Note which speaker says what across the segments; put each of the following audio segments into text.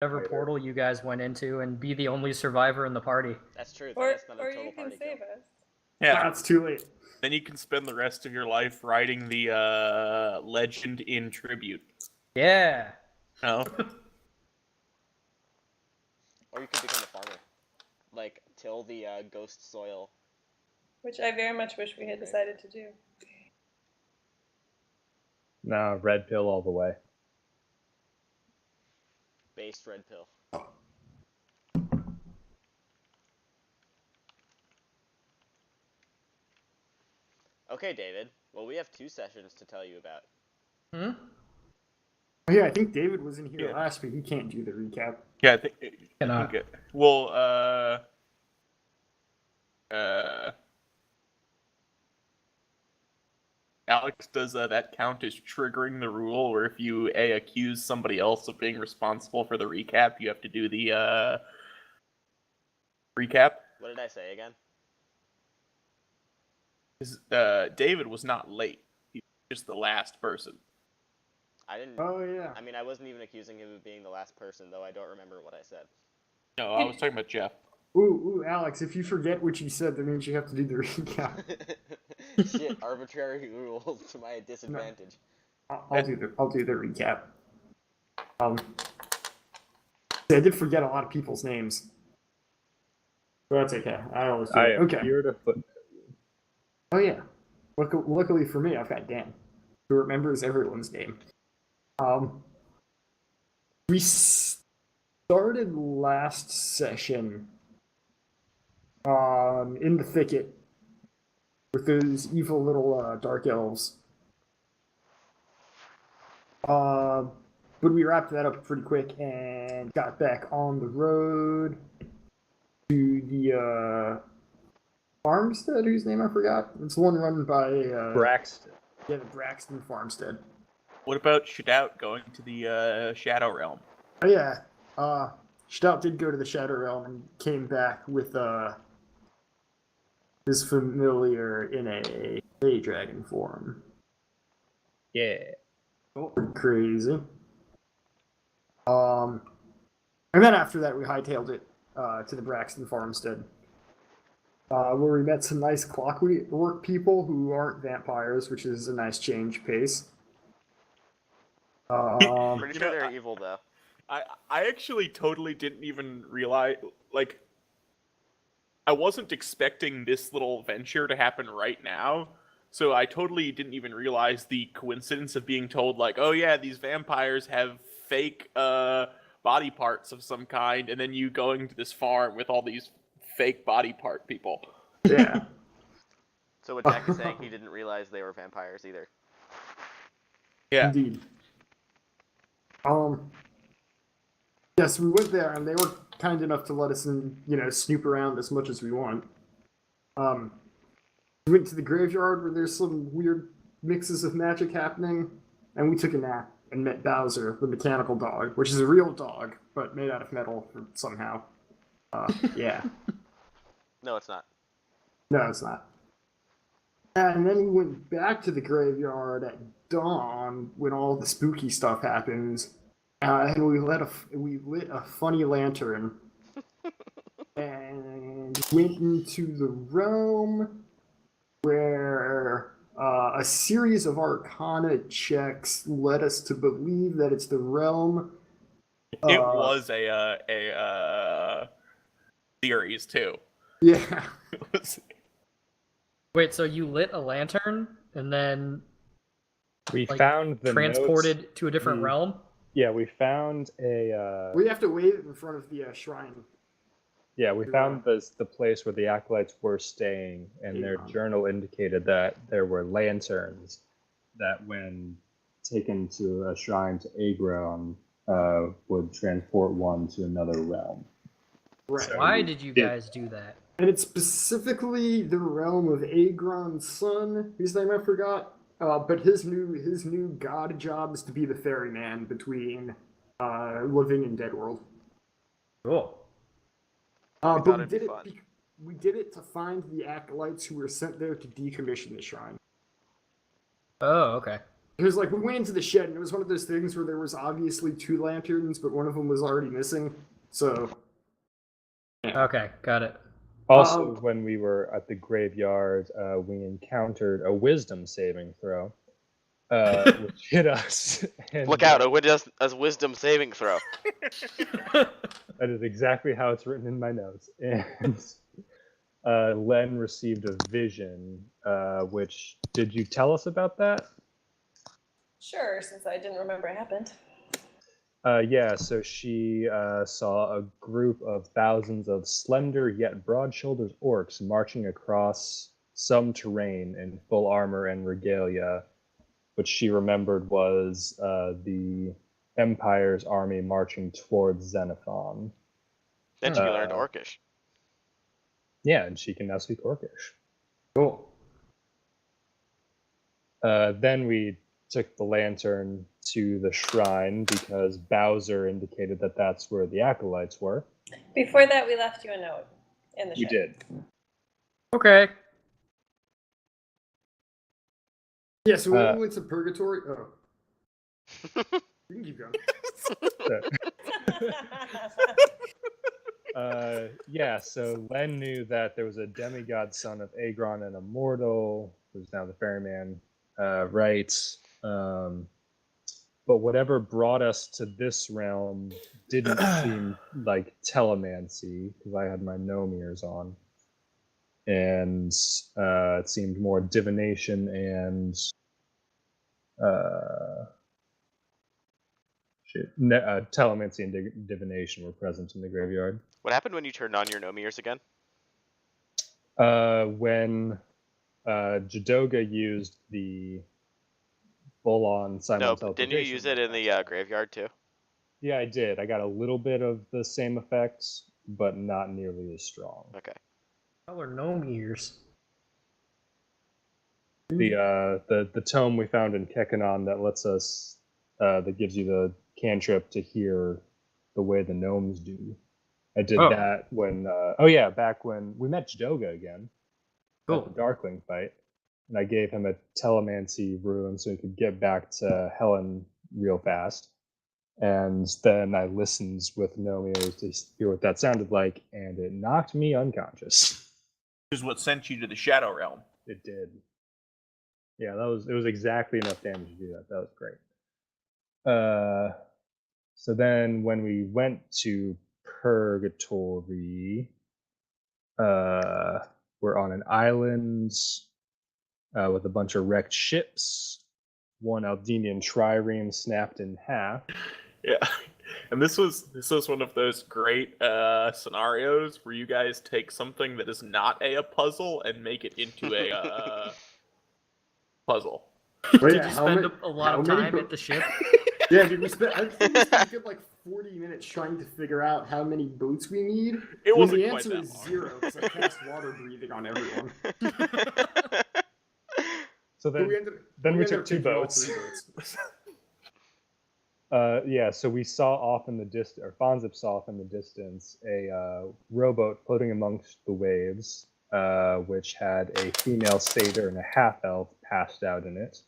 Speaker 1: whatever portal you guys went into and be the only survivor in the party.
Speaker 2: That's true.
Speaker 3: Or
Speaker 2: That's not a total
Speaker 3: you can
Speaker 2: party
Speaker 3: save
Speaker 2: kill.
Speaker 3: us.
Speaker 4: Yeah,
Speaker 5: it's too late.
Speaker 4: then you can spend the rest of your life writing the legend in tribute.
Speaker 1: Yeah.
Speaker 4: No.
Speaker 2: Or you could become a farmer. Like, till the ghost soil.
Speaker 3: Which I very much wish we had decided to do.
Speaker 6: No, red pill all the way.
Speaker 2: Based red pill. Okay, David. Well, we have 2 sessions to tell you about.
Speaker 5: Oh, yeah, I think David was in here last week. He can't do the recap.
Speaker 4: Yeah, I think.
Speaker 1: Cannot.
Speaker 4: Okay. Well, Alex, does that count as triggering the rule where if you accuse somebody else of being responsible for the recap, you have to do the recap?
Speaker 2: What did I say again?
Speaker 4: David was not late. He was just the last person.
Speaker 2: I didn't.
Speaker 5: Oh, yeah.
Speaker 2: I mean, I wasn't even accusing him of being the last person, though I don't remember what I said.
Speaker 4: No, I was talking about Jeff.
Speaker 5: Ooh, Alex, if you forget what you said, that means you have to do the recap.
Speaker 2: Shit, arbitrary rules to my disadvantage.
Speaker 5: I'll do the recap. I did forget a lot of people's names. But that's okay. I always do.
Speaker 6: I am
Speaker 5: Okay.
Speaker 6: here to foot.
Speaker 5: Oh, yeah. Luckily for me, I've got Dan, who remembers everyone's name. We started last session in the thicket with those evil little dark elves. But we wrapped that up pretty quick and got back on the road to the farmstead, whose name I forgot. It's the one run by
Speaker 6: Braxton.
Speaker 5: Yeah, the Braxton farmstead.
Speaker 4: What about Shadout going to the Shadow Realm?
Speaker 5: Oh yeah, Stout did go to the Shadow Realm and came back with his familiar in a dragon form.
Speaker 6: Yeah.
Speaker 5: Pretty crazy. And then after that, we hightailed it to the Braxton farmstead, where we met some nice clockwork people who aren't vampires, which is a nice change pace.
Speaker 2: Pretty sure they're evil, though.
Speaker 4: I actually totally didn't even realize, like, I wasn't expecting this little venture to happen right now, so I totally didn't even realize the coincidence of being told, like, oh yeah, these vampires have fake body parts of some kind, and then you going to this farm with all these fake body part people.
Speaker 5: Yeah.
Speaker 2: So what Jack is saying, he didn't realize they were vampires either.
Speaker 4: Yeah.
Speaker 5: Indeed. Yes, we went there, and they were kind enough to let us snoop around as much as we want. We went to the graveyard where there's some weird mixes of magic happening, and we took a nap and met Bowser, the mechanical dog, which is a real dog, but made out of metal somehow. Yeah.
Speaker 2: No, it's not.
Speaker 5: No, it's not. And then we went back to the graveyard at dawn when all the spooky stuff happens, and we lit a funny lantern and went into the realm where a series of Arcana checks led us to believe that it's the realm.
Speaker 4: It was a series too.
Speaker 5: Yeah.
Speaker 1: Wait, so you lit a lantern and then
Speaker 6: We found the
Speaker 1: transported
Speaker 6: notes.
Speaker 1: to a different realm?
Speaker 6: Yeah, we found a.
Speaker 5: We have to wait in front of the shrine.
Speaker 6: Yeah, we found the place where the acolytes were staying, and their journal indicated that there were lanterns that, when taken to a shrine to Agron, would transport one to another realm.
Speaker 5: Right.
Speaker 6: So
Speaker 1: Why did you guys do that?
Speaker 5: And it's specifically the realm of Agron's son, whose name I forgot. But his new god job is to be the ferryman between living and dead world.
Speaker 1: Cool.
Speaker 5: But we did it to find the acolytes who were sent there to decommission the shrine.
Speaker 1: Oh, okay.
Speaker 5: It was like we went into the shed, and it was one of those things where there was obviously 2 lanterns, but one of them was already missing. So
Speaker 1: Okay, got it.
Speaker 6: Also, when we were at the graveyard, we encountered a wisdom saving throw, which hit us. And,
Speaker 2: Look out! A wisdom saving throw.
Speaker 6: That is exactly how it's written in my notes. And Len received a vision, which, did you tell us about that?
Speaker 3: Sure, since I didn't remember it happened.
Speaker 6: Yeah, so she saw a group of thousands of slender yet broad-shouldered orcs marching across some terrain in full armor and regalia, which she remembered was the Empire's army marching towards Xenophon.
Speaker 2: Then she learned Orcish.
Speaker 6: Yeah, and she can now speak Orcish.
Speaker 5: cool.
Speaker 6: Then we took the lantern to the shrine because Bowser indicated that that's where the acolytes were.
Speaker 3: Before that, we left you a note in the
Speaker 6: We
Speaker 3: shed.
Speaker 6: did.
Speaker 1: Okay.
Speaker 5: Yeah, so when we went to Purgatory. Oh. You can keep going.
Speaker 6: Yeah, so Len knew that there was a demigod son of Agron and Immortal, who's now the ferryman, right? But whatever brought us to this realm didn't seem like telemancy, because I had my nomiers on. And it seemed more divination and telemancy and divination were present in the graveyard.
Speaker 2: What happened when you turned on your nomiers again?
Speaker 6: When Jadoga used the full-on
Speaker 2: No,
Speaker 6: silent
Speaker 2: but didn't you use it in the graveyard too?
Speaker 6: Yeah, I did. I got a little bit of the same effects, but not nearly as strong.
Speaker 2: Okay.
Speaker 1: Color gnome ears.
Speaker 6: The tome we found in Kekanon that lets us that gives you the cantrip to hear the way the gnomes do. I did that when back when we met Jadoga again at the Darkling fight, and I gave him a telemancy rune so he could get back to Helen real fast. And then I listened with no ears to hear what that sounded like, and it knocked me unconscious.
Speaker 4: Which is what sent you to the Shadow Realm.
Speaker 6: It did. Yeah, it was exactly enough damage to do that. That was great. So then when we went to Purgatory, we're on an island with a bunch of wrecked ships. One Aldenian trireme snapped in half.
Speaker 4: Yeah, and this was one of those great scenarios where you guys take something that is not a puzzle and make it into a puzzle.
Speaker 5: Wait,
Speaker 1: Did you spend a lot of time at the ship?
Speaker 5: Yeah, dude, I think we spent a good like 40 minutes trying to figure out how many boats we need.
Speaker 4: It wasn't
Speaker 5: the
Speaker 4: quite
Speaker 5: answer
Speaker 4: that
Speaker 5: is
Speaker 4: long.
Speaker 5: 0 because I cast water breathing on everyone.
Speaker 6: So
Speaker 5: But
Speaker 6: then we
Speaker 5: ended
Speaker 6: took
Speaker 5: up
Speaker 6: 2
Speaker 5: taking all
Speaker 6: boats.
Speaker 5: 3 boats.
Speaker 6: Yeah, so we saw off in the distance, or Fonzip saw off in the distance, a rowboat floating amongst the waves, which had a female satyr and a half-elf passed out in it.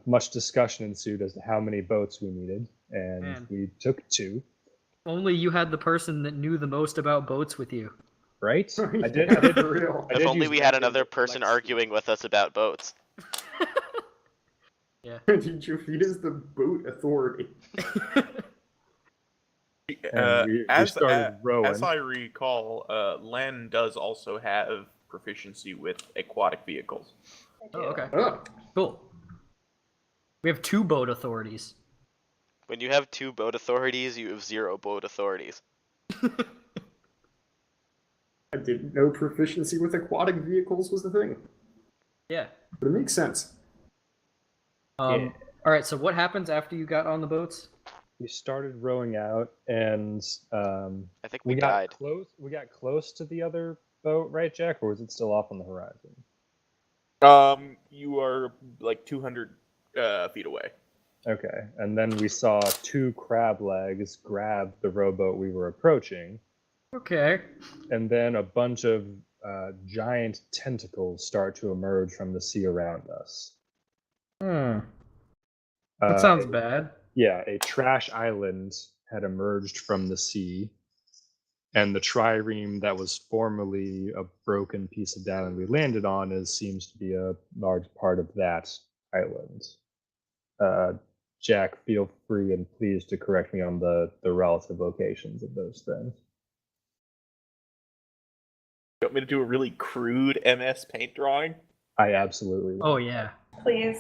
Speaker 6: Much discussion ensued as to how many boats we needed, and we took 2.
Speaker 1: Only you had the person that knew the most about boats with you.
Speaker 6: Right? I did
Speaker 5: For real.
Speaker 2: If only
Speaker 6: use
Speaker 2: we had
Speaker 6: Venture
Speaker 2: another
Speaker 6: with
Speaker 2: person
Speaker 6: Lexi.
Speaker 2: arguing with us about boats.
Speaker 1: Yeah.
Speaker 5: Dude, is the boat authority.
Speaker 6: And we started rowing.
Speaker 4: As I recall, Len does also have proficiency with aquatic vehicles.
Speaker 3: I
Speaker 1: Oh,
Speaker 3: do.
Speaker 1: okay.
Speaker 5: Oh.
Speaker 1: Cool. We have 2 boat authorities.
Speaker 2: When you have 2 boat authorities, you have 0 boat authorities.
Speaker 5: I didn't know proficiency with aquatic vehicles was the thing.
Speaker 1: Yeah.
Speaker 5: But it makes sense.
Speaker 1: All right, so what happens after you got on the boats?
Speaker 6: We started rowing out, and
Speaker 2: I think we
Speaker 6: got
Speaker 2: died.
Speaker 6: close. We got close to the other boat, right, Jack? Or was it still off on the horizon?
Speaker 4: You are like 200 feet away.
Speaker 6: Okay, and then we saw 2 crab legs grab the rowboat we were approaching,
Speaker 1: Okay.
Speaker 6: and then a bunch of giant tentacles start to emerge from the sea around us.
Speaker 1: That
Speaker 6: Uh,
Speaker 1: sounds bad.
Speaker 6: Yeah, a trash island had emerged from the sea, and the trireme that was formerly a broken piece of the island we landed on seems to be a large part of that island. Jack, feel free and please to correct me on the relative locations of those things.
Speaker 4: You want me to do a really crude MS Paint drawing?
Speaker 6: I absolutely will.
Speaker 1: Oh yeah.
Speaker 3: Please.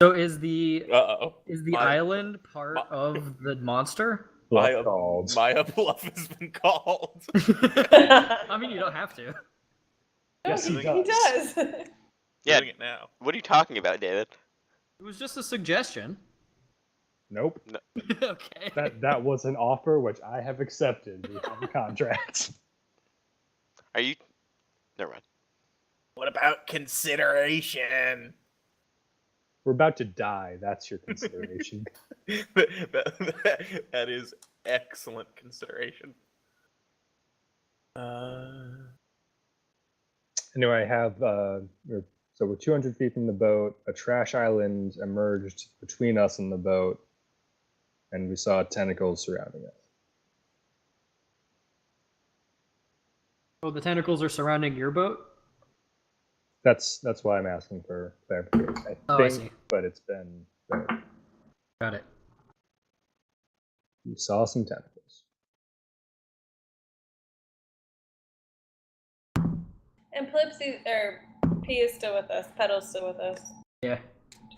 Speaker 1: So is the
Speaker 4: Uh-oh.
Speaker 1: island part of the monster?
Speaker 6: Bluff called.
Speaker 4: Maya Bluff has been called.
Speaker 1: I mean, you don't have to.
Speaker 6: Yes, he
Speaker 3: He
Speaker 6: does.
Speaker 3: does.
Speaker 2: Yeah.
Speaker 4: Doing it now.
Speaker 2: What are you talking about, David?
Speaker 1: It was just a suggestion.
Speaker 6: Nope.
Speaker 1: Okay.
Speaker 6: That was an offer which I have accepted. We have a contract.
Speaker 2: Are you? Never mind.
Speaker 4: What about consideration?
Speaker 6: We're about to die. That's your consideration.
Speaker 4: that is excellent consideration.
Speaker 6: Anyway, I have so we're 200 feet from the boat. A trash island emerged between us and the boat, and we saw tentacles surrounding us.
Speaker 1: Oh, the tentacles are surrounding your boat?
Speaker 6: That's why I'm asking for clarification.
Speaker 1: I see.
Speaker 6: But it's been verified.
Speaker 1: Got it.
Speaker 6: You saw some tentacles.
Speaker 3: And P is still with us. Pedal's still with us.
Speaker 1: Yeah.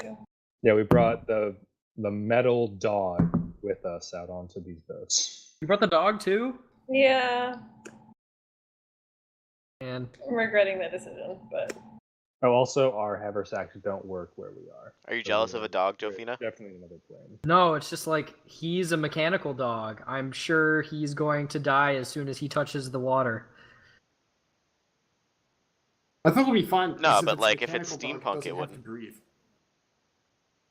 Speaker 3: Too.
Speaker 6: Yeah, we brought the metal dog with us out onto these boats.
Speaker 1: You brought the dog too?
Speaker 3: Yeah.
Speaker 1: And
Speaker 3: I'm regretting that decision, but
Speaker 6: Oh, also, our haversacks don't work where we are.
Speaker 2: Are you
Speaker 6: So
Speaker 2: jealous of
Speaker 6: we're-
Speaker 2: a dog,
Speaker 6: we're
Speaker 2: Jofina?
Speaker 6: Definitely another plane.
Speaker 1: no, it's just like he's a mechanical dog. I'm sure he's going to die as soon as he touches the water.
Speaker 5: I think we'll be fine.
Speaker 2: No,
Speaker 5: because
Speaker 2: but, like, if it's
Speaker 5: mechanical dog,
Speaker 2: steampunk, it
Speaker 5: doesn't have to
Speaker 2: wouldn't.
Speaker 5: breathe.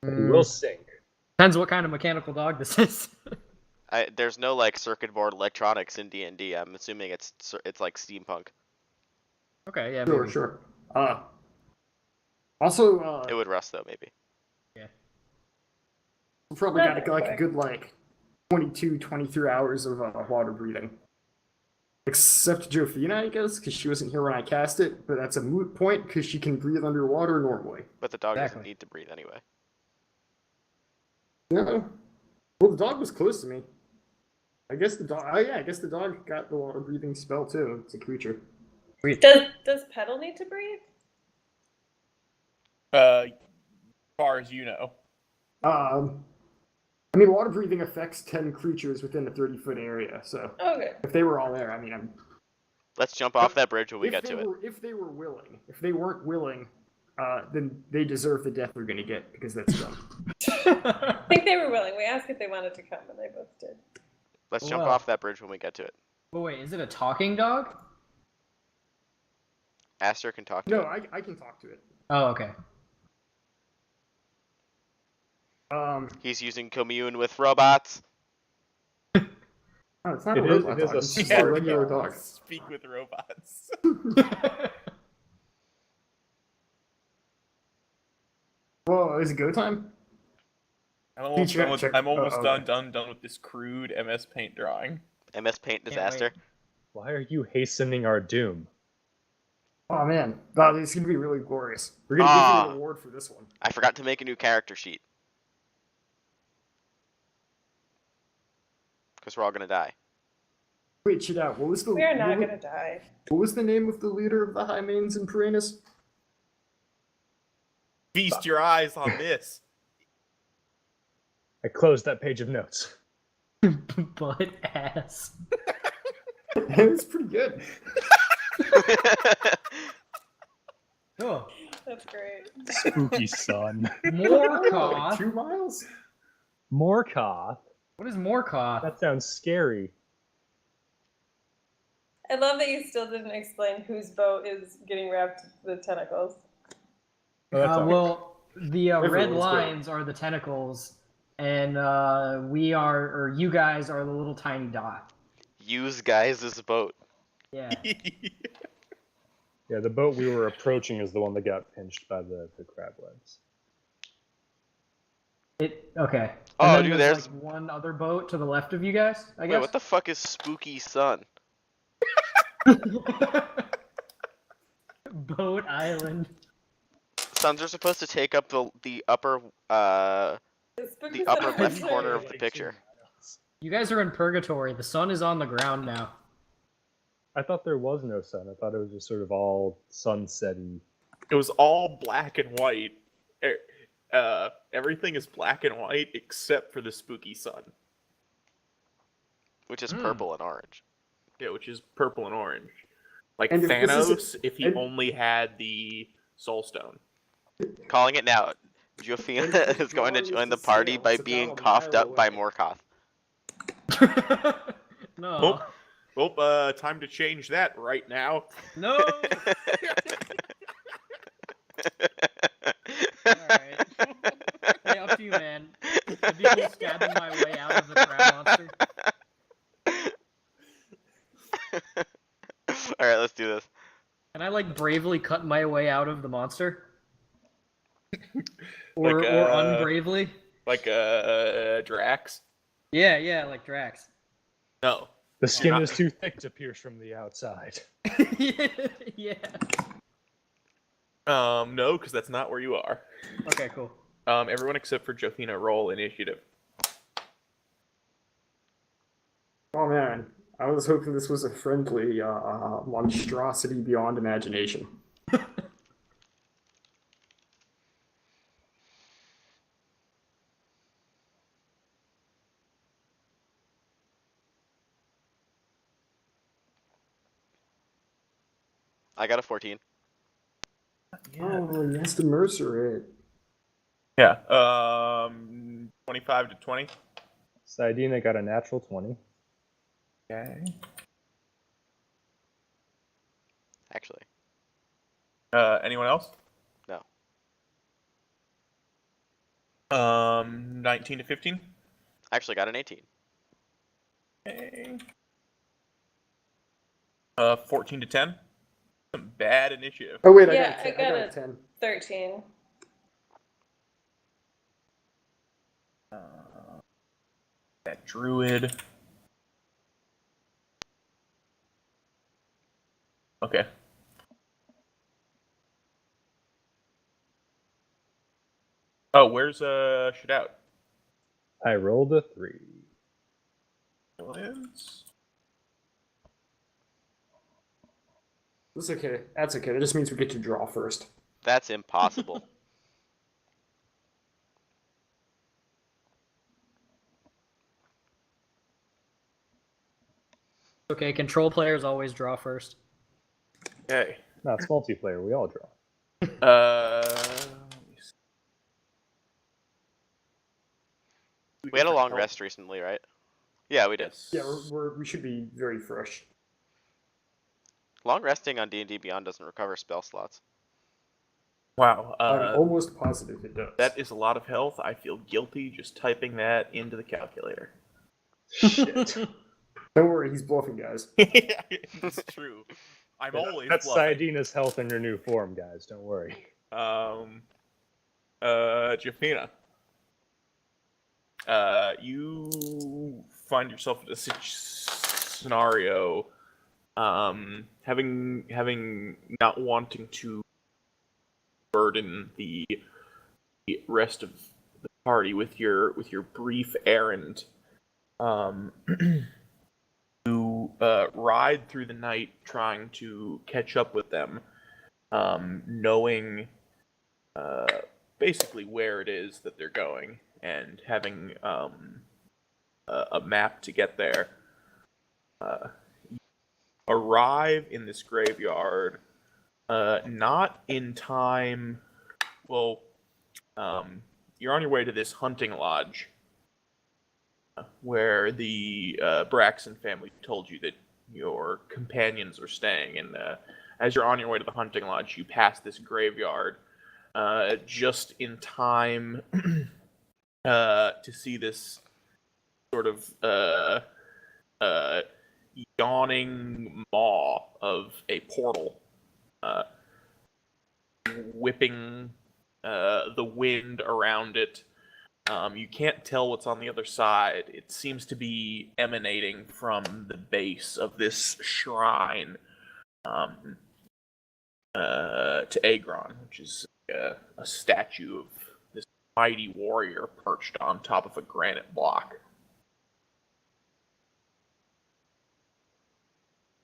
Speaker 6: But he will sink.
Speaker 1: Depends what kind of mechanical dog this is.
Speaker 2: There's no like circuit board electronics in D&D. I'm assuming it's like steampunk.
Speaker 1: Okay, yeah.
Speaker 5: Sure,
Speaker 1: Maybe.
Speaker 5: sure. Also,
Speaker 2: It would rust though, maybe.
Speaker 5: we probably
Speaker 3: Not
Speaker 5: got
Speaker 3: that
Speaker 5: like a
Speaker 3: quick.
Speaker 5: good 22, 23 hours of water breathing. Except Jofina, I guess, because she wasn't here when I cast it, but that's a moot point because she can breathe underwater normally.
Speaker 2: But the dog doesn't
Speaker 1: Exactly.
Speaker 2: need to breathe anyway.
Speaker 5: No. Well, the dog was close to me. I guess the dog. Oh yeah, I guess the dog got the water breathing spell too. It's a creature.
Speaker 3: does Pedal need to breathe?
Speaker 4: As far as you know.
Speaker 5: I mean, water breathing affects 10 creatures within a 30-foot area. So
Speaker 3: Okay.
Speaker 5: if they were all there, I mean,
Speaker 2: Let's jump off that bridge when we
Speaker 5: if
Speaker 2: get
Speaker 5: they
Speaker 2: to it.
Speaker 5: were, if they were willing, if they weren't willing, then they deserve the death they're gonna get because that's dumb.
Speaker 3: I think they were willing. We asked if they wanted to come, and they both did.
Speaker 2: Let's jump
Speaker 1: Wow.
Speaker 2: off that bridge when we get to it.
Speaker 1: But wait, is it a talking dog?
Speaker 2: Aster can talk to
Speaker 5: No,
Speaker 2: it.
Speaker 5: I can talk to it.
Speaker 1: Oh, okay.
Speaker 2: He's using commune with robots.
Speaker 5: Oh, it's not
Speaker 6: It
Speaker 5: a
Speaker 6: is-
Speaker 5: robot
Speaker 6: it is
Speaker 5: dog.
Speaker 6: a
Speaker 5: It's just
Speaker 6: smart
Speaker 5: a regular
Speaker 6: dog.
Speaker 5: dog.
Speaker 4: Speak with robots.
Speaker 5: Whoa, is it go time?
Speaker 4: I'm almost,
Speaker 5: Check,
Speaker 4: done, with,
Speaker 5: check.
Speaker 4: I'm almost
Speaker 5: Oh,
Speaker 4: done,
Speaker 5: okay.
Speaker 4: done with this crude MS Paint drawing.
Speaker 2: MS Paint
Speaker 1: Can't
Speaker 2: disaster.
Speaker 6: Why are you hastening our doom?
Speaker 5: Oh man, wow, this is gonna be really glorious. We're gonna give you an award for this one.
Speaker 2: I forgot to make a new character sheet. Because we're all gonna die.
Speaker 5: Wait, check out. What was the?
Speaker 3: We are not
Speaker 5: what,
Speaker 3: gonna die.
Speaker 5: What was the name of the leader of the High Mains in Perennis?
Speaker 4: Feast your eyes on this.
Speaker 6: I closed that page of notes.
Speaker 1: Butt ass.
Speaker 5: It was pretty good.
Speaker 1: Oh,
Speaker 3: That's great.
Speaker 6: Spooky son.
Speaker 1: Morkoth.
Speaker 5: 2 miles?
Speaker 6: Morkoth?
Speaker 1: What is Morkoth?
Speaker 6: That sounds scary.
Speaker 3: I love that you still didn't explain whose boat is getting wrapped with tentacles.
Speaker 6: Oh, that's all right.
Speaker 1: Well, the red
Speaker 5: Everyone's
Speaker 1: lines are the tentacles, and you guys are the little tiny dot.
Speaker 2: Use guys as a boat.
Speaker 1: Yeah.
Speaker 6: Yeah, the boat we were approaching is the one that got pinched by the crab legs.
Speaker 1: Okay.
Speaker 2: Oh,
Speaker 1: And then
Speaker 2: dude,
Speaker 1: there's
Speaker 2: there's-
Speaker 1: like one other boat to the left of you guys, I
Speaker 2: Wait,
Speaker 1: guess.
Speaker 2: what the fuck is Spooky Sun?
Speaker 1: Boat Island.
Speaker 2: Suns are supposed to take up the upper
Speaker 3: The
Speaker 2: left corner of the picture.
Speaker 1: You guys are in purgatory. The sun is on the ground now.
Speaker 6: I thought there was no sun. I thought it was just sort of all sunsetty.
Speaker 4: It was all black and white. Everything is black and white except for the spooky sun.
Speaker 2: Which is purple and orange.
Speaker 4: Yeah, which is purple and orange. Like
Speaker 5: And if this
Speaker 4: Thanos,
Speaker 5: isn't-
Speaker 4: if he
Speaker 5: and-
Speaker 4: only had the Soul Stone.
Speaker 2: Calling it now. Jofina is going to join the party by being coughed up by Morkoth.
Speaker 1: No.
Speaker 4: Well, time to change that right now.
Speaker 1: No. Alright. Hey, up to you, man. I'd be cool stabbing my way out of the crab monster.
Speaker 2: Alright, let's do this.
Speaker 1: Can I like bravely cut my way out of the monster? Or
Speaker 4: Like,
Speaker 1: or unbravely?
Speaker 4: Like Drax.
Speaker 1: Yeah, like Drax.
Speaker 4: No.
Speaker 6: The skin
Speaker 4: not-
Speaker 6: is too thick to pierce from the outside.
Speaker 1: Yeah.
Speaker 4: No, because that's not where you are.
Speaker 1: Okay, cool.
Speaker 4: Everyone except for Jofina roll initiative.
Speaker 5: Oh man, I was hoping this was a friendly monstrosity beyond imagination.
Speaker 2: I got a 14.
Speaker 5: Oh, he has to Mercer it.
Speaker 4: Yeah. 25 to 20.
Speaker 6: Sidina got a natural 20.
Speaker 4: Okay.
Speaker 2: Actually.
Speaker 4: Anyone else?
Speaker 2: No.
Speaker 4: 19 to 15.
Speaker 2: I actually got an 18.
Speaker 4: Okay. 14 to 10. Some bad initiative.
Speaker 5: Oh wait,
Speaker 3: Yeah,
Speaker 5: I got a 10.
Speaker 3: 13.
Speaker 4: That druid. Okay. Oh, where's Shadout?
Speaker 6: I rolled a 3.
Speaker 4: Villains?
Speaker 5: That's okay. That's okay. That just means we get to draw first.
Speaker 2: That's impossible.
Speaker 1: Okay, control players always draw first.
Speaker 4: Okay.
Speaker 6: No, it's multiplayer. We all draw.
Speaker 4: Let me see.
Speaker 2: We had a long
Speaker 4: Different
Speaker 2: rest recently, right? Yeah, we did.
Speaker 4: Yes.
Speaker 5: Yeah, we should be very fresh.
Speaker 2: Long resting on D&D Beyond doesn't recover spell slots.
Speaker 4: Wow.
Speaker 5: I'm almost positive it does.
Speaker 4: That is a lot of health. I feel guilty just typing that into the calculator.
Speaker 6: Shit.
Speaker 5: Don't worry, he's bluffing, guys.
Speaker 4: It's true. I'm always
Speaker 6: That's
Speaker 4: bluffing.
Speaker 6: Sidina's health in her new form, guys. Don't worry.
Speaker 4: Jafina. You find yourself in a scenario, having not wanting to burden the rest of the party with your brief errand. You ride through the night trying to catch up with them, knowing basically where it is that they're going and having a map to get there. You arrive in this graveyard not in time. Well, you're on your way to this hunting lodge where the Braxton family told you that your companions are staying. And as you're on your way to the hunting lodge, you pass this graveyard just in time to see this sort of yawning maw of a portal whipping the wind around it, You can't tell what's on the other side. It seems to be emanating from the base of this shrine to Agron, which is a statue of this mighty warrior perched on top of a granite block.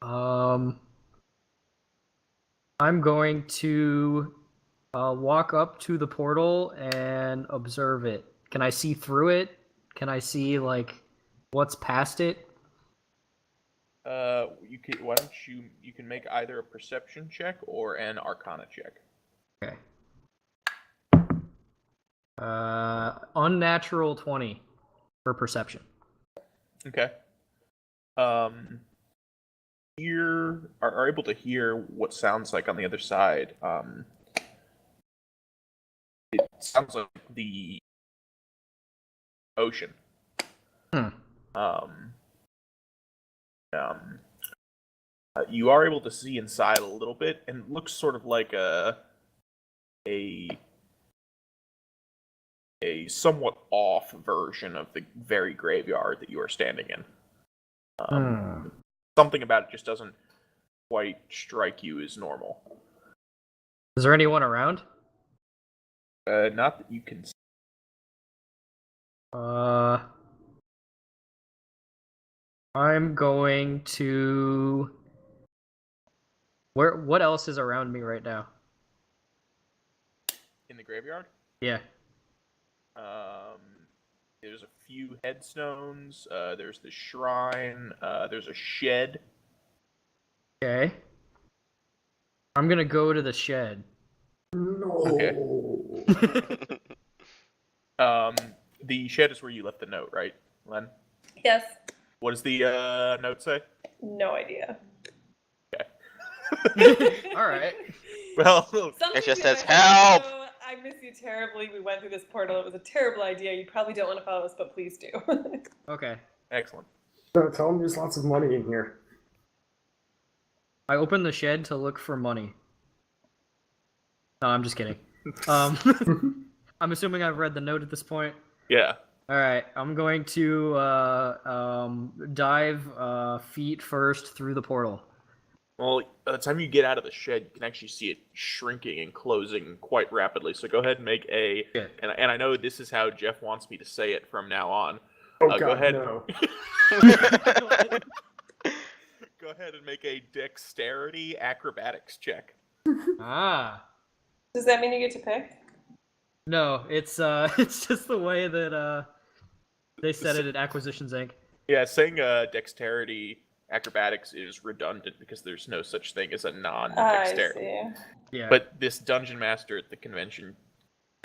Speaker 1: I'm going to walk up to the portal and observe it. Can I see through it? Can I see like what's past it?
Speaker 4: Why don't you can make either a perception check or an arcana check.
Speaker 1: Okay. Unnatural 20 for perception.
Speaker 4: Okay. You are able to hear what sounds like on the other side. It sounds like the ocean. You are able to see inside a little bit, and it looks sort of like a somewhat off version of the very graveyard that you are standing in. Something about it just doesn't quite strike you as normal.
Speaker 1: Is there anyone around?
Speaker 4: Not that you can see.
Speaker 1: I'm going to... What else is around me right now?
Speaker 4: In the graveyard?
Speaker 1: Yeah.
Speaker 4: There's a few headstones. There's the shrine. There's a shed.
Speaker 1: Okay. I'm gonna go to the shed.
Speaker 5: No.
Speaker 4: Okay. The shed is where you left the note, right, Len?
Speaker 3: Yes.
Speaker 4: What does the note say?
Speaker 3: No idea.
Speaker 1: All right.
Speaker 4: Well,
Speaker 3: Something
Speaker 2: It just
Speaker 3: to
Speaker 2: says,
Speaker 3: my-
Speaker 2: "Help!"
Speaker 3: "Oh, I miss you terribly. We went through this portal. It was a terrible idea. You probably don't want to follow us, but please do."
Speaker 1: Okay.
Speaker 4: excellent.
Speaker 5: So tell them there's lots of money in here.
Speaker 1: I opened the shed to look for money. No, I'm just kidding. I'm assuming I've read the note at this point.
Speaker 4: Yeah.
Speaker 1: All right, I'm going to dive feet first through the portal.
Speaker 4: Well, by the time you get out of the shed, you can actually see it shrinking and closing quite rapidly. So go ahead and make a...
Speaker 1: Good.
Speaker 4: And I know this is how Jeff wants me to say it from now on.
Speaker 5: Oh,
Speaker 4: Go
Speaker 5: God,
Speaker 4: ahead.
Speaker 5: no.
Speaker 4: Go ahead and make a dexterity acrobatics check.
Speaker 1: Ah.
Speaker 3: Does that mean you get to pick?
Speaker 1: No, it's it's just the way that they said it at Acquisitions Inc.
Speaker 4: Yeah, saying dexterity acrobatics is redundant because there's no such thing as a non-dexterity.
Speaker 3: I see.
Speaker 1: Yeah.
Speaker 4: But this dungeon master at the convention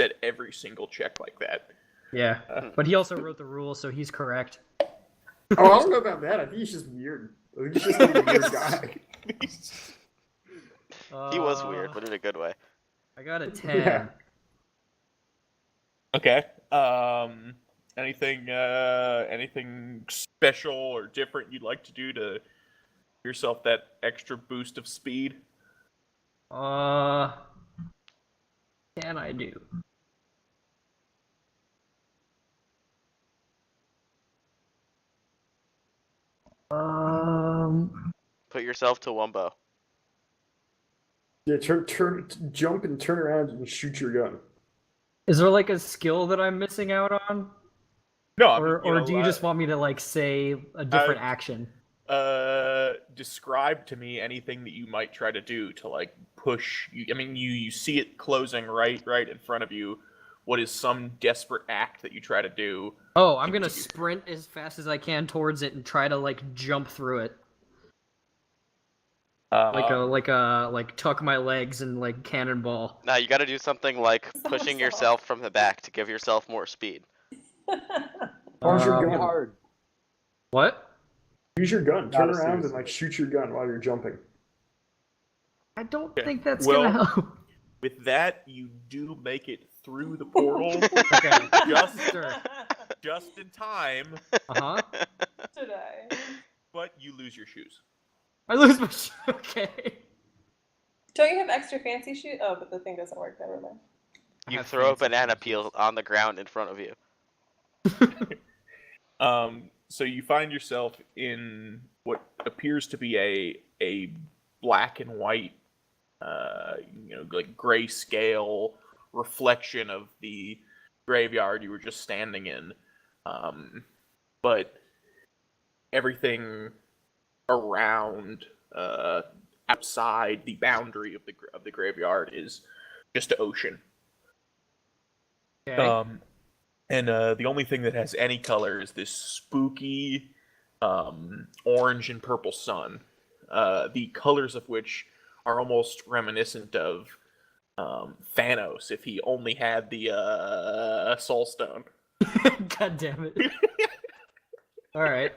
Speaker 4: said every single check like that.
Speaker 1: Yeah. But he also wrote the rules, so he's correct.
Speaker 5: Oh, I don't know about that. I think he's just weird. I think he's just like a weird guy.
Speaker 2: He was weird, but in a good way.
Speaker 1: I got a 10.
Speaker 5: Yeah.
Speaker 4: Okay. Anything special or different you'd like to do to give yourself that extra boost of speed?
Speaker 1: Can I do?
Speaker 2: Put yourself to Wumbo.
Speaker 5: Yeah, jump and turn around and shoot your gun.
Speaker 1: Is there like a skill that I'm missing out on?
Speaker 4: No, I mean,
Speaker 1: Or do you just want me to like say a different action?
Speaker 4: Describe to me anything that you might try to do to like push you. I mean, you see it closing right in front of you. What is some desperate act that you try to do?
Speaker 1: Oh, I'm gonna sprint as fast as I can towards it and try to like jump through it. Like tuck my legs and like cannonball.
Speaker 2: Now you got to do something like pushing yourself from the back to give yourself more speed.
Speaker 5: Use your
Speaker 1: Um,
Speaker 5: gun.
Speaker 6: Hard.
Speaker 1: What?
Speaker 5: Use your gun. Turn
Speaker 6: Not
Speaker 5: around and
Speaker 6: seriously.
Speaker 5: like shoot your gun while you're jumping.
Speaker 1: I don't
Speaker 4: Okay.
Speaker 1: think that's
Speaker 4: Well-
Speaker 1: gonna help.
Speaker 4: With that, you do make it through the portal
Speaker 1: Okay.
Speaker 4: just
Speaker 1: Sure.
Speaker 4: just in time,
Speaker 1: Uh-huh.
Speaker 3: Should I?
Speaker 4: but you lose your shoes.
Speaker 1: I lose my okay.
Speaker 3: Don't you have extra fancy shoes? Oh, but the thing doesn't work. Never mind.
Speaker 2: You
Speaker 1: have
Speaker 2: throw a
Speaker 1: fancy
Speaker 2: banana
Speaker 1: shoes.
Speaker 2: peel on the ground in front of you.
Speaker 4: So you find yourself in what appears to be a black and white, like grayscale reflection of the graveyard you were just standing in. But everything around, outside the boundary of the graveyard is just ocean.
Speaker 1: Okay.
Speaker 4: And the only thing that has any color is this spooky orange and purple sun, the colors of which are almost reminiscent of Thanos if he only had the Soul Stone.
Speaker 1: God damn it. All right.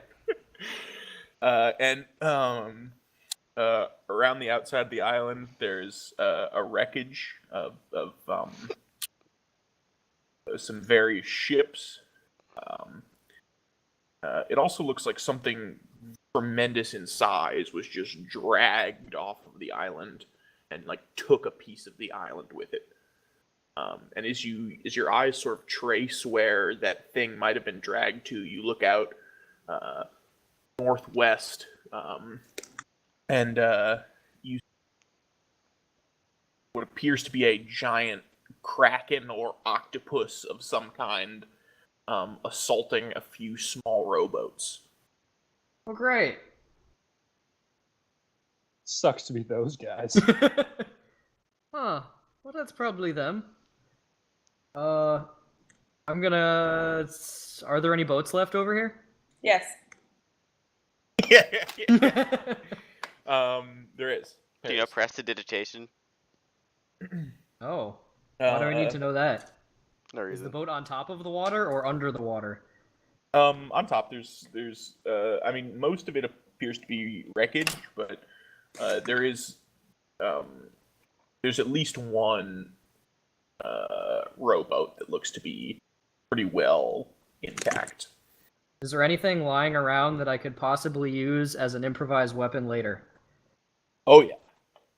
Speaker 4: And around the outside of the island, there's a wreckage of some various ships. It also looks like something tremendous in size was just dragged off of the island and like took a piece of the island with it. And as your eyes sort of trace where that thing might have been dragged to, you look out northwest, and you what appears to be a giant kraken or octopus of some kind assaulting a few small rowboats.
Speaker 1: Oh, great.
Speaker 6: Sucks to be those guys.
Speaker 1: Huh. Well, that's probably them. I'm gonna. Are there any boats left over here?
Speaker 3: Yes.
Speaker 4: Yeah. There is.
Speaker 2: Do you know prestidigitation?
Speaker 1: Oh. Why do I need to know that?
Speaker 2: No
Speaker 1: Is the
Speaker 2: reason.
Speaker 1: boat on top of the water or under the water?
Speaker 4: On top, there's I mean, most of it appears to be wreckage, but there's at least one rowboat that looks to be pretty well intact.
Speaker 1: Is there anything lying around that I could possibly use as an improvised weapon later?
Speaker 4: Oh yeah.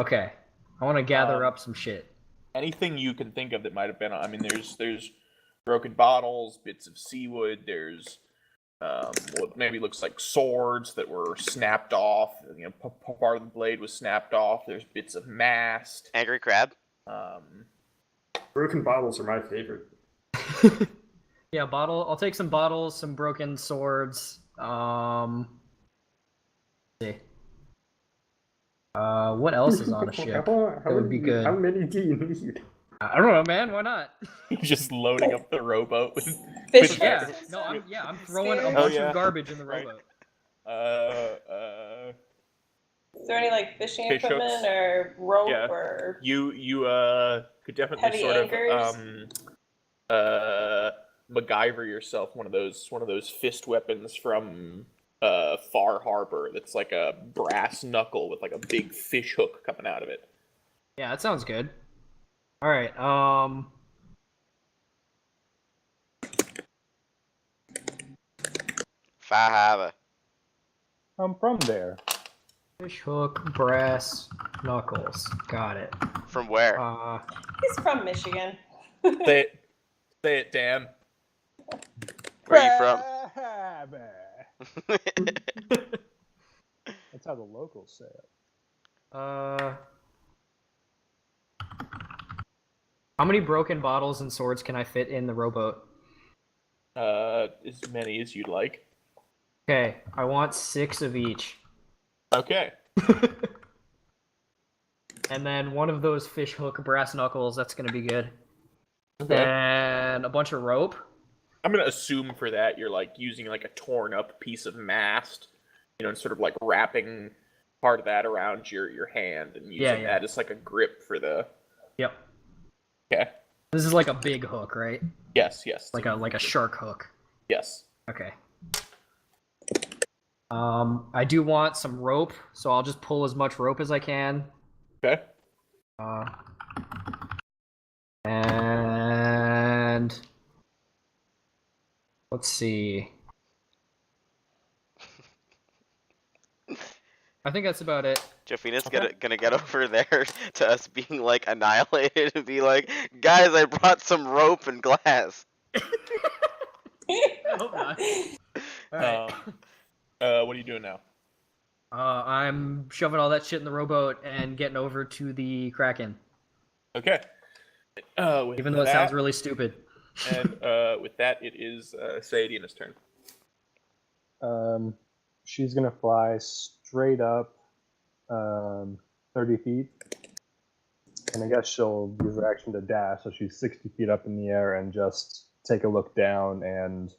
Speaker 1: Okay. I want to gather up some shit.
Speaker 4: Anything you can think of that might have been. I mean, there's broken bottles, bits of seawood. There's what maybe looks like swords that were snapped off. You know, part of the blade was snapped off. There's bits of mast.
Speaker 2: Angry crab?
Speaker 5: Broken bottles are my favorite.
Speaker 1: Yeah, I'll take some bottles, some broken swords. Let's see. What else is on a ship? That would be good.
Speaker 5: How many do you need?
Speaker 1: I don't know, man. Why not?
Speaker 4: Just loading up the rowboat with
Speaker 3: Fish
Speaker 4: with-
Speaker 1: Yeah,
Speaker 3: hooks.
Speaker 1: no, I'm throwing a
Speaker 3: Spears.
Speaker 1: bunch
Speaker 4: yeah.
Speaker 1: of garbage in the
Speaker 4: Right.
Speaker 1: rowboat.
Speaker 3: Is there any like fishing
Speaker 4: Fish
Speaker 3: equipment
Speaker 4: hooks.
Speaker 3: or rope
Speaker 4: Yeah.
Speaker 3: or
Speaker 4: you could definitely
Speaker 3: Heavy
Speaker 4: sort
Speaker 3: anchors?
Speaker 4: of MacGyver yourself one of those fist weapons from Far Harbor that's like a brass knuckle with like a big fish hook coming out of it.
Speaker 1: Yeah, that sounds good. All right.
Speaker 2: Fahava.
Speaker 6: I'm from there.
Speaker 1: Fish hook, brass, knuckles. Got it.
Speaker 2: From where?
Speaker 3: he's from Michigan.
Speaker 4: Say it, Dan.
Speaker 2: Where are you from?
Speaker 6: That's how the locals say it.
Speaker 1: How many broken bottles and swords can I fit in the rowboat?
Speaker 4: As many as you'd like.
Speaker 1: Okay, I want 6 of each.
Speaker 4: Okay.
Speaker 1: And then one of those fish hook brass knuckles, that's gonna be good.
Speaker 4: Okay.
Speaker 1: And a bunch of rope.
Speaker 4: I'm gonna assume for that you're like using like a torn up piece of mast, and sort of like wrapping part of that around your hand and using that as like a grip for the.
Speaker 1: Yep.
Speaker 4: Okay.
Speaker 1: This is like a big hook, right?
Speaker 4: Yes.
Speaker 1: Like a shark hook.
Speaker 4: Yes.
Speaker 1: Okay. I do want some rope, so I'll just pull as much rope as I can.
Speaker 4: Okay.
Speaker 1: And let's see. I think that's about it.
Speaker 2: Jofina's gonna get over there to us being like annihilated and be like, guys, I brought some rope and glass.
Speaker 1: hope not. All right.
Speaker 4: What are you doing now?
Speaker 1: I'm shoving all that shit in the rowboat and getting over to the Kraken.
Speaker 4: Okay.
Speaker 1: Even though it sounds really stupid.
Speaker 4: And with that, it is Sayadina's turn.
Speaker 6: She's gonna fly straight up 30 feet. And I guess she'll use her action to dash, so she's 60 feet up in the air and just take a look down and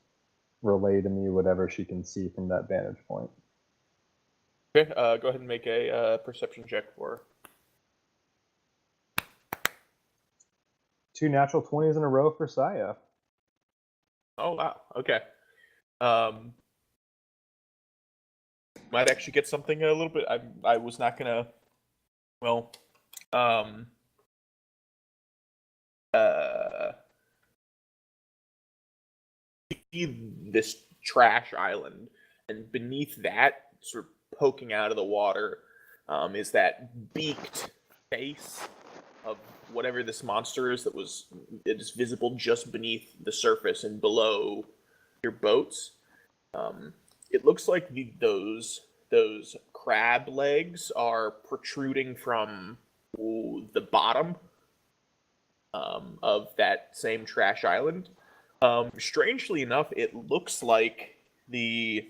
Speaker 6: relay to me whatever she can see from that vantage point.
Speaker 4: Okay, go ahead and make a perception check for her.
Speaker 6: 2 natural 20s in a row for Saya.
Speaker 4: Oh, wow. Okay. Might actually get something a little bit. I was not gonna. Well, this trash island, and beneath that, sort of poking out of the water, is that beaked face of whatever this monster is it is visible just beneath the surface and below your boats. It looks like those crab legs are protruding from the bottom of that same trash island. Strangely enough, it looks like the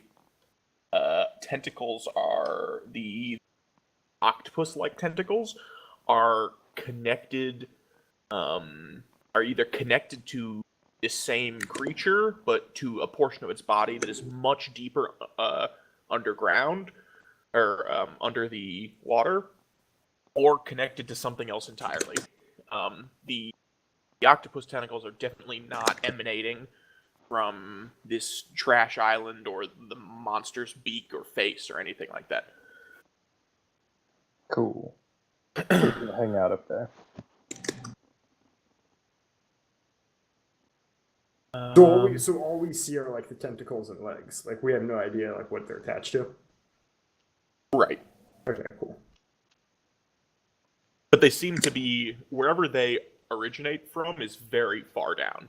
Speaker 4: tentacles are the octopus-like tentacles are connected, are either connected to this same creature, but to a portion of its body that is much deeper underground, or under the water, or connected to something else entirely. The octopus tentacles are definitely not emanating from this trash island or the monster's beak or face or anything like that.
Speaker 6: Cool. She's gonna hang out up there.
Speaker 5: So all we see are like the tentacles and legs. Like we have no idea like what they're attached to.
Speaker 4: Right.
Speaker 5: Okay, cool.
Speaker 4: But they seem to be, wherever they originate from is very far down.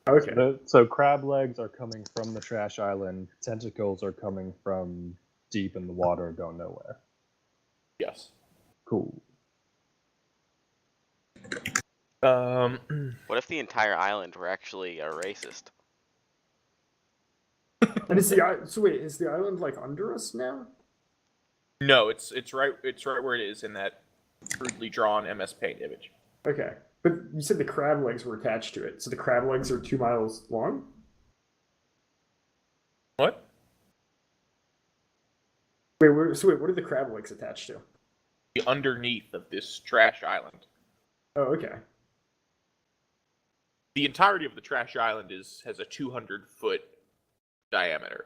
Speaker 5: Okay.
Speaker 6: So crab legs are coming from the trash island. Tentacles are coming from deep in the water and going nowhere.
Speaker 4: Yes.
Speaker 6: Cool.
Speaker 2: What if the entire island were actually a racist?
Speaker 5: And is the island like under us now?
Speaker 4: No, it's right where it is in that crudely drawn MS Paint image.
Speaker 5: Okay. But you said the crab legs were attached to it, so the crab legs are 2 miles long?
Speaker 4: What?
Speaker 5: Wait, what are the crab legs attached to?
Speaker 4: The underneath of this trash island.
Speaker 5: Oh, okay.
Speaker 4: The entirety of the trash island has a 200-foot diameter.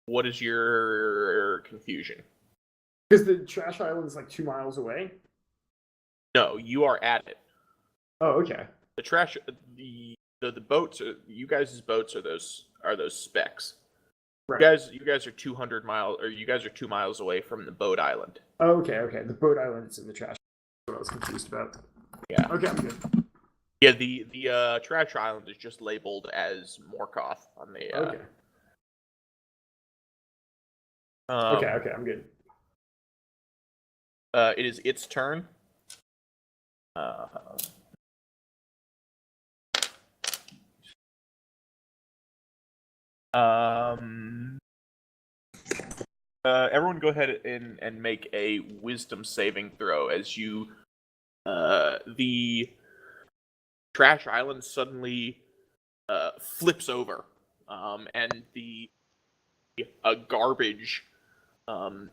Speaker 4: What is your confusion?
Speaker 5: Because the trash island is like 2 miles away?
Speaker 4: No, you are at it.
Speaker 5: Oh, okay.
Speaker 4: The trash, the boats, you guys' boats are those specks.
Speaker 5: Right.
Speaker 4: You guys are 200 miles, or you guys are 2 miles away from the boat island.
Speaker 5: Oh, okay. The boat island is in the trash. That's what I was confused about.
Speaker 4: Yeah.
Speaker 5: Okay, I'm good.
Speaker 4: Yeah, the trash island is just labeled as Morkoth on the.
Speaker 5: Okay. Okay, I'm good.
Speaker 4: It is its turn. Everyone go ahead and make a wisdom saving throw as you, the trash island suddenly flips over, and the garbage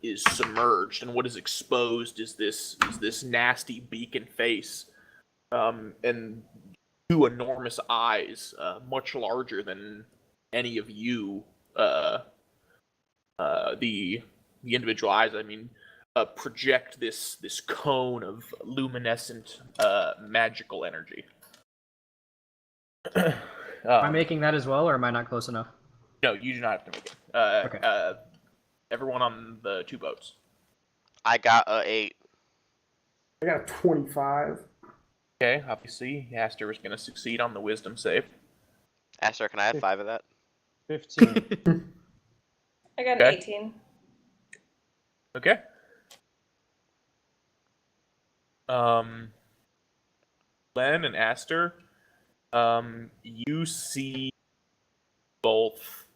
Speaker 4: is submerged, and what is exposed is this nasty beak and face, and 2 enormous eyes, much larger than any of you. The individual eyes, I mean, project this cone of luminescent magical energy.
Speaker 1: Am I making that as well, or am I not close enough?
Speaker 4: No, you do not have to make it.
Speaker 1: Okay.
Speaker 4: Everyone on the 2 boats.
Speaker 2: I got a 8.
Speaker 5: I got a 25.
Speaker 4: Okay, obviously, Aster is going to succeed on the wisdom save.
Speaker 2: Aster, can I have 5 of that?
Speaker 6: 15.
Speaker 3: I got an
Speaker 4: Okay.
Speaker 3: 18.
Speaker 4: Okay. Len and Aster, you see both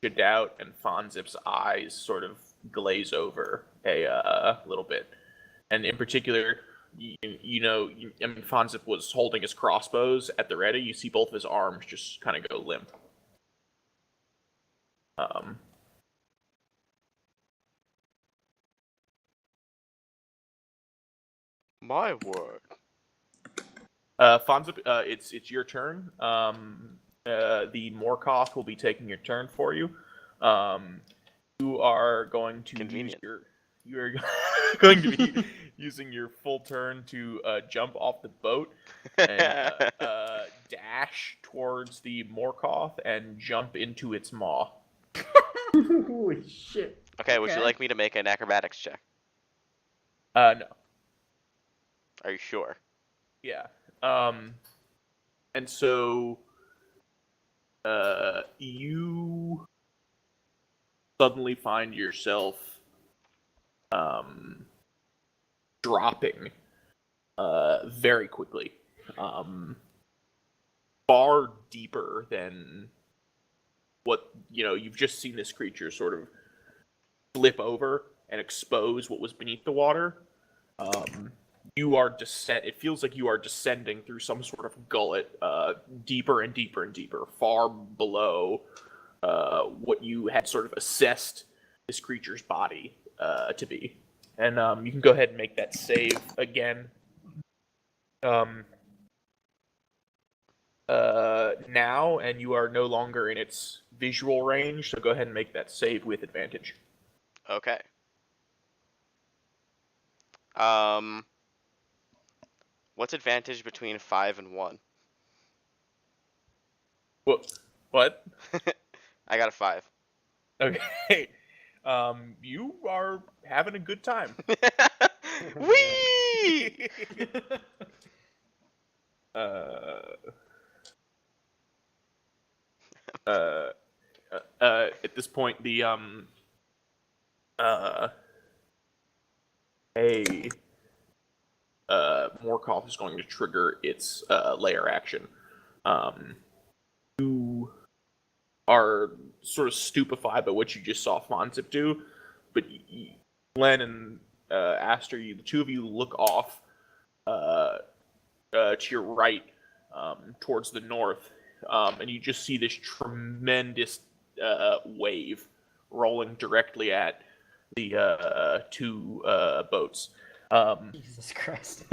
Speaker 4: Shadout and Fonzip's eyes sort of glaze over a little bit. And in particular, Fonzip was holding his crossbows at the ready. You see both of his arms just kind of go limp.
Speaker 2: My word.
Speaker 4: Fonzip, it's your turn. The Morkoth will be taking your turn for you. You are going to
Speaker 2: Convenient.
Speaker 4: you are going to be using your full turn to jump off the boat and dash towards the Morkoth and jump into its maw.
Speaker 5: Holy shit.
Speaker 2: Okay, would you
Speaker 1: Okay.
Speaker 2: like me to make an acrobatics check?
Speaker 4: No.
Speaker 2: Are you sure?
Speaker 4: Yeah. And so you suddenly find yourself dropping very quickly. Far deeper than what you've just seen this creature sort of flip over and expose what was beneath the water. You are it feels like you are descending through some sort of gullet, deeper and deeper and deeper, far below what you had sort of assessed this creature's body to be. And you can go ahead and make that save again. Now, and you are no longer in its visual range, so go ahead and make that save with advantage.
Speaker 2: Okay. What's advantage between 5 and 1?
Speaker 4: What?
Speaker 2: I got a 5.
Speaker 4: Okay. You are having a good time.
Speaker 2: Whee!
Speaker 4: At this point, the Morkoth is going to trigger its layer action. You are sort of stupefied by what you just saw Fonzip do, but Len and Aster, the two of you look off to your right, towards the north, and you just see this tremendous wave rolling directly at the two boats.
Speaker 1: Jesus Christ.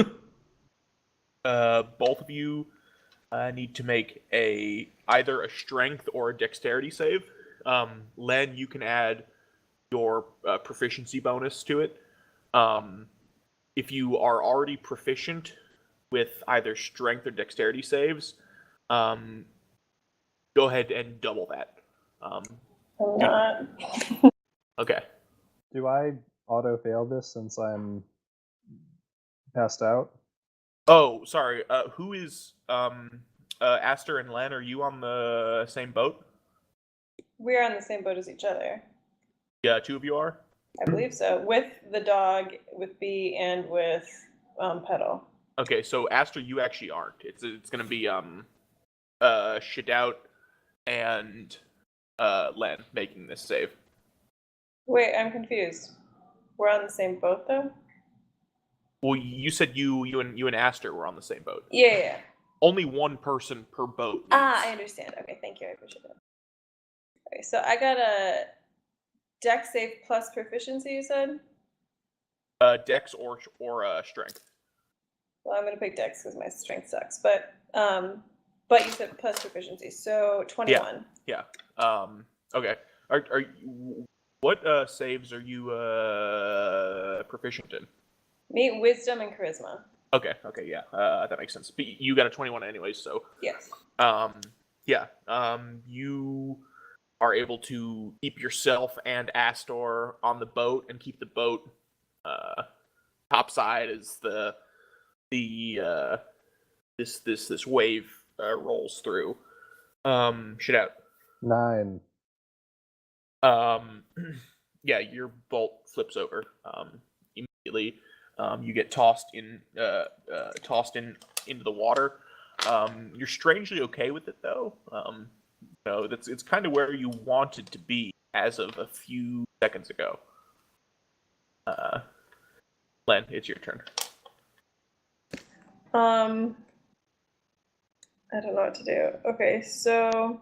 Speaker 4: Both of you need to make either a strength or a dexterity save. Len, you can add your proficiency bonus to it. If you are already proficient with either strength or dexterity saves, go ahead and double that.
Speaker 3: I'm not.
Speaker 4: Okay.
Speaker 6: Do I auto fail this since I'm passed out?
Speaker 4: Oh, sorry. Who is Aster and Len? Are you on the same boat?
Speaker 3: We're on the same boat as each other.
Speaker 4: Yeah, two of you are.
Speaker 3: I believe so. With the dog, with Bee, and with Petal.
Speaker 4: Okay, so Aster, you actually aren't. It's going to be Shadout and Len making this save.
Speaker 3: Wait, I'm confused. We're on the same boat, though?
Speaker 4: Well, you said you and Aster were on the same boat.
Speaker 3: Yeah.
Speaker 4: Only one person per boat.
Speaker 3: I understand. Okay, thank you. I appreciate it. Okay, so I got a dex save plus proficiency, you said?
Speaker 4: Dex or strength.
Speaker 3: Well, I'm going to pick dex because my strength sucks. But you said plus proficiency, so 21.
Speaker 4: Yeah. Okay. Are what saves are you proficient in?
Speaker 3: Me, wisdom, and charisma.
Speaker 4: Okay, yeah, that makes sense. But you got a 21 anyways, so
Speaker 3: Yes.
Speaker 4: you are able to keep yourself and Astor on the boat and keep the boat topside as the this wave rolls through. Shit out.
Speaker 6: 9.
Speaker 4: Yeah, your bolt flips over. Immediately, you get tossed into the water. You're strangely okay with it though. It's kind of where you wanted to be as of a few seconds ago. Len, it's your turn.
Speaker 3: I don't know what to do. Okay, so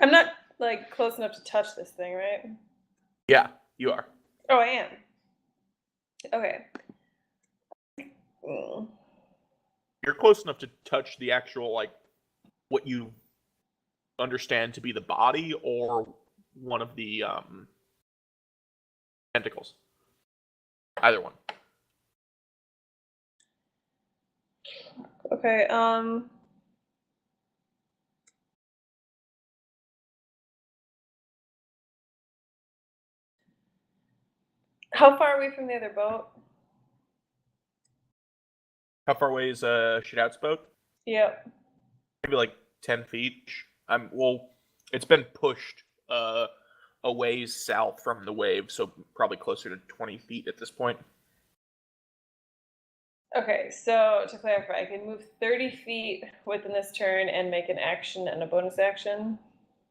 Speaker 3: I'm not like close enough to touch this thing, right?
Speaker 4: Yeah, you are.
Speaker 3: Oh, I am. Okay. Mm.
Speaker 4: You're close enough to touch the actual, like, what you understand to be the body or one of the tentacles. Either one.
Speaker 3: Okay, how far away from the other boat?
Speaker 4: How far away is Shadout's boat?
Speaker 3: Yep.
Speaker 4: Maybe like 10 feet. Well, it's been pushed a ways south from the wave, so probably closer to 20 feet at this point.
Speaker 3: Okay, so to clarify, I can move 30 feet within this turn and make an action and a bonus action.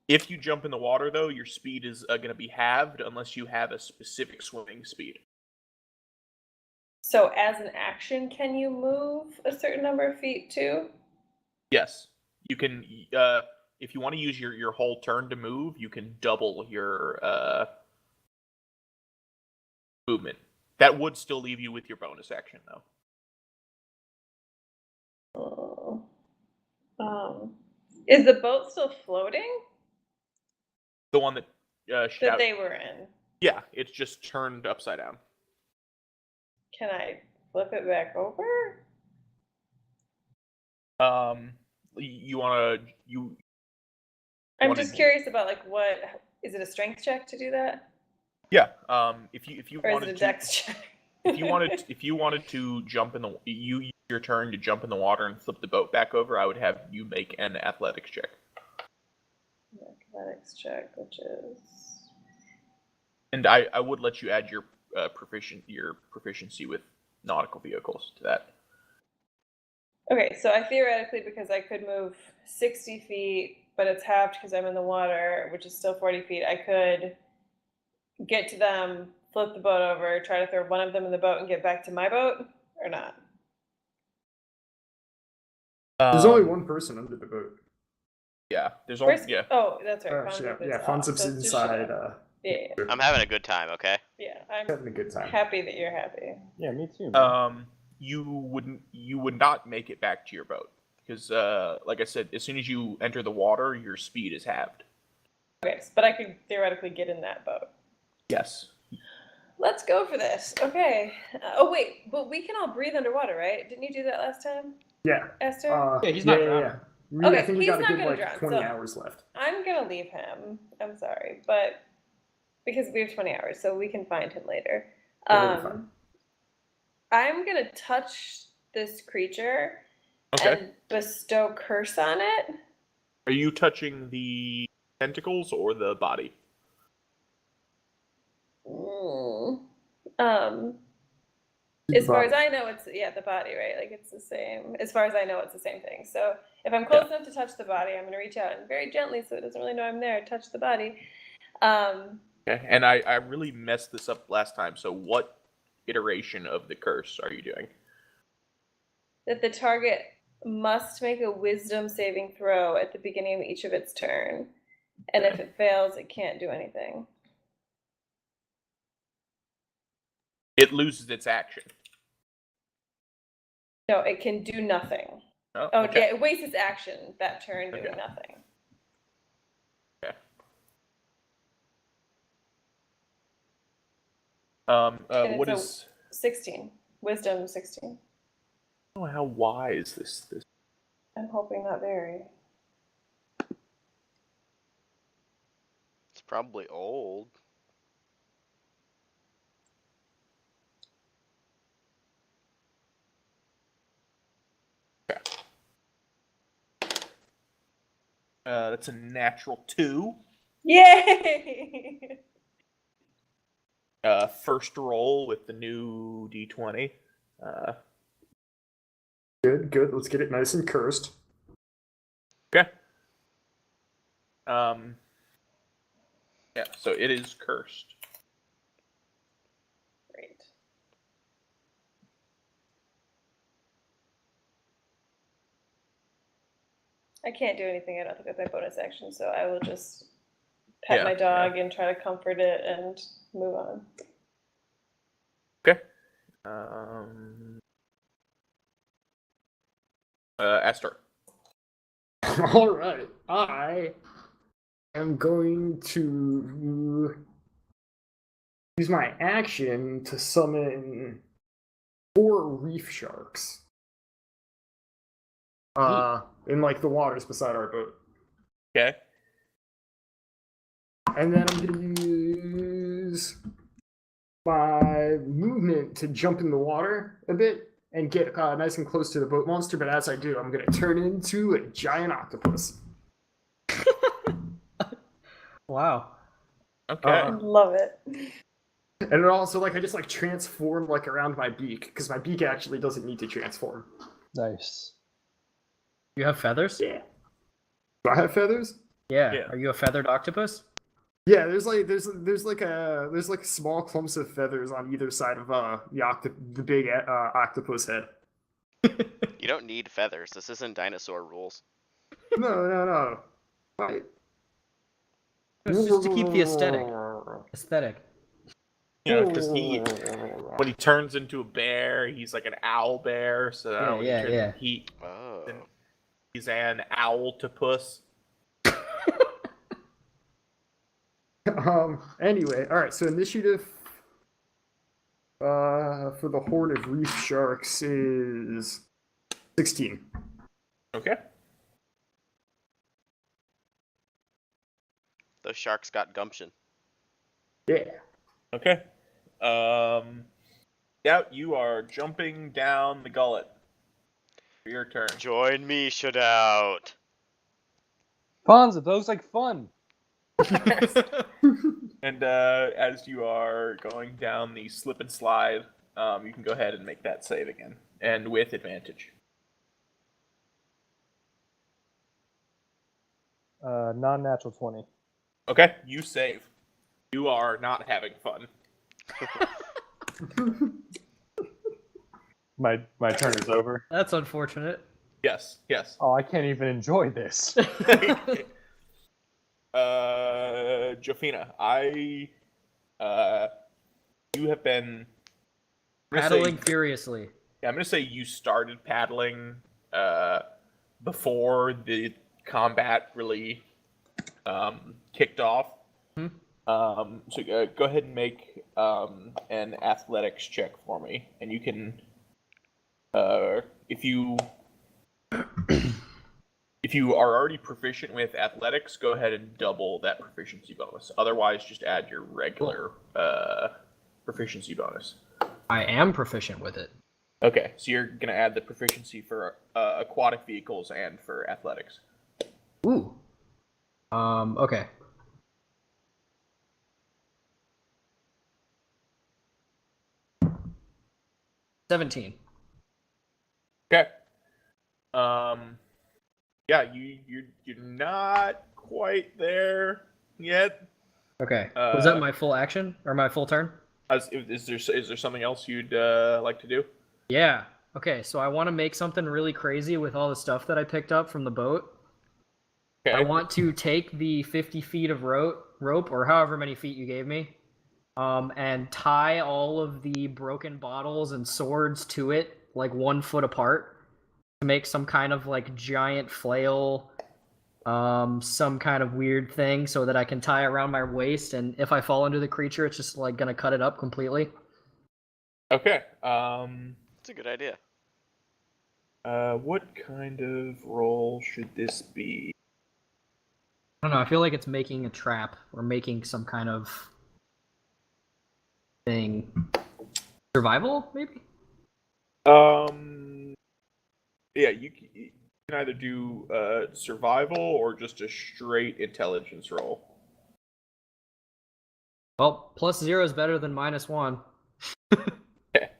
Speaker 4: If you jump in the water, though, your speed is going to be halved unless you have a specific swimming speed.
Speaker 3: So as an action, can you move a certain number of feet too?
Speaker 4: Yes. You can, if you want to use your whole turn to move, you can double your movement. That would still leave you with your bonus action, though.
Speaker 3: Is the boat still floating?
Speaker 4: The one that
Speaker 3: That they were in.
Speaker 4: Yeah, it's just turned upside down.
Speaker 3: Can I flip it back over?
Speaker 4: You want to
Speaker 3: I'm
Speaker 4: wanna-
Speaker 3: just curious about like what is it a strength check to do that?
Speaker 4: Yeah. If you
Speaker 3: Or is
Speaker 4: wanted
Speaker 3: it a
Speaker 4: to,
Speaker 3: dex check?
Speaker 4: if you wanted to jump in the you use your turn to jump in the water and flip the boat back over, I would have you make an athletics check.
Speaker 3: Athletics check, which is
Speaker 4: And I would let you add your proficiency with nautical vehicles to that.
Speaker 3: okay. So I theoretically, because I could move 60 feet, but it's halved because I'm in the water, which is still 40 feet. I could get to them, flip the boat over, try to throw one of them in the boat, and get back to my boat, or not.
Speaker 5: There's only one person under the boat.
Speaker 4: Yeah, there's only
Speaker 3: Where's, Oh, that's right.
Speaker 5: Fonzip's inside.
Speaker 3: Yeah,
Speaker 2: I'm having a good time, okay?
Speaker 3: yeah. I'm
Speaker 5: Having a good time.
Speaker 3: happy that you're happy.
Speaker 6: Yeah, me too. Man.
Speaker 4: You would not make it back to your boat because, like I said, as soon as you enter the water, your speed is halved.
Speaker 3: Okay, but I could theoretically get in that boat.
Speaker 4: Yes.
Speaker 3: Let's go for this. Okay. Oh wait, but we can all breathe underwater, right? Didn't you do that last time,
Speaker 5: Yeah.
Speaker 3: Esther?
Speaker 1: Yeah, he's not drowning.
Speaker 3: Okay,
Speaker 5: I think we
Speaker 3: he's
Speaker 5: got a
Speaker 3: not
Speaker 5: good
Speaker 3: gonna
Speaker 5: like
Speaker 3: drown,
Speaker 5: 20
Speaker 3: so-
Speaker 5: hours left.
Speaker 3: I'm gonna leave him. I'm sorry, but because we have 20 hours, so we can find him later.
Speaker 5: Totally fine.
Speaker 3: I'm gonna touch this creature
Speaker 4: Okay.
Speaker 3: and bestow curse on it.
Speaker 4: Are you touching the tentacles or the body?
Speaker 3: As far as I know, it's the body, right? Like it's the same. As far as I know, it's the same thing. So if I'm close enough to touch the body, I'm gonna reach out and very gently, so it doesn't really know I'm there, touch the body.
Speaker 4: Okay. And I really messed this up last time. So what iteration of the curse are you doing?
Speaker 3: That the target must make a wisdom saving throw at the beginning of each of its turn, and if it fails, it can't do anything.
Speaker 4: It loses its action.
Speaker 3: No, it can do nothing.
Speaker 4: Oh,
Speaker 3: Oh,
Speaker 4: okay.
Speaker 3: yeah, it wastes its action that turn doing
Speaker 4: Okay.
Speaker 3: nothing.
Speaker 4: Okay.
Speaker 3: And
Speaker 4: What
Speaker 3: it's
Speaker 4: is?
Speaker 3: 16. Wisdom 16.
Speaker 4: Oh, how wise this?
Speaker 3: I'm hoping not very.
Speaker 2: It's probably old.
Speaker 4: That's a natural 2.
Speaker 3: Yay!
Speaker 4: First roll with the new D20.
Speaker 5: Good. Let's get it nice and cursed.
Speaker 4: Okay. Yeah, so it is cursed.
Speaker 3: Great. I can't do anything, I don't think, with my bonus action, so I will just pet
Speaker 4: Yeah,
Speaker 3: my dog and try to comfort it and move on.
Speaker 4: Okay. Esther.
Speaker 5: All right. I am going to use my action to summon 4 reef sharks. In like the waters beside our boat.
Speaker 4: Okay.
Speaker 5: And then I'm going to use my movement to jump in the water a bit and get nice and close to the boat monster. But as I do, I'm going to turn into a giant octopus.
Speaker 1: Wow.
Speaker 4: Okay.
Speaker 3: Love it.
Speaker 5: And it also, like, I just, like, transform, like, around my beak, because my beak actually doesn't need to transform.
Speaker 6: Nice.
Speaker 1: You have feathers?
Speaker 5: Yeah. Do I have feathers?
Speaker 1: Yeah.
Speaker 4: Yeah.
Speaker 1: Are you a feathered octopus?
Speaker 5: Yeah, there's small clumps of feathers on either side of the big octopus head.
Speaker 2: You don't need feathers. This isn't dinosaur rules.
Speaker 5: No. Right.
Speaker 1: It's just to keep the aesthetic. Aesthetic.
Speaker 4: You know, because when he turns into a bear, he's like an owl bear. So when he turns
Speaker 2: Oh.
Speaker 4: he's an owl-topus.
Speaker 5: Anyway, all right. So initiative for the horde of reef sharks is 16.
Speaker 4: Okay.
Speaker 2: Those sharks got gumption.
Speaker 5: Yeah.
Speaker 4: Okay. Yeah, you are jumping down the gullet. Your turn.
Speaker 2: Join me, Shadout.
Speaker 6: Fonz, it looks like fun.
Speaker 4: And as you are going down the slip and slide, you can go ahead and make that save again, and with advantage.
Speaker 6: Non-natural 20.
Speaker 4: Okay, you save. You are not having fun.
Speaker 6: My turn is over.
Speaker 1: That's unfortunate.
Speaker 4: Yes.
Speaker 6: Oh, I can't even enjoy this.
Speaker 4: Jofina, you have been
Speaker 1: Paddling furiously.
Speaker 4: Yeah, I'm gonna say you started paddling before the combat really kicked off. So go ahead and make an athletics check for me, and you can, if you are already proficient with athletics, go ahead and double that proficiency bonus. Otherwise, just add your regular proficiency bonus.
Speaker 1: I am proficient with it.
Speaker 4: Okay, so you're gonna add the proficiency for aquatic vehicles and for athletics.
Speaker 1: Ooh. Okay. $17.
Speaker 4: Okay. Yeah, you're not quite there yet.
Speaker 1: Okay. Was that my full action or my full turn?
Speaker 4: Is there something else you'd like to do?
Speaker 1: Yeah. Okay, so I want to make something really crazy with all the stuff that I picked up from the boat.
Speaker 4: Okay.
Speaker 1: I want to take the 50 feet of rope, or however many feet you gave me, and tie all of the broken bottles and swords to it, like 1 foot apart, to make some kind of like giant flail, some kind of weird thing, so that I can tie around my waist, and if I fall into the creature, it's just like gonna cut it up completely.
Speaker 4: Okay.
Speaker 2: That's a good idea.
Speaker 4: What kind of roll should this be?
Speaker 1: I don't know. I feel like it's making a trap or making some kind of thing. Survival, maybe?
Speaker 4: Yeah, can either do survival or just a straight intelligence roll.
Speaker 1: Well, +0 is better than -1.
Speaker 4: Okay.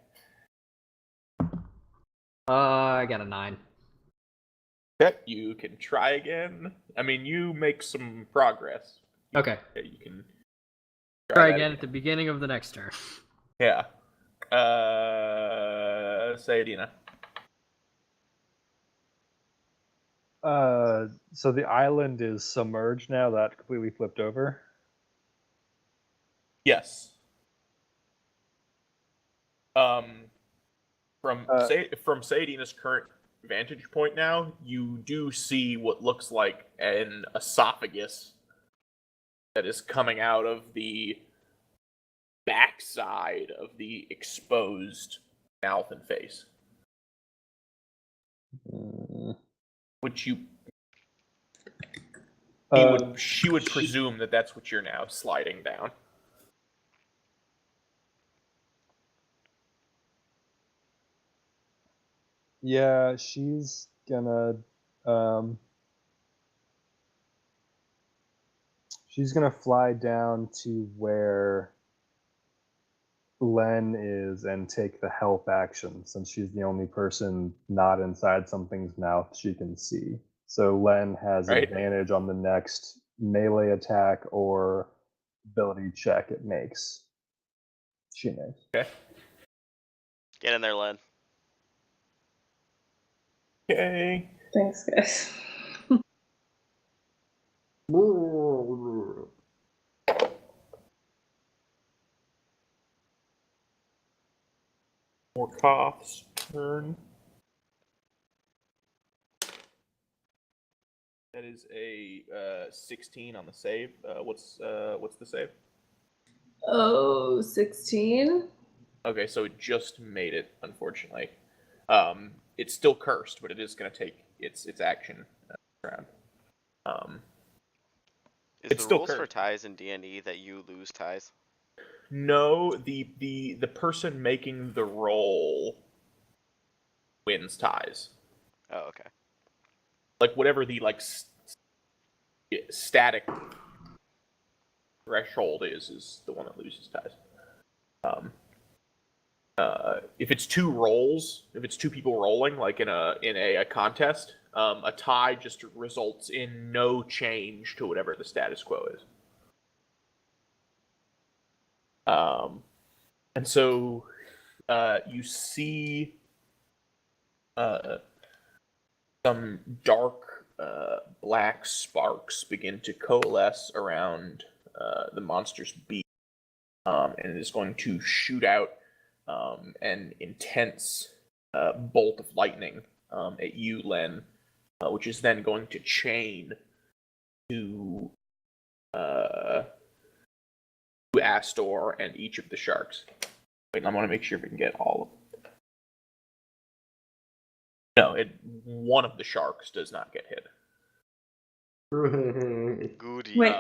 Speaker 1: I got a 9.
Speaker 4: Okay, you can try again. I mean, you make some progress.
Speaker 1: Okay.
Speaker 4: You can
Speaker 1: Try
Speaker 4: that
Speaker 1: again at the beginning of the next turn.
Speaker 4: Yeah. Say Adina.
Speaker 6: So the island is submerged now. That completely flipped over.
Speaker 4: Yes. From
Speaker 6: Uh,
Speaker 4: Sayadina's current vantage point now, you do see what looks like an esophagus that is coming out of the backside of the exposed mouth and face, which she would presume that that's what you're now sliding down.
Speaker 6: Yeah, she's gonna fly down to where Len is and take the help action, since she's the only person not inside something's mouth she can see. So Len has
Speaker 4: Right.
Speaker 6: advantage on the next melee attack or ability check it makes. She makes.
Speaker 4: Okay.
Speaker 2: Get in there, Len.
Speaker 3: Thanks, guys.
Speaker 4: Morkoth's turn. That is a 16 on the save. What's the save?
Speaker 3: Oh, 16?
Speaker 4: Okay, so it just made it, unfortunately. It's still cursed, but it is going to take its action round.
Speaker 2: Is
Speaker 4: It's
Speaker 2: the
Speaker 4: still
Speaker 2: rules for
Speaker 4: cursed.
Speaker 2: ties in D&D that you lose ties?
Speaker 4: No, the person making the roll wins ties.
Speaker 2: Oh, okay.
Speaker 4: Like whatever the static threshold is the one that loses ties. If it's two rolls, if it's two people rolling, like in a contest, a tie just results in no change to whatever the status quo is. And so you see some dark black sparks begin to coalesce around the monster's beak, and it is going to shoot out an intense bolt of lightning at you, Len, which is then going to chain to Astor and each of the sharks. Wait, I want to make sure if we can get all of them. No, one of the sharks does not get hit.
Speaker 2: Goody.
Speaker 3: Wait,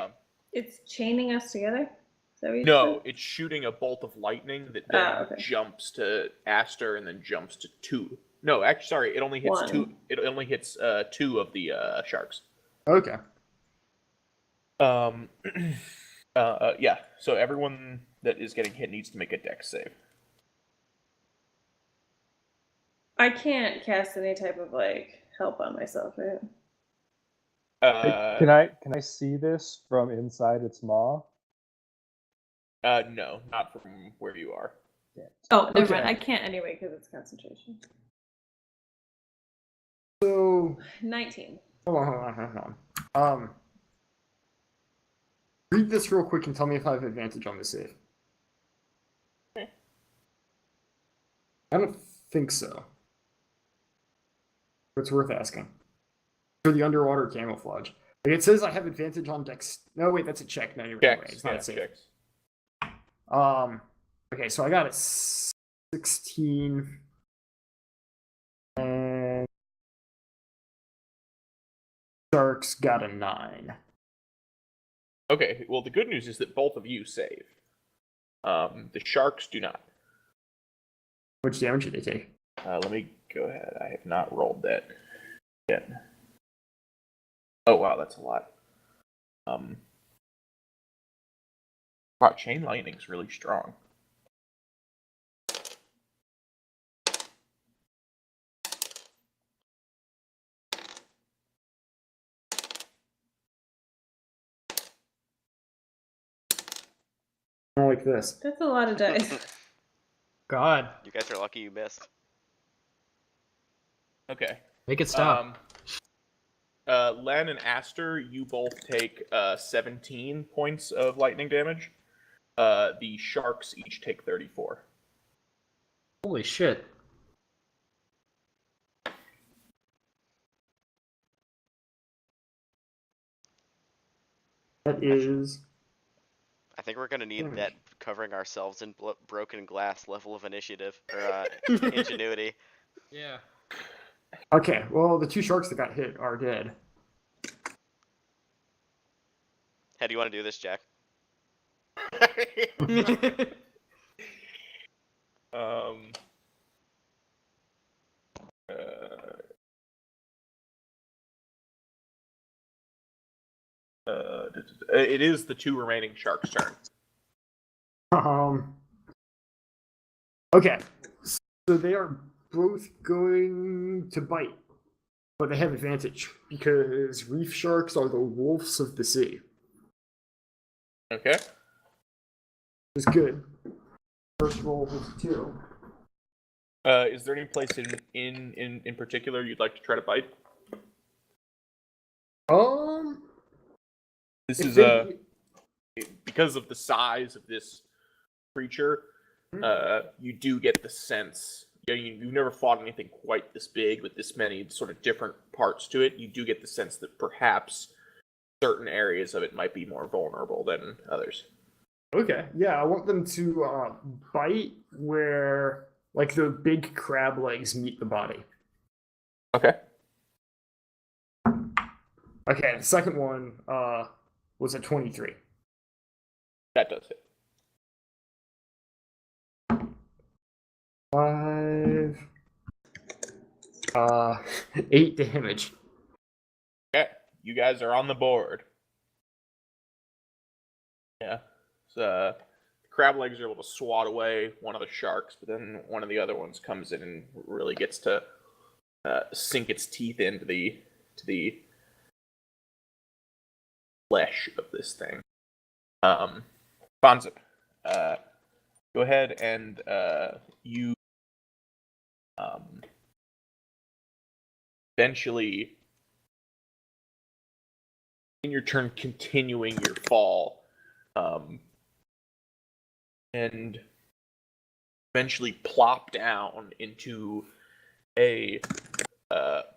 Speaker 3: it's chaining us together? Is that what you
Speaker 4: No,
Speaker 3: said?
Speaker 4: it's shooting a bolt of lightning that then jumps to Astor and then jumps to two. No, actually, sorry, it only hits
Speaker 3: One.
Speaker 4: two. It only hits two of the sharks.
Speaker 5: Okay.
Speaker 4: Yeah. So everyone that is getting hit needs to make a dex save.
Speaker 3: I can't cast any type of help on myself, right?
Speaker 6: Can I see this from inside its maw?
Speaker 4: No, not from where you are.
Speaker 3: Oh, never
Speaker 5: Okay.
Speaker 3: mind. I can't anyway because it's concentration.
Speaker 5: So
Speaker 3: 19.
Speaker 5: hold on. Read this real quick and tell me if I have advantage on the save.
Speaker 4: Okay.
Speaker 5: I don't think so. But it's worth asking. For the underwater camouflage. Like, it says I have advantage on dex. No, wait, that's a check. No, you're right.
Speaker 4: Checks.
Speaker 5: It's not
Speaker 4: Yeah,
Speaker 5: a save.
Speaker 4: checks.
Speaker 5: Okay, so I got a 16. And Sharks got a 9.
Speaker 4: Okay, well, the good news is that both of you save. The sharks do not.
Speaker 5: Which damage did they take?
Speaker 4: Let me go ahead. I have not rolled that. Again. Oh wow, that's a lot. Wow, chain lightning's really strong.
Speaker 5: Not like this.
Speaker 3: That's a lot of dice.
Speaker 1: God,
Speaker 2: You guys are lucky you missed.
Speaker 4: Okay.
Speaker 1: make it stop.
Speaker 4: Len and Aster, you both take 17 points of lightning damage. The sharks each take 34.
Speaker 1: Holy shit.
Speaker 5: That is.
Speaker 2: I think we're gonna need
Speaker 5: Damage.
Speaker 2: that covering ourselves in broken glass level of initiative or ingenuity.
Speaker 1: Yeah.
Speaker 5: Okay, well, the 2 sharks that got hit are dead.
Speaker 2: How do you want to do this, Jack?
Speaker 4: Um. It is the 2 remaining sharks' turn.
Speaker 5: Okay, so they are both going to bite, but they have advantage because reef sharks are the wolves of the sea.
Speaker 4: Okay.
Speaker 5: It's good. First roll was 2.
Speaker 4: Is there any place in particular you'd like to try to bite? This
Speaker 5: if
Speaker 4: is
Speaker 5: they-
Speaker 4: because of the size of this creature. You do get the sense. You've never fought anything quite this big with this many sort of different parts to it. You do get the sense that perhaps certain areas of it might be more vulnerable than others.
Speaker 5: Okay, yeah, I want them to bite where, like, the big crab legs meet the body.
Speaker 4: Okay.
Speaker 5: Okay, the second one was a 23.
Speaker 4: That does it.
Speaker 5: 5, 8 damage.
Speaker 4: Okay. You guys are on the board. Yeah. So, crab legs are able to swat away one of the sharks, but then one of the other ones comes in and really gets to sink its teeth into the flesh of this thing. Bonzip, go ahead and you eventually, in your turn, continuing your fall, and eventually plop down into a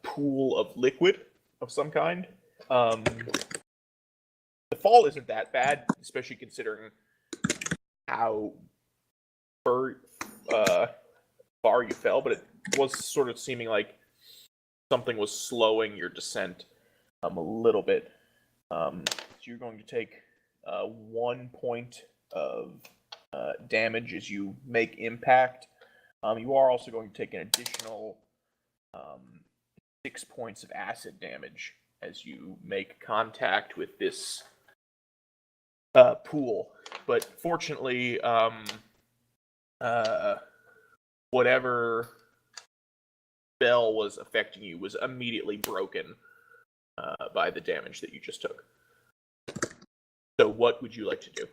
Speaker 4: pool of liquid of some kind. The fall isn't that bad, especially considering how far you fell, but it was sort of seeming like something was slowing your descent a little bit. So you're going to take 1 point of damage as you make impact. You are also going to take an additional 6 points of acid damage as you make contact with this pool. But fortunately, whatever spell was affecting you was immediately broken by the damage that you just took. So what would you like to do?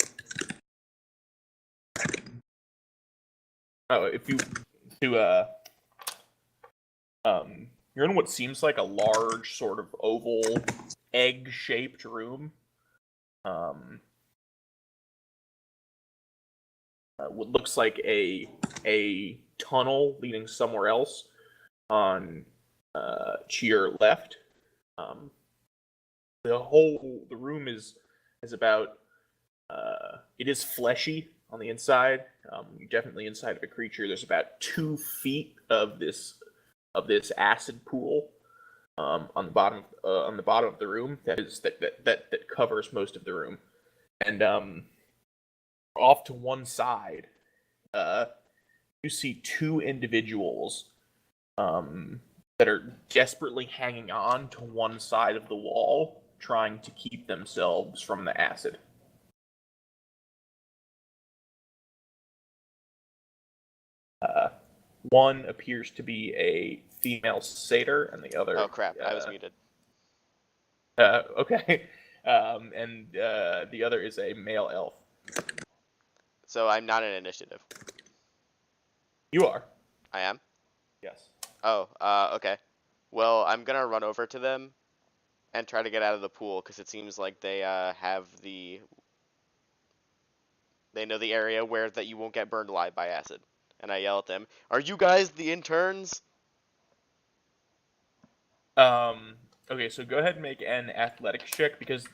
Speaker 4: Oh, if you do you're in what seems like a large sort of oval egg-shaped room. What looks like a tunnel leading somewhere else on to your left. The room is about it is fleshy on the inside. You're definitely inside of a creature. There's about 2 feet of this acid pool on the bottom of the room that covers most of the room, and off to one side, you see 2 individuals that are desperately hanging on to one side of the wall, trying to keep themselves from the acid. One appears to be a female satyr, and the other...
Speaker 2: Oh crap, I was muted.
Speaker 4: Okay. And the other is a male elf.
Speaker 2: So I'm not an initiative.
Speaker 4: You are.
Speaker 2: I am?
Speaker 4: Yes.
Speaker 2: Oh, okay. Well, I'm gonna run over to them and try to get out of the pool, because it seems like they have the... They know the area where that you won't get burned alive by acid. And I yell at them, "Are you guys the interns?"
Speaker 4: Okay, so go ahead and make an athletics check, because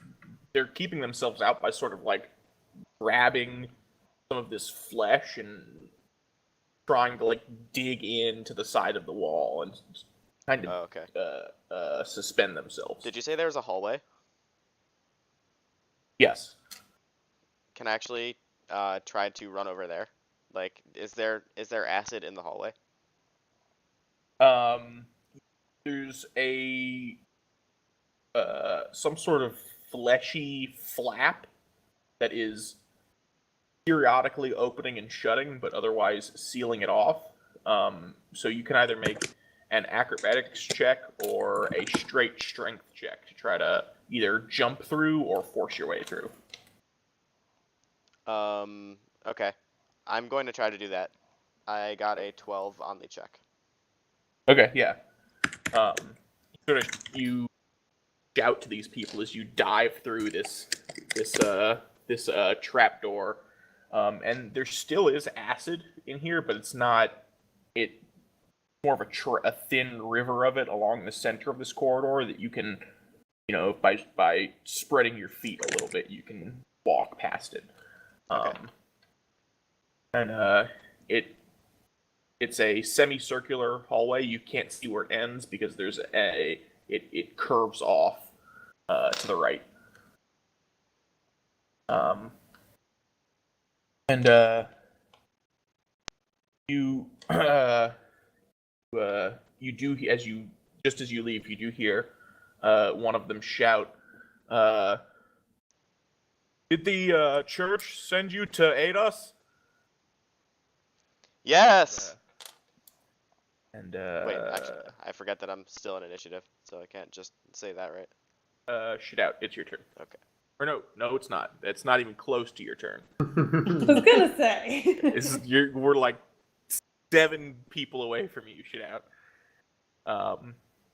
Speaker 4: they're keeping themselves out by sort of like grabbing some of this flesh and trying to like dig into the side of the wall and kind of
Speaker 2: okay.
Speaker 4: Suspend themselves.
Speaker 2: Did you say there was a hallway?
Speaker 4: Yes.
Speaker 2: Can I actually try to run over there? Like, is there acid in the hallway?
Speaker 4: There's a some sort of fleshy flap that is periodically opening and shutting, but otherwise sealing it off. So you can either make an acrobatics check or a straight strength check to try to either jump through or force your way through.
Speaker 2: Okay. I'm going to try to do that. I got a 12 on the check.
Speaker 4: Okay, yeah. You shout to these people as you dive through this trap door, and there still is acid in here, but it's not. It's more of a thin river of it along the center of this corridor that you can, by spreading your feet a little bit, you can walk past it.
Speaker 2: Okay.
Speaker 4: And it's a semicircular hallway. You can't see where it ends because there's it curves off to the right. You do, as you leave, you do hear one of them shout, "Did the church send you to aid us?"
Speaker 2: Yes!
Speaker 4: And
Speaker 2: Wait, actually, I forget that I'm still in initiative, so I can't just say that, right?
Speaker 4: shoot out. It's your turn.
Speaker 2: Okay.
Speaker 4: Or no, it's not. It's not even close to your turn.
Speaker 3: I was gonna say.
Speaker 4: We're like 7 people away from you. Shoot out.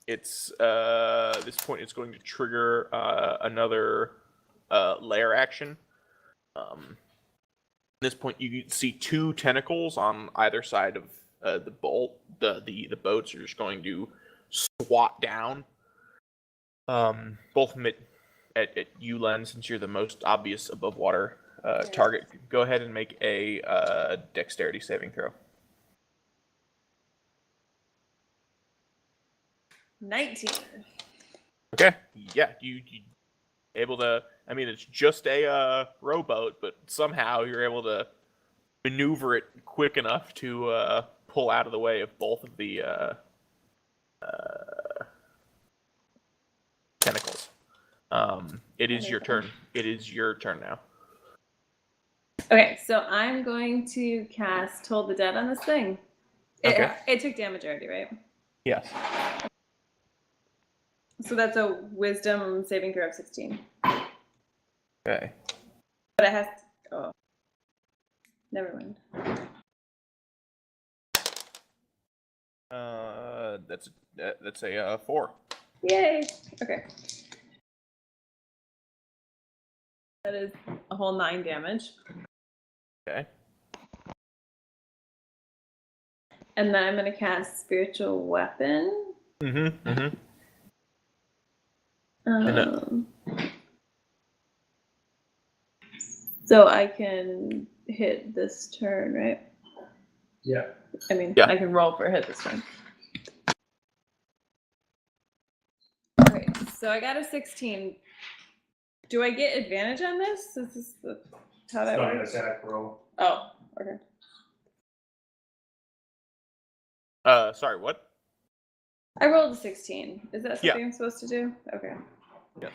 Speaker 4: It's this point it's going to trigger another lair action. At this point, you see 2 tentacles on either side of the bolt. The boats are just going to swat down. Both at you, Len, since you're the most obvious above water target. Go ahead and make a dexterity saving throw.
Speaker 3: 19.
Speaker 4: Okay. Yeah, you able to. I mean, it's just a rowboat, but somehow you're able to maneuver it quick enough to pull out of the way of both of the tentacles. It is your turn. It is your turn now.
Speaker 3: Okay, so I'm going to cast Hold the Dead on this thing. It took damage already, right?
Speaker 4: Yes.
Speaker 3: So that's a Wisdom saving throw of 16.
Speaker 4: Okay.
Speaker 3: But it has. Oh. Never mind.
Speaker 4: That's a 4.
Speaker 3: Yay! Okay. That is a whole 9 damage.
Speaker 4: Okay.
Speaker 3: And then I'm going to cast Spiritual Weapon. So I can hit this turn, right?
Speaker 5: Yeah.
Speaker 3: I mean,
Speaker 4: Yeah.
Speaker 3: I can roll for a hit this turn. Okay, so I got a 16. Do I get advantage on this? Is this how that
Speaker 5: Not an
Speaker 3: works?
Speaker 5: attack roll.
Speaker 3: Oh, okay.
Speaker 4: Sorry, what?
Speaker 3: I rolled a 16. Is that
Speaker 4: Yeah.
Speaker 3: something I'm supposed to do? Okay.
Speaker 4: Yes.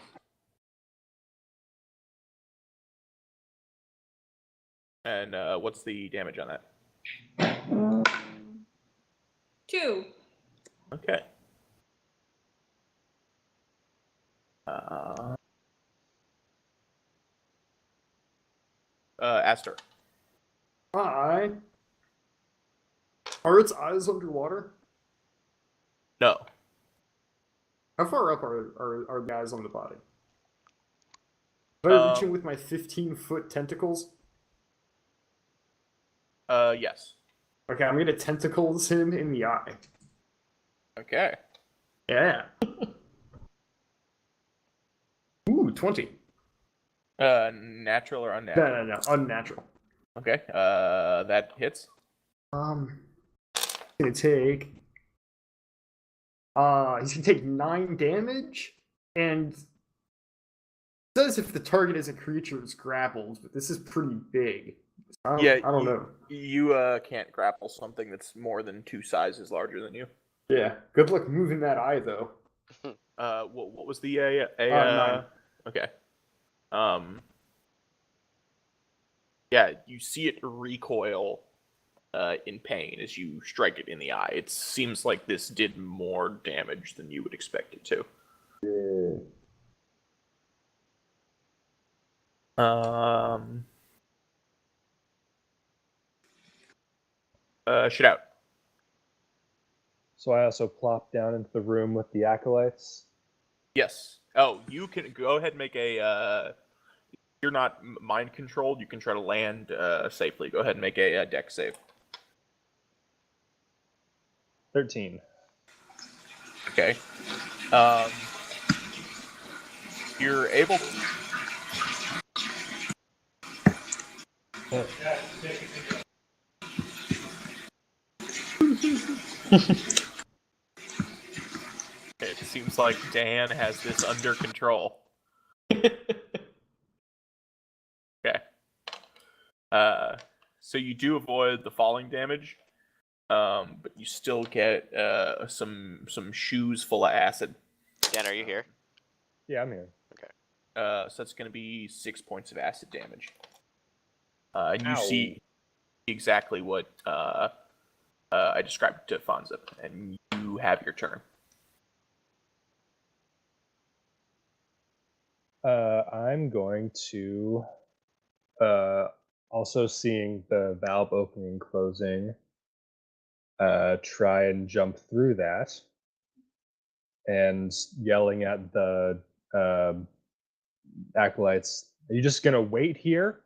Speaker 4: And what's the damage on that?
Speaker 3: 2.
Speaker 4: Okay. Aster.
Speaker 5: Are its eyes underwater?
Speaker 4: No.
Speaker 5: How far up are the eyes on the body? Did I reach in with my 15-foot tentacles?
Speaker 4: Yes.
Speaker 5: Okay, I'm gonna tentacles him in the eye.
Speaker 4: Okay.
Speaker 5: Yeah. Ooh, 20.
Speaker 4: Natural or unnatural?
Speaker 5: No, unnatural.
Speaker 4: Okay. That hits.
Speaker 5: It's gonna take. He's gonna take 9 damage, and it says if the target is a creature, it's grappled, but this is pretty big. I don't know.
Speaker 4: You can't grapple something that's more than 2 sizes larger than you.
Speaker 5: Yeah. Good luck moving that eye, though.
Speaker 4: What was the
Speaker 5: 9.
Speaker 4: Okay. Yeah, you see it recoil in pain as you strike it in the eye. It seems like this did more damage than you would expect it to. Shit out.
Speaker 6: So I also plop down into the room with the acolytes.
Speaker 4: Yes. Oh, you can go ahead and make a. You're not mind controlled. You can try to land safely. Go ahead and make a dex save.
Speaker 6: 13.
Speaker 4: Okay. You're able. It seems like Dan has this under control. Okay. So you do avoid the falling damage, but you still get some shoes full of acid.
Speaker 2: Dan, are you here?
Speaker 6: Yeah, I'm here.
Speaker 4: So that's going to be 6 points of acid damage. And you
Speaker 6: Ow.
Speaker 4: see exactly what I described to Fonza, and you have your turn.
Speaker 6: I'm going to, also seeing the valve opening and closing, try and jump through that, and yelling at the acolytes, "Are you just gonna wait here?"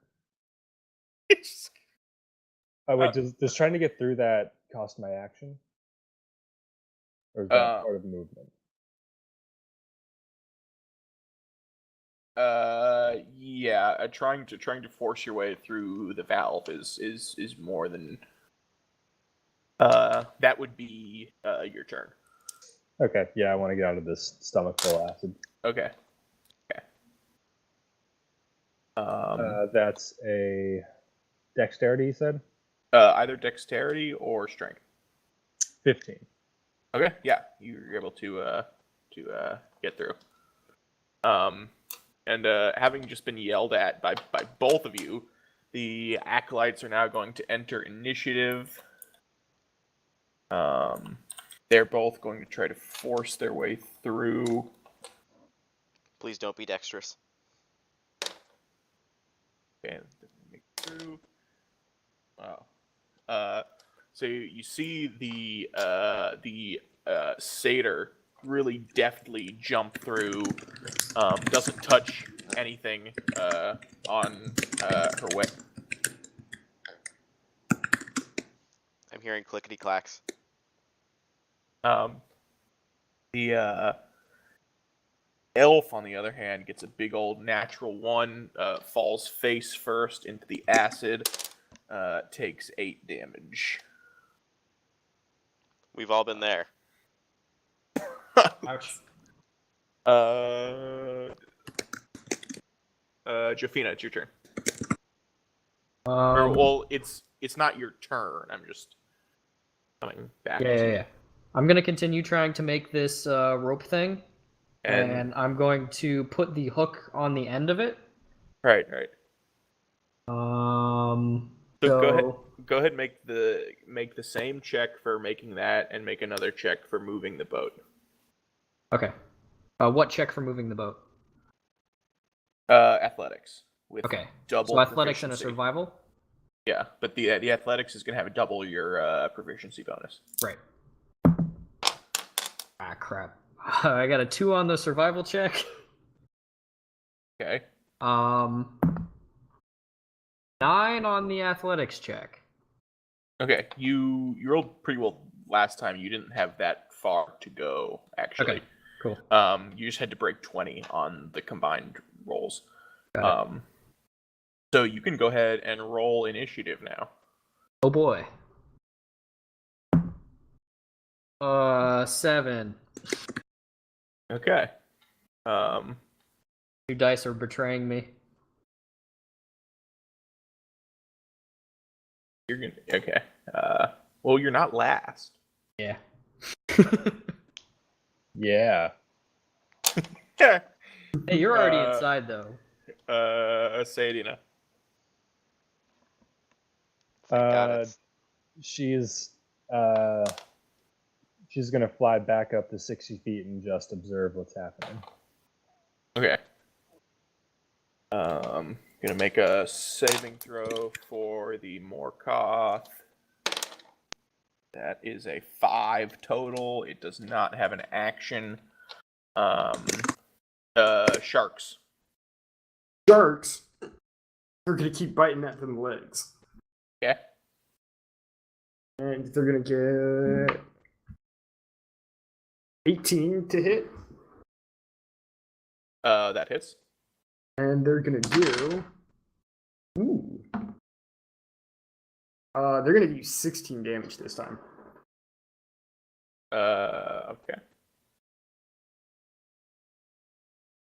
Speaker 6: Oh wait, does trying to get through that cost my action, or is that part of the movement?
Speaker 4: Yeah, trying to force your way through the valve is more than that would be your turn.
Speaker 6: Okay, yeah, I want to get out of this stomach full of acid.
Speaker 4: Okay.
Speaker 6: That's a dexterity, you said?
Speaker 4: Either dexterity or strength.
Speaker 6: 15.
Speaker 4: Okay, yeah, you're able to get through. And having just been yelled at by both of you, the acolytes are now going to enter initiative. They're both going to try to force their way through.
Speaker 2: Please don't be dexterous.
Speaker 4: Okay, make it through. Wow. So you see the satyr really deftly jump through. Doesn't touch anything on her way.
Speaker 2: I'm hearing clickety clacks.
Speaker 4: The elf, on the other hand, gets a big old natural 1, falls face first into the acid, takes 8 damage.
Speaker 2: We've all been there.
Speaker 1: Ouch.
Speaker 4: Jafina, it's your turn.
Speaker 1: Um,
Speaker 4: Well, it's not your turn. I'm just coming back.
Speaker 1: yeah. I'm gonna continue trying to make this rope thing,
Speaker 4: And
Speaker 1: and I'm going to put the hook on the end of it.
Speaker 4: right. So go ahead and make the same check for making that, and make another check for moving the boat.
Speaker 1: Okay. What check for moving the boat?
Speaker 4: Athletics with
Speaker 1: Okay.
Speaker 4: double
Speaker 1: So athletics and a
Speaker 4: proficiency.
Speaker 1: survival.
Speaker 4: Yeah, but the athletics is gonna have double your proficiency bonus.
Speaker 1: Right. Ah, crap. I got a 2 on the survival check.
Speaker 4: Okay.
Speaker 1: 9 on the athletics check.
Speaker 4: Okay. You rolled pretty well last time. You didn't have that far to go, actually.
Speaker 1: Okay, cool.
Speaker 4: You just had to break 20 on the combined rolls.
Speaker 1: Got
Speaker 4: So you can go ahead and roll initiative now.
Speaker 1: Oh boy. 7.
Speaker 4: Okay.
Speaker 1: 2 dice are betraying me.
Speaker 4: You're gonna okay. Well, you're not last.
Speaker 1: Yeah.
Speaker 6: Yeah.
Speaker 4: Yeah.
Speaker 1: Hey, you're already inside though.
Speaker 4: Sadina.
Speaker 2: Thank God
Speaker 6: Uh,
Speaker 2: it's
Speaker 6: she's gonna fly back up to 60 feet and just observe what's happening.
Speaker 4: Okay. Gonna make a saving throw for the Morkoth. That is a 5 total. It does not have an action. Sharks.
Speaker 5: Sharks. They're gonna keep biting at them legs,
Speaker 4: Okay.
Speaker 5: and they're gonna get 18 to hit,
Speaker 4: That hits.
Speaker 5: and they're gonna do. Ooh. They're gonna do 16 damage this time.
Speaker 4: Okay.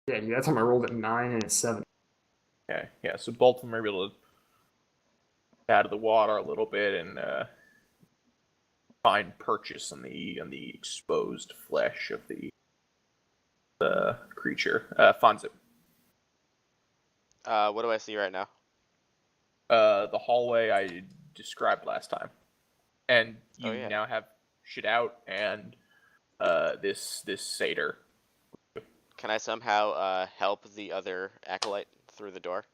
Speaker 5: Yeah, dude, that time I rolled a 9 and a 7.
Speaker 4: Okay. Yeah. So both of them are able to get out of the water a little bit and find purchase on the exposed flesh of the creature. Fonzip.
Speaker 2: what do I see right now?
Speaker 4: The hallway I described last time, and you now have shit out and this satyr.
Speaker 2: Can I somehow help the other acolyte through the door?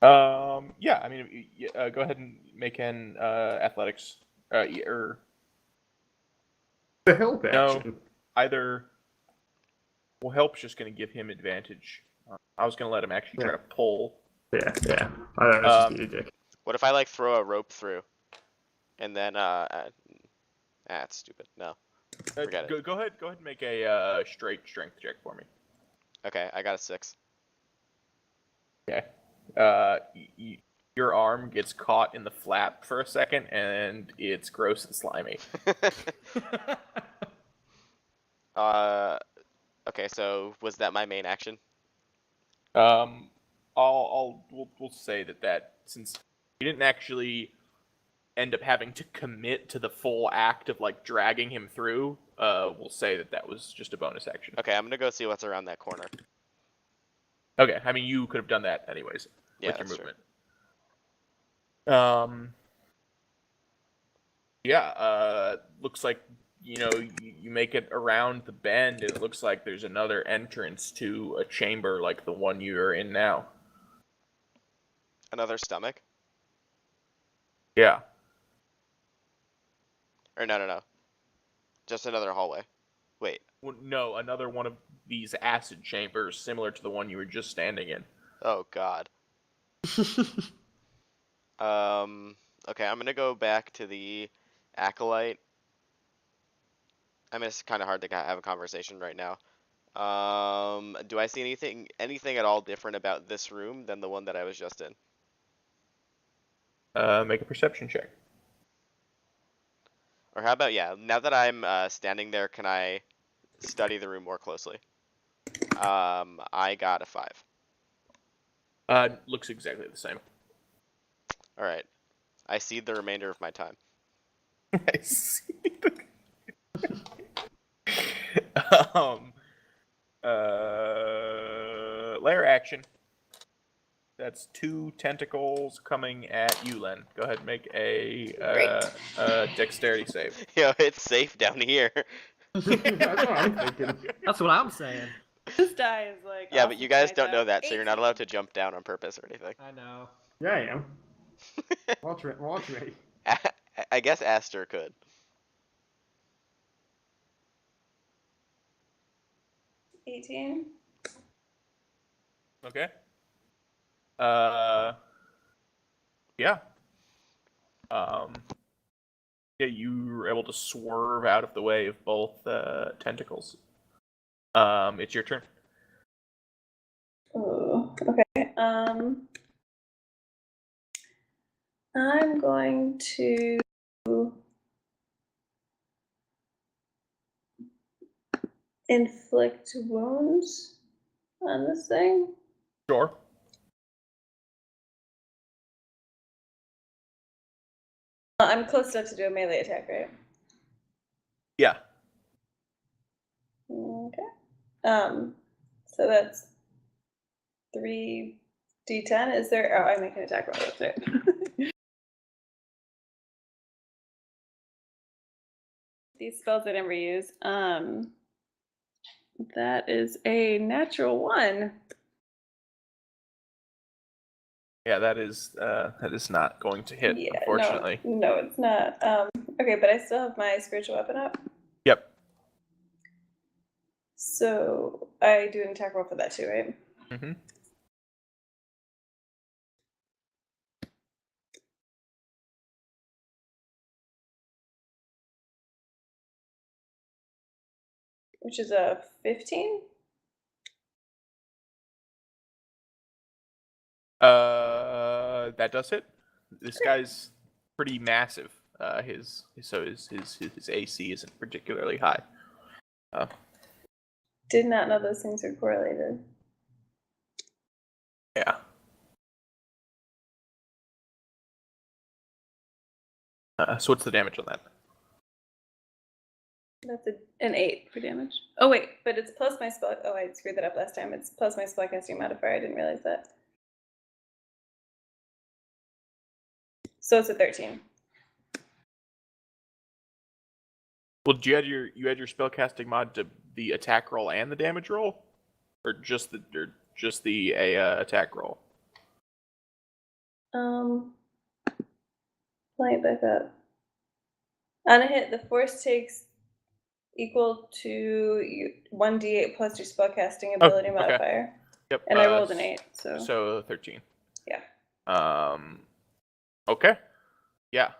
Speaker 4: Yeah. I mean, go ahead and make an athletics. Or
Speaker 5: The help
Speaker 4: no,
Speaker 5: action.
Speaker 4: either. Well, help's just going to give him advantage. I was going to let him actually try to pull.
Speaker 5: Yeah. I was just being a dick.
Speaker 2: What if I like throw a rope through, and then it's stupid. No, forget it.
Speaker 4: Go ahead and make a straight strength check for me.
Speaker 2: Okay, I got a 6.
Speaker 4: Okay. Your arm gets caught in the flap for a second, and it's gross and slimy.
Speaker 2: Okay, so was that my main action?
Speaker 4: We'll say that since you didn't actually end up having to commit to the full act of like dragging him through, we'll say that was just a bonus action.
Speaker 2: Okay, I'm gonna go see what's around that corner.
Speaker 4: Okay, I mean you could have done that anyways with your
Speaker 2: that's
Speaker 4: movement.
Speaker 2: True.
Speaker 4: Looks like you make it around the bend, and it looks like there's another entrance to a chamber like the one you're in now.
Speaker 2: Another stomach?
Speaker 4: Yeah.
Speaker 2: Or no. Just another hallway. Wait.
Speaker 4: Well, no, another one of these acid chambers similar to the one you were just standing in.
Speaker 2: Oh God. Okay, I'm gonna go back to the acolyte. I mean, it's kind of hard to have a conversation right now. Do I see anything at all different about this room than the one that I was just in?
Speaker 4: Make a perception check.
Speaker 2: Or how about, now that I'm standing there, can I study the room more closely? I got a 5.
Speaker 4: Looks exactly the same.
Speaker 2: All right. I cede the remainder of my time.
Speaker 4: I see. Lair action. That's 2 tentacles coming at you, Len. Go ahead and make a dexterity save.
Speaker 2: Yo, it's safe down here.
Speaker 5: That's what I'm thinking.
Speaker 1: That's what I'm saying.
Speaker 3: This die is like.
Speaker 2: Yeah, but
Speaker 3: awesome
Speaker 2: you guys
Speaker 3: tonight,
Speaker 2: don't know
Speaker 3: though.
Speaker 2: that, so you're not
Speaker 3: 18.
Speaker 2: allowed to jump down on purpose or anything.
Speaker 1: I know.
Speaker 5: Yeah, I am. Watch me.
Speaker 2: I guess Aster could.
Speaker 3: 18.
Speaker 4: Okay. Yeah. Yeah, you were able to swerve out of the way of both tentacles. It's your turn.
Speaker 3: Oh, okay. I'm going to inflict wounds on this thing.
Speaker 4: Sure.
Speaker 3: I'm close enough to do a melee attack, right?
Speaker 4: Yeah.
Speaker 3: Okay. So that's 3d10. Is there? Oh, I make an attack roll. That's right. These spells I never use. That is a natural 1.
Speaker 4: Yeah, that is not going to hit,
Speaker 3: Yeah,
Speaker 4: unfortunately.
Speaker 3: No, it's not. Okay, but I still have my spiritual weapon up.
Speaker 4: Yep.
Speaker 3: So I do an attack roll for that too, right?
Speaker 4: Mm-hmm.
Speaker 3: Which is a 15.
Speaker 4: That does hit. This guy's pretty massive. His AC isn't particularly high.
Speaker 3: Did not know those things are correlated.
Speaker 4: Yeah. So what's the damage on that?
Speaker 3: That's an 8 for damage. Oh wait, but it's plus my spell. Oh, I screwed that up last time. It's plus my spellcasting modifier. I didn't realize that. So it's a 13.
Speaker 4: Well, you had your spellcasting mod to the attack roll and the damage roll, or just the attack roll?
Speaker 3: Play it back up. On a hit, the force takes equal to 1d8 plus your spellcasting ability
Speaker 4: okay.
Speaker 3: modifier.
Speaker 4: Yep.
Speaker 3: And I rolled an 8, so.
Speaker 4: So 13.
Speaker 3: Yeah.
Speaker 4: Okay. Yeah.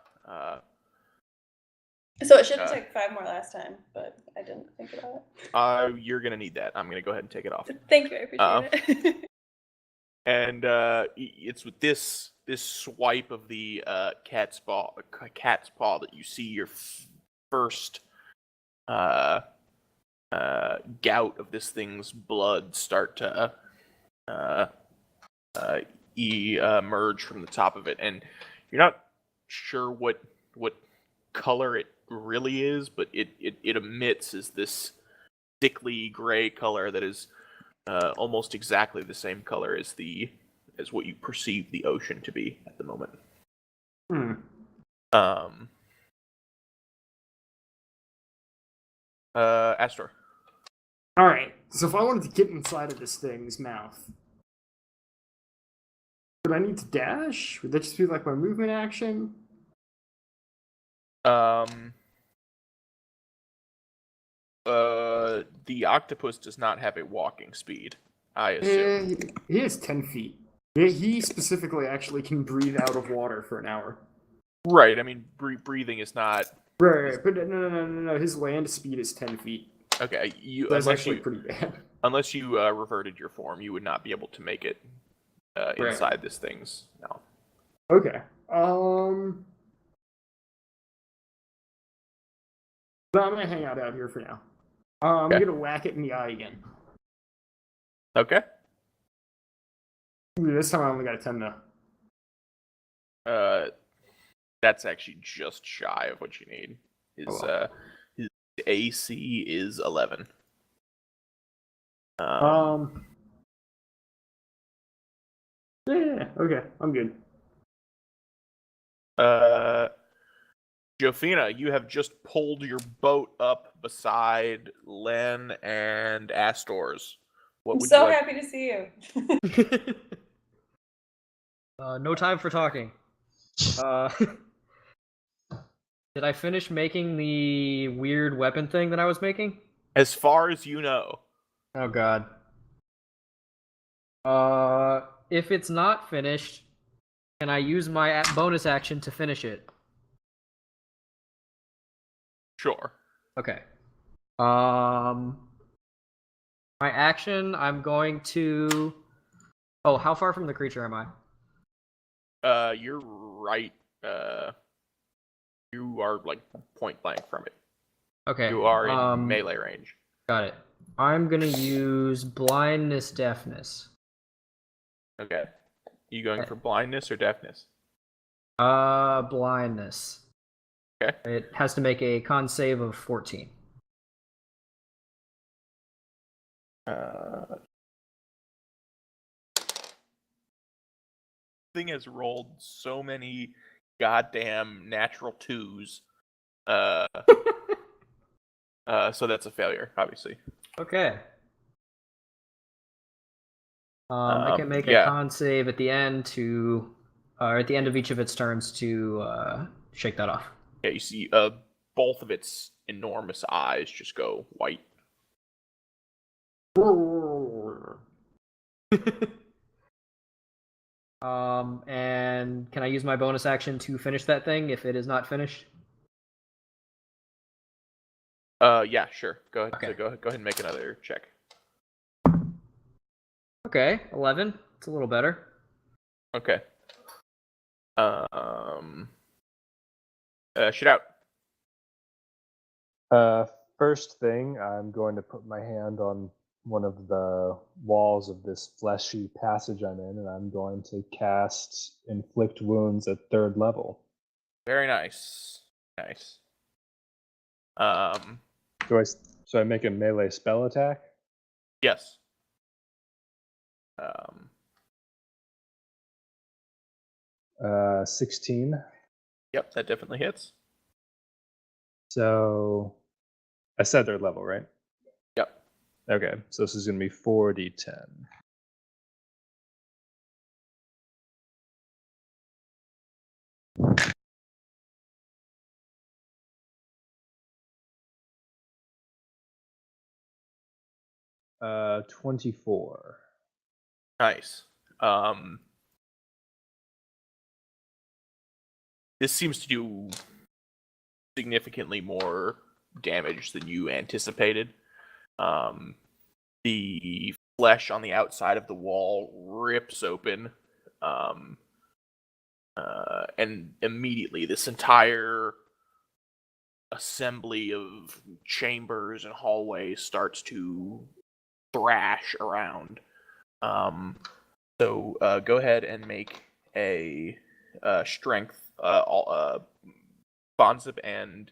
Speaker 3: So it should have taken 5 more last time, but I didn't think about it.
Speaker 4: You're gonna need that. I'm gonna go ahead and take it off.
Speaker 3: Thank you, I appreciate it.
Speaker 4: And it's with this swipe of the cat's paw that you see your first gout of this thing's blood start to emerge from the top of it, and you're not sure what color it really is, but it emits as this sickly gray color that is almost exactly the same color as what you perceive the ocean to be at the moment. Astor.
Speaker 5: All right. So if I wanted to get inside of this thing's mouth, would I need to dash? Would that just be like my movement action?
Speaker 4: The octopus does not have a walking speed, I assume.
Speaker 5: He has 10 feet. He specifically actually can breathe out of water for an hour.
Speaker 4: Right. I mean, breathing is not.
Speaker 5: Right. But no. His land speed is 10 feet.
Speaker 4: Okay.
Speaker 5: That's actually pretty bad.
Speaker 4: Unless you reverted your form, you would not be able to make it inside this thing's mouth.
Speaker 5: Okay. But I'm gonna hang out here for now. I'm gonna whack it in the eye again.
Speaker 4: Okay.
Speaker 5: Ooh, this time I only got a 10 though.
Speaker 4: That's actually just shy of what you need. His AC is 11.
Speaker 5: Yeah, okay, I'm good.
Speaker 4: Jofina, you have just pulled your boat up beside Len and Astor's. What
Speaker 3: I'm
Speaker 4: would
Speaker 3: so
Speaker 4: you like?
Speaker 3: happy to see you.
Speaker 1: No time for talking. Did I finish making the weird weapon thing that I was making?
Speaker 4: As far as you know.
Speaker 1: Oh god. If it's not finished, can I use my bonus action to finish it?
Speaker 4: Sure.
Speaker 1: Okay. My action, I'm going to. Oh, how far from the creature am I?
Speaker 4: You're right. You are like point blank from it.
Speaker 1: Okay.
Speaker 4: You are in melee range.
Speaker 1: Got it. I'm gonna use blindness, deafness.
Speaker 4: Okay. You going for blindness or deafness?
Speaker 1: Blindness.
Speaker 4: Okay.
Speaker 1: It has to make a con save of 14.
Speaker 4: Thing has rolled so many goddamn natural twos. So that's a failure, obviously.
Speaker 1: Okay. I can make a
Speaker 4: yeah.
Speaker 1: con save at the end at the end of each of its turns to shake that off.
Speaker 4: Yeah, you see both of its enormous eyes just go white.
Speaker 1: And can I use my bonus action to finish that thing if it is not finished?
Speaker 4: Yeah, sure. Go ahead.
Speaker 1: Okay.
Speaker 4: So go ahead and make another check.
Speaker 1: Okay, 11. It's a little better.
Speaker 4: Okay. Shit out.
Speaker 6: First thing, I'm going to put my hand on one of the walls of this fleshy passage I'm in, and I'm going to cast Inflict Wounds at 3rd level.
Speaker 4: Very nice. Nice.
Speaker 6: So I make a melee spell attack?
Speaker 4: Yes.
Speaker 6: 16.
Speaker 4: Yep, that definitely hits.
Speaker 6: So I said 3rd level, right?
Speaker 4: Yep.
Speaker 6: Okay, so this is going to be 4d10. Uh, 24.
Speaker 4: Nice. This seems to do significantly more damage than you anticipated. The flesh on the outside of the wall rips open, and immediately this entire assembly of chambers and hallways starts to thrash around. So go ahead and make a strength. Bonzip and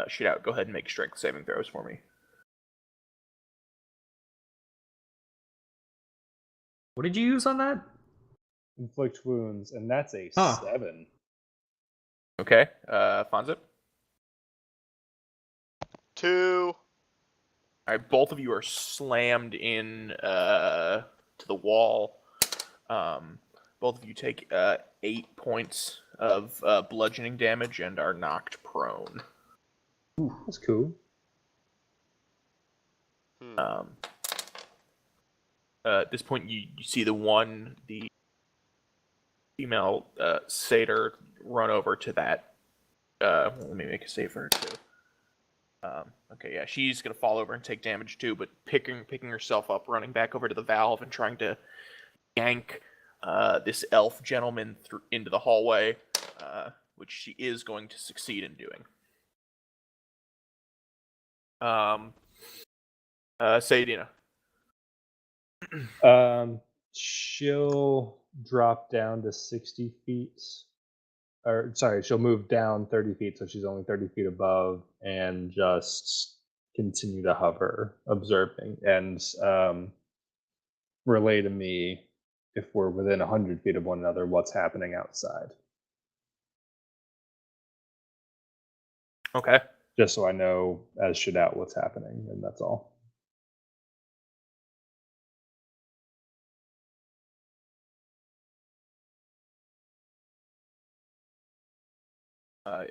Speaker 4: Shit Out, go ahead and make strength saving throws for me.
Speaker 1: What did you use on that?
Speaker 6: Inflict Wounds, and that's a
Speaker 1: Huh.
Speaker 6: 7.
Speaker 2: Okay.
Speaker 4: Fonzip?
Speaker 2: 2.
Speaker 4: Alright, both of you are slammed in to the wall. Both of you take 8 points of bludgeoning damage and are knocked prone.
Speaker 6: Ooh, that's cool.
Speaker 4: At this point, you see the female satyr run over to that. Let me make a save for her too. Okay, yeah, she's gonna fall over and take damage too, but picking herself up, running back over to the valve and trying to yank this elf gentleman into the hallway, which she is going to succeed in doing. Sayedina.
Speaker 6: She'll drop down to 60 feet. Or, sorry, she'll move down 30 feet, so she's only 30 feet above, and just continue to hover, observing, and relay to me if we're within 100 feet of one another what's happening outside.
Speaker 4: Okay.
Speaker 6: Just so I know, as should out, what's happening, and that's all.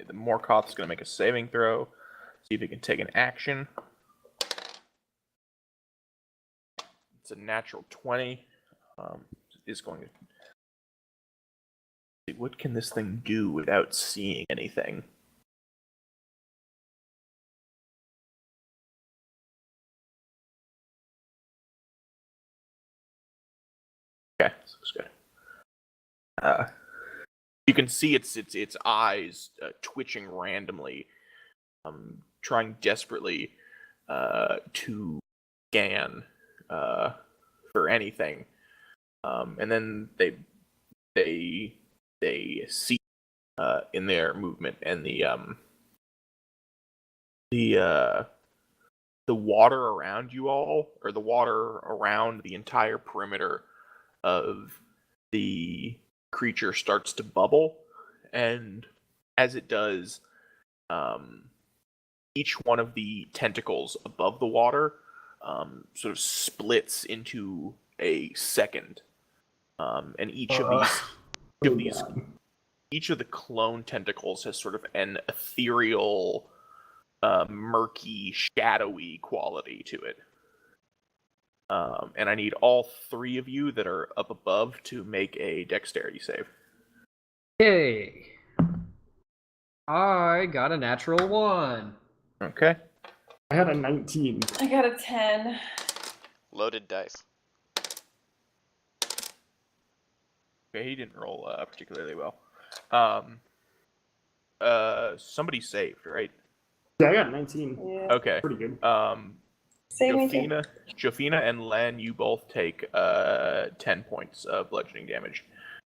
Speaker 4: The Morkoth's going to make a saving throw. See if he can take an action. It's a natural 20. Is going to see what can this thing do without seeing anything. Okay, this looks good. You can see its eyes twitching randomly, trying desperately to scan for anything, and then they see in their movement, and the water around you all, or the water around the entire perimeter of the creature starts to bubble, and as it does, each one of the tentacles above the water sort of splits into a second, and each of the clone tentacles has sort of an ethereal, murky, shadowy quality to it. And I need all three of you that are up above to make a dexterity save.
Speaker 1: Okay. I got a natural 1.
Speaker 4: Okay.
Speaker 5: I had a 19.
Speaker 3: I got a 10.
Speaker 2: Loaded dice.
Speaker 4: Okay, he didn't roll particularly well. Somebody saved, right?
Speaker 5: Yeah, I got a 19.
Speaker 3: Yeah.
Speaker 4: Okay.
Speaker 5: Pretty good.
Speaker 3: Save me too.
Speaker 4: Jofina and Len, you both take 10 points of bludgeoning damage.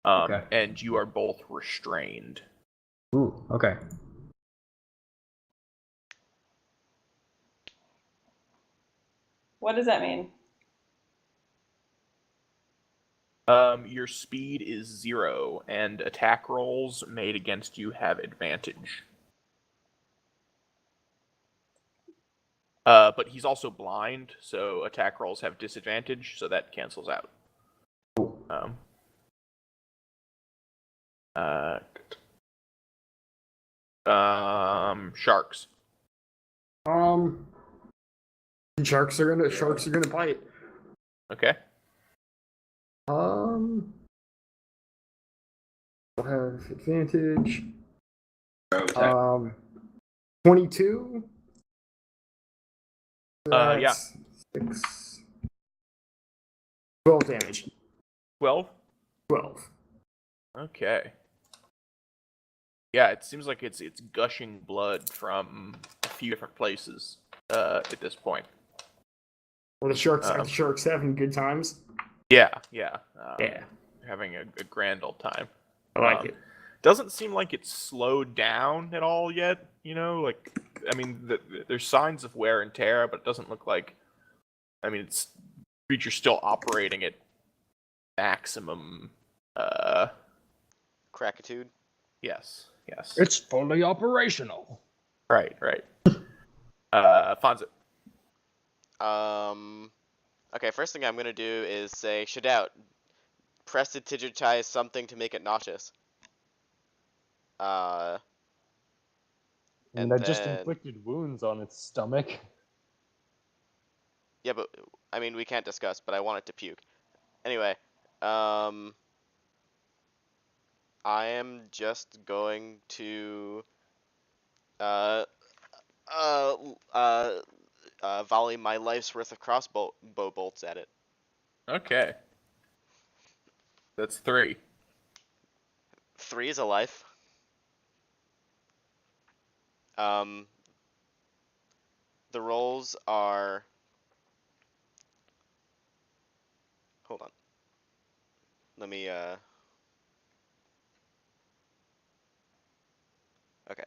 Speaker 1: Okay.
Speaker 4: And you are both restrained.
Speaker 1: Ooh, okay.
Speaker 3: What does that mean?
Speaker 4: Your speed is 0, and attack rolls made against you have advantage. But he's also blind, so attack rolls have disadvantage, so that cancels out. Sharks.
Speaker 5: Sharks are gonna bite.
Speaker 4: Okay.
Speaker 5: I'll have advantage. 22.
Speaker 4: Yeah.
Speaker 5: That's 6. 12 damage.
Speaker 4: 12?
Speaker 5: 12.
Speaker 4: Okay. Yeah, it seems like it's gushing blood from a few different places at this point.
Speaker 5: Well, the sharks having good times.
Speaker 4: Yeah.
Speaker 5: Yeah.
Speaker 4: Having a grand old time.
Speaker 5: I like it.
Speaker 4: Doesn't seem like it's slowed down at all yet. You know, like, I mean, there's signs of wear and tear, but it doesn't look like. I mean, it's creature's still operating at maximum.
Speaker 2: Crackitude.
Speaker 4: Yes.
Speaker 6: It's fully operational.
Speaker 4: Right. Fonzo.
Speaker 2: Okay, first thing I'm gonna do is say, Shadout, prestidigitize something to make it nauseous.
Speaker 6: And
Speaker 2: And
Speaker 6: that just
Speaker 2: then-
Speaker 6: inflicted wounds on its stomach.
Speaker 2: Yeah, but, I mean, we can't discuss, but I want it to puke. Anyway, I am just going to, volley my life's worth of crossbow bolts at it.
Speaker 4: Okay. That's 3.
Speaker 2: 3 is a life. The rolls are. Hold on. Let me, Okay.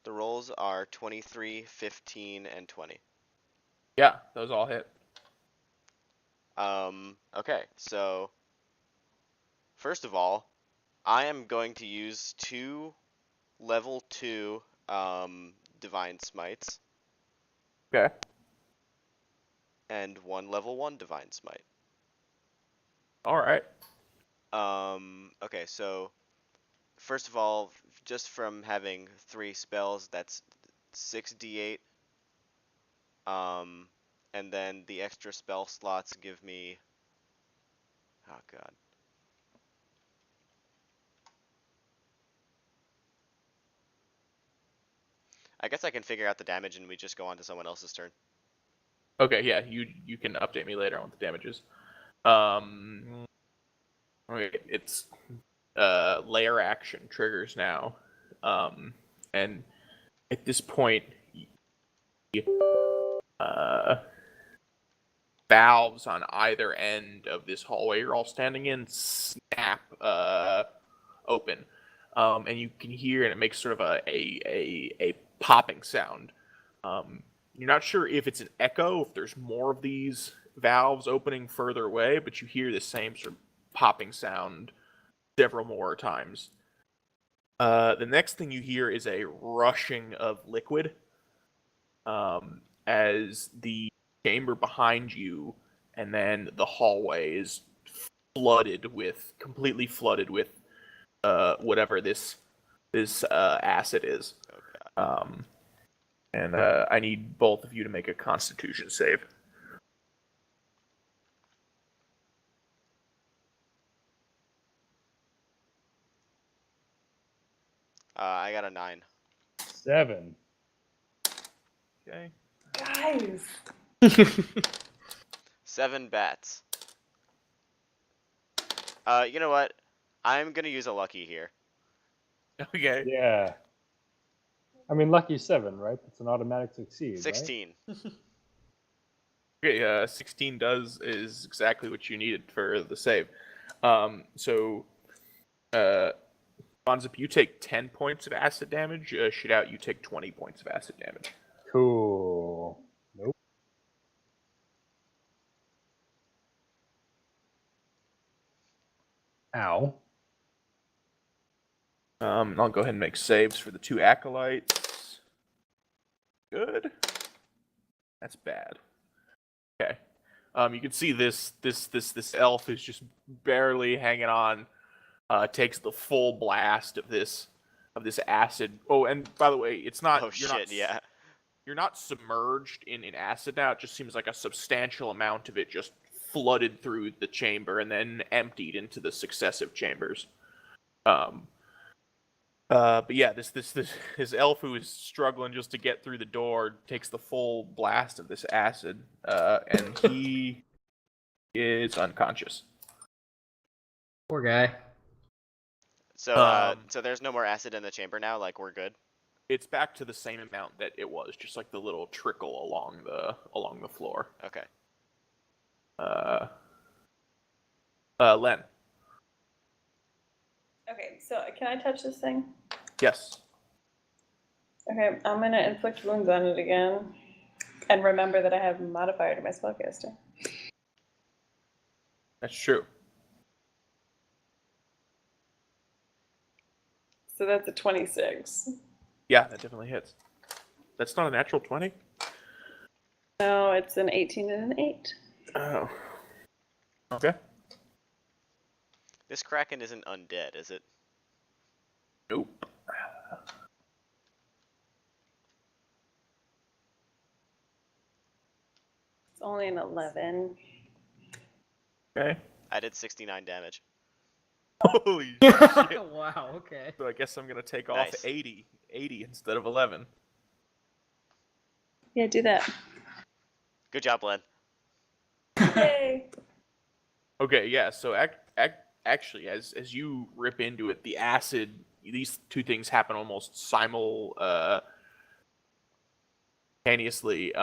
Speaker 2: The rolls are 23, 15, and 20.
Speaker 4: Yeah, those all hit.
Speaker 2: Okay, so first of all, I am going to use 2 level 2 divine smites
Speaker 4: Okay.
Speaker 2: and 1 level 1 divine smite.
Speaker 4: All right.
Speaker 2: Okay, so first of all, just from having 3 spells, that's 6d8. And then the extra spell slots give me, oh god. I guess I can figure out the damage and we just go on to someone else's turn.
Speaker 4: Okay, yeah, you can update me later on what the damage is. Okay, it's layer action triggers now. And at this point, valves on either end of this hallway you're all standing in snap open. And you can hear, and it makes sort of a popping sound. You're not sure if it's an echo, if there's more of these valves opening further away, but you hear the same sort of popping sound several more times. The next thing you hear is a rushing of liquid as the chamber behind you and then the hallway is completely flooded with whatever this acid is.
Speaker 2: Oh god.
Speaker 4: I need both of you to make a Constitution save.
Speaker 2: I got a 9.
Speaker 6: 7.
Speaker 4: Okay.
Speaker 3: Guys.
Speaker 2: 7 bats. You know what? I'm gonna use a lucky here.
Speaker 4: Okay.
Speaker 6: Yeah. I mean, lucky 7, right? It's an automatic succeed, right?
Speaker 2: 16.
Speaker 4: Okay, 16 is exactly what you needed for the save. So, Bonzip, you take 10 points of acid damage. Shootout, you take 20 points of acid damage.
Speaker 6: Cool. Nope. Ow.
Speaker 4: I'll go ahead and make saves for the 2 acolytes. Good. That's bad. Okay. You can see this elf is just barely hanging on. Takes the full blast of this acid. Oh, and by the way, it's not.
Speaker 2: Oh shit, yeah.
Speaker 4: You're not submerged in acid now. It just seems like a substantial amount of it just flooded through the chamber and then emptied into the successive chambers. But yeah, this elf who is struggling just to get through the door takes the full blast of this acid, and he is unconscious.
Speaker 1: Poor guy.
Speaker 2: So so there's no more acid in the chamber now, like we're good.
Speaker 4: It's back to the same amount that it was, just like the little trickle along the floor.
Speaker 2: Okay.
Speaker 4: Len.
Speaker 3: Okay, so can I touch this thing?
Speaker 4: Yes.
Speaker 3: Okay, I'm gonna inflict wounds on it again. And remember that I have a modifier to my spellcaster.
Speaker 4: That's true.
Speaker 3: So that's a 26.
Speaker 4: Yeah, that definitely hits. That's not a natural 20?
Speaker 3: No, it's an 18 and an 8.
Speaker 4: Oh. Okay.
Speaker 2: This Kraken isn't undead, is it?
Speaker 4: Nope.
Speaker 3: It's only an 11.
Speaker 4: Okay.
Speaker 2: I did 69 damage.
Speaker 4: Holy shit.
Speaker 1: Wow, okay.
Speaker 4: So I guess I'm gonna take off
Speaker 2: Nice.
Speaker 4: 80 instead of 11.
Speaker 3: Yeah, do that.
Speaker 2: Good job, Len.
Speaker 3: Yay!
Speaker 4: Okay, yeah. So actually, as you rip into it, the acid. These two things happen almost simultaneously.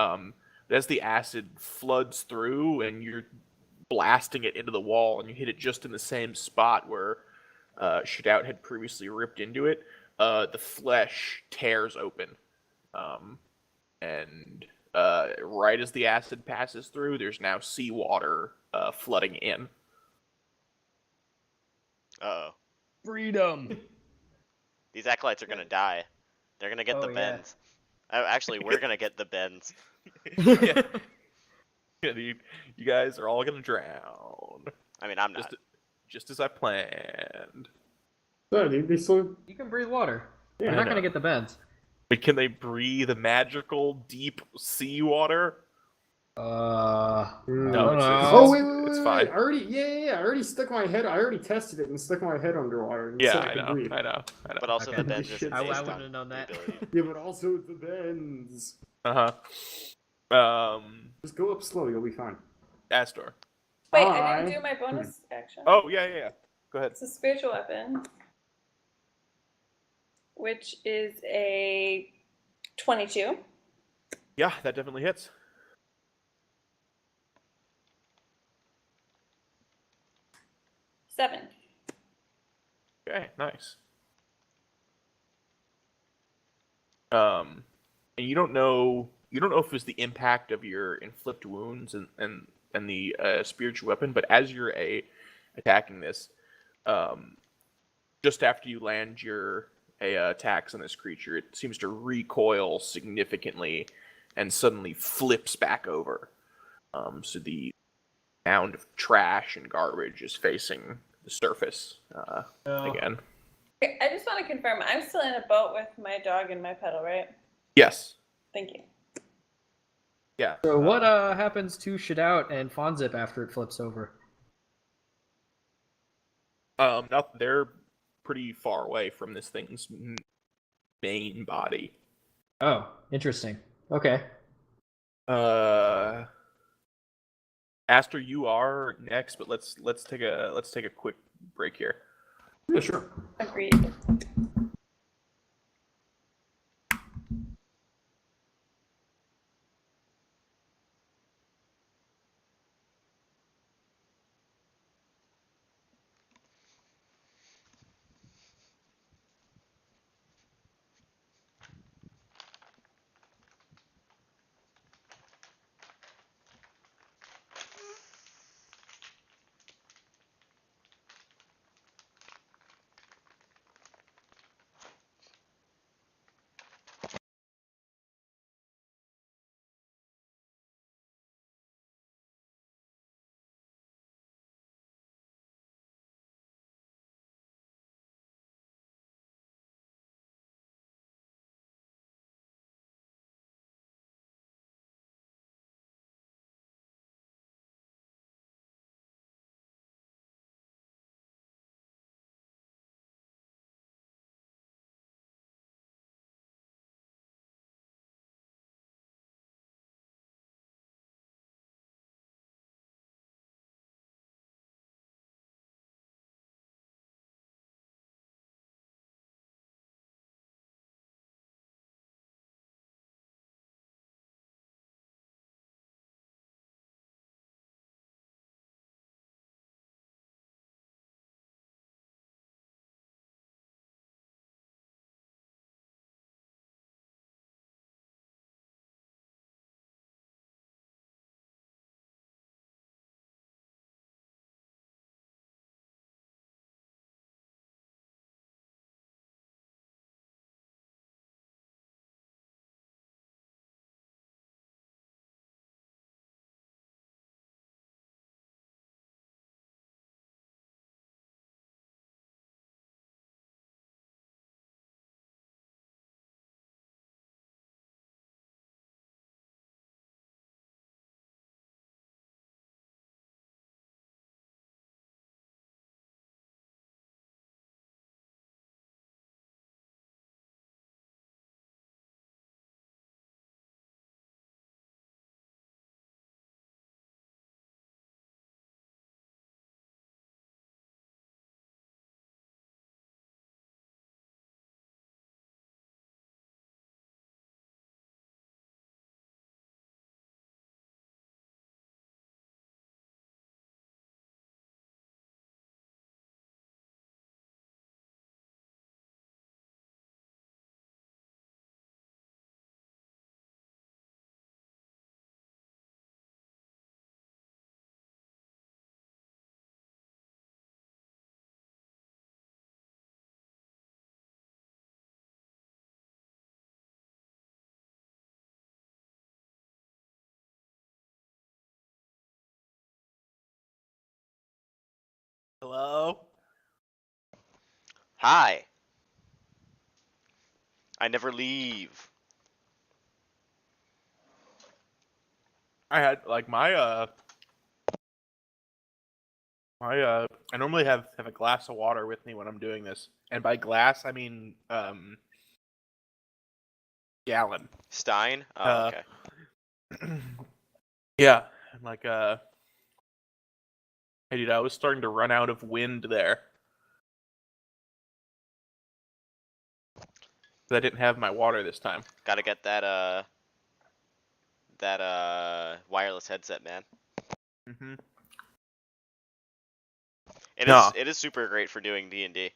Speaker 4: As the acid floods through, and you're blasting it into the wall, and you hit it just in the same spot where Shootout had previously ripped into it. the flesh tears open, and right as the acid passes through, there's now seawater flooding in.
Speaker 2: Uh-oh.
Speaker 1: Freedom.
Speaker 2: These acolytes are gonna die. They're gonna get the
Speaker 1: Oh, yeah.
Speaker 2: bends. Actually, we're gonna get the bends.
Speaker 4: Yeah. Yeah, you guys are all gonna drown.
Speaker 2: I mean, I'm not.
Speaker 4: Just as I planned.
Speaker 5: No, dude, they still.
Speaker 1: You can breathe water.
Speaker 5: Yeah,
Speaker 1: You're
Speaker 4: I
Speaker 1: not
Speaker 4: know.
Speaker 1: gonna get the bends.
Speaker 4: But can they breathe magical, deep seawater?
Speaker 5: No,
Speaker 1: I don't
Speaker 4: it's-
Speaker 1: know.
Speaker 5: Oh wait,
Speaker 4: it's
Speaker 5: wait.
Speaker 4: fine.
Speaker 5: I already, yeah. I already stuck my head. I already tested it and stuck my head underwater. And
Speaker 4: Yeah,
Speaker 5: said
Speaker 4: I
Speaker 5: could
Speaker 4: know,
Speaker 5: breathe.
Speaker 4: I know.
Speaker 2: But also
Speaker 1: Okay.
Speaker 2: the bends
Speaker 5: Shit.
Speaker 2: isn't
Speaker 5: I
Speaker 2: based
Speaker 1: wouldn't
Speaker 2: on
Speaker 1: have known
Speaker 2: the
Speaker 1: that.
Speaker 2: ability.
Speaker 5: Yeah, but also the bends.
Speaker 4: Uh-huh.
Speaker 5: Just go up slow. You'll be fine.
Speaker 4: Astor.
Speaker 3: Wait, I didn't do my bonus action.
Speaker 4: Oh, yeah. Go ahead.
Speaker 3: It's a spiritual weapon, which is a 22.
Speaker 4: Yeah, that definitely hits.
Speaker 3: 7.
Speaker 4: Okay, nice. And you don't know if it's the impact of your inflict wounds and the spiritual weapon, but as you're attacking this, just after you land your attacks on this creature, it seems to recoil significantly and suddenly flips back over. So the mound of trash and garbage is facing the surface again.
Speaker 3: Okay, I just want to confirm, I'm still in a boat with my dog and my pedal, right?
Speaker 4: Yes.
Speaker 3: Thank you.
Speaker 4: Yeah.
Speaker 1: So what happens to Shadout and Fonzip after it flips over?
Speaker 4: They're pretty far away from this thing's main body.
Speaker 1: Oh, interesting. Okay.
Speaker 4: Aster, you are next, but let's take a quick break here.
Speaker 5: Yeah, sure.
Speaker 3: Agreed.
Speaker 4: Hello?
Speaker 2: Hi. I never leave.
Speaker 4: I had like I normally have a glass of water with me when I'm doing this. And by glass I mean gallon.
Speaker 2: Stein? Oh,
Speaker 4: Uh,
Speaker 2: okay.
Speaker 4: Yeah. And like hey dude, I was starting to run out of wind there. I didn't have my water this time.
Speaker 2: Gotta get that wireless headset, man.
Speaker 4: Mm-hmm.
Speaker 2: It is super great for doing D&D.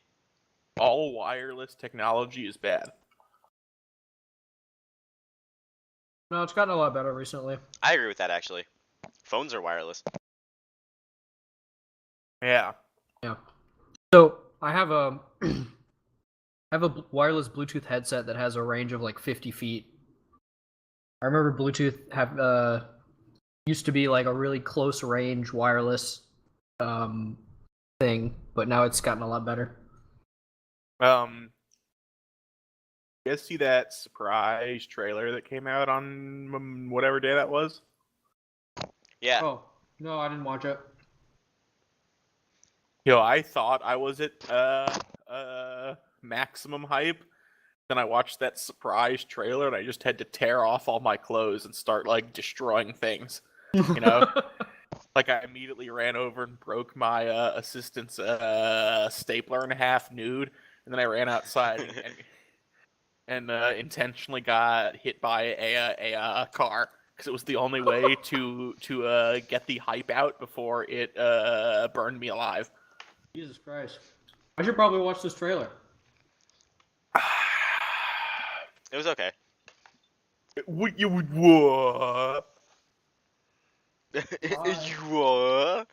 Speaker 4: All wireless technology is bad.
Speaker 1: No, it's gotten a lot better recently.
Speaker 2: I agree with that actually. Phones are wireless.
Speaker 4: Yeah.
Speaker 1: Yeah. So I have a wireless Bluetooth headset that has a range of like 50 feet. I remember Bluetooth used to be like a really close range wireless thing, but now it's gotten a lot better.
Speaker 4: You guys see that surprise trailer that came out on whatever day that was?
Speaker 2: Yeah.
Speaker 1: Oh no, I didn't watch it.
Speaker 4: Yo, I thought I was at maximum hype. Then I watched that surprise trailer and I just had to tear off all my clothes and start like destroying things. You know? Like I immediately ran over and broke my assistant's stapler in half nude, and then I ran outside and intentionally got hit by a car because it was the only way to get the hype out before it burned me alive.
Speaker 1: Jesus Christ! I should probably watch this trailer.
Speaker 2: It was okay.
Speaker 4: What you would what?
Speaker 2: You are?